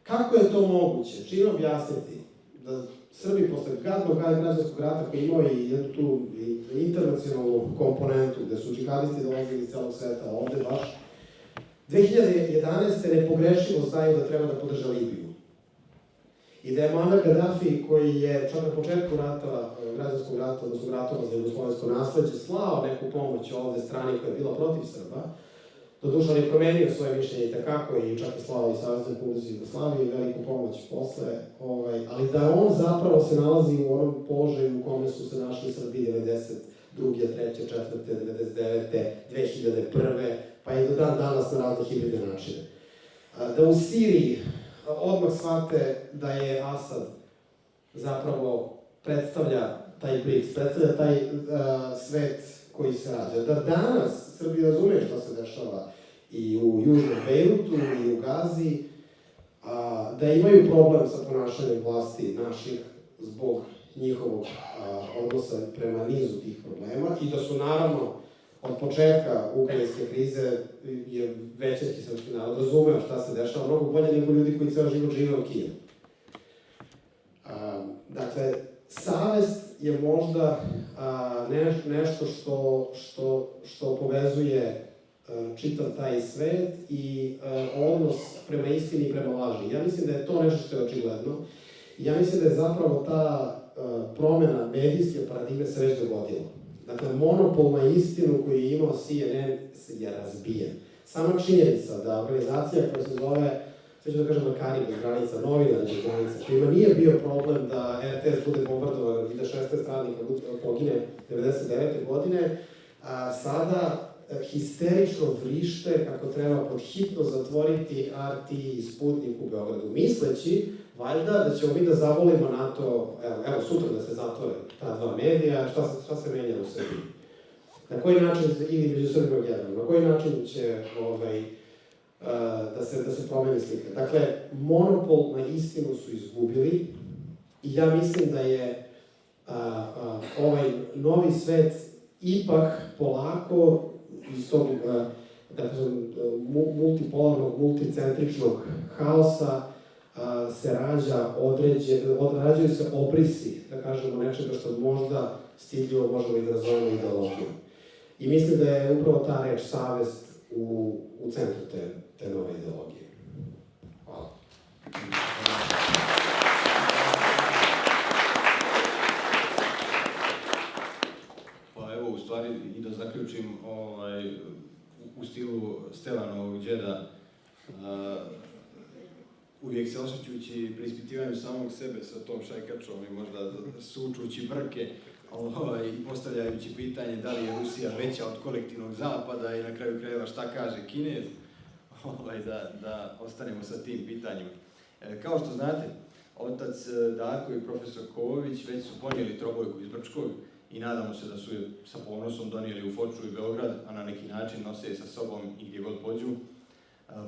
Kako je to moguće? Čime objasniti da Srbi posle gadnog građanskog rata koji imao i jednu tu internacionalnu komponentu, gde su džihadisti dolazili iz celog sveta, ovde baš, 2011. nepogrešivo znaju da treba da podrže Libiju. I da je Muammar Gaddafi, koji je čak na početku rata, građanskog rata, odnosno ratova za jugoslovensko nasleđe, slao neku pomoć ovde strani koja je bila protiv Srba, doduše on je promenio svoje mišljenje i takako i čak je slao i Saveznoj Republici Jugoslavije i veliku pomoć posle, ali da on zapravo se nalazi u onom položaju u kome su se našli Srbi 92. 3. 4. 99. 2001. pa i do dan danas na razne hibridne načine. Da u Siriji odmah shvate da je Asad zapravo predstavlja taj BRICS, predstavlja taj svet koji se rađa. Da danas Srbi razume što se dešava i u južnom Bejrutu i u Gazi, da imaju problem sa ponašanjem vlasti naših zbog njihovog odnosa prema nizu tih problema i da su naravno od početka ukrajinske krize je većinski srpski narod razumeo šta se dešava mnogo bolje nego ljudi koji ceo život žive u Kijevu. Dakle, savest je možda nešto što povezuje čitav taj svet i odnos prema istini i prema laži. Ja mislim da je to nešto što je očigledno. Ja mislim da je zapravo ta promena medijske paradigme se već dogodila. Dakle, monopol na istinu koji je imao CNN je razbijen. Sama činjenica da organizacija koja se zove sve ću da kažem lekari bez granica, novinari bez granica, kojima nije bio problem da RTS bude bombardovan i da 16 radnika pogine 99. godine, a sada histerično vrište kako treba pod hitno zatvoriti RT i Sputnik u Beogradu, misleći valjda da ćemo mi da zavolimo na to, evo sutra da se zatvore ta dva medija, šta se menja u Srbiji. Na koji način, ili među Srbima generalno, na koji način će da se promeni slika. Dakle, monopol na istinu su izgubili i ja mislim da je ovaj novi svet ipak polako iz tog, da kažem, multipolarnog, multicentričnog haosa se rađaju se obrisi, da kažemo, nečega što možda stidljivo možemo i da razvojimo ideologiju. I mislim da je upravo ta reč savest u centru te nove ideologije. Hvala. Pa evo, u stvari, i da zaključim, u stilu Stelanovog đeda, uvijek se osjećujući preispitivanjem samog sebe sa tom šajkačom i možda sučući brke i postavljajući pitanje da li je Rusija veća od kolektivnog zapada i na kraju krajeva šta kaže Kinez, da ostanemo sa tim pitanjima. Kao što znate, otac Darko i profesor Kovović već su ponijeli trobojku iz Brčkog i nadamo se da su je sa ponosom donijeli u Foču i Beograd, a na neki način nose je sa sobom i gdje god pođu.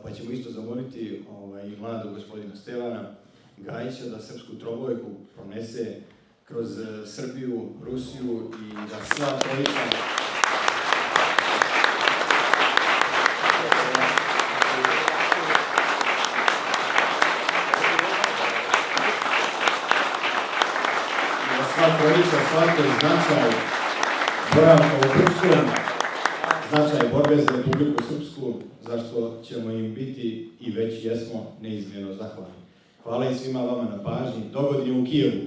Pa ćemo isto zamoliti i mladog gospodina Stevana Gajića da srpsku trobojku pronese kroz Srbiju, Rusiju i da sva trojica shvataju značaj boravka u Brčkom, značaj borbe za Republiku Srpsku, zašto ćemo im biti i već jesmo neizmjerno zahvalni. Hvala i svima vama na pažnji. Dogodine u Kijevu!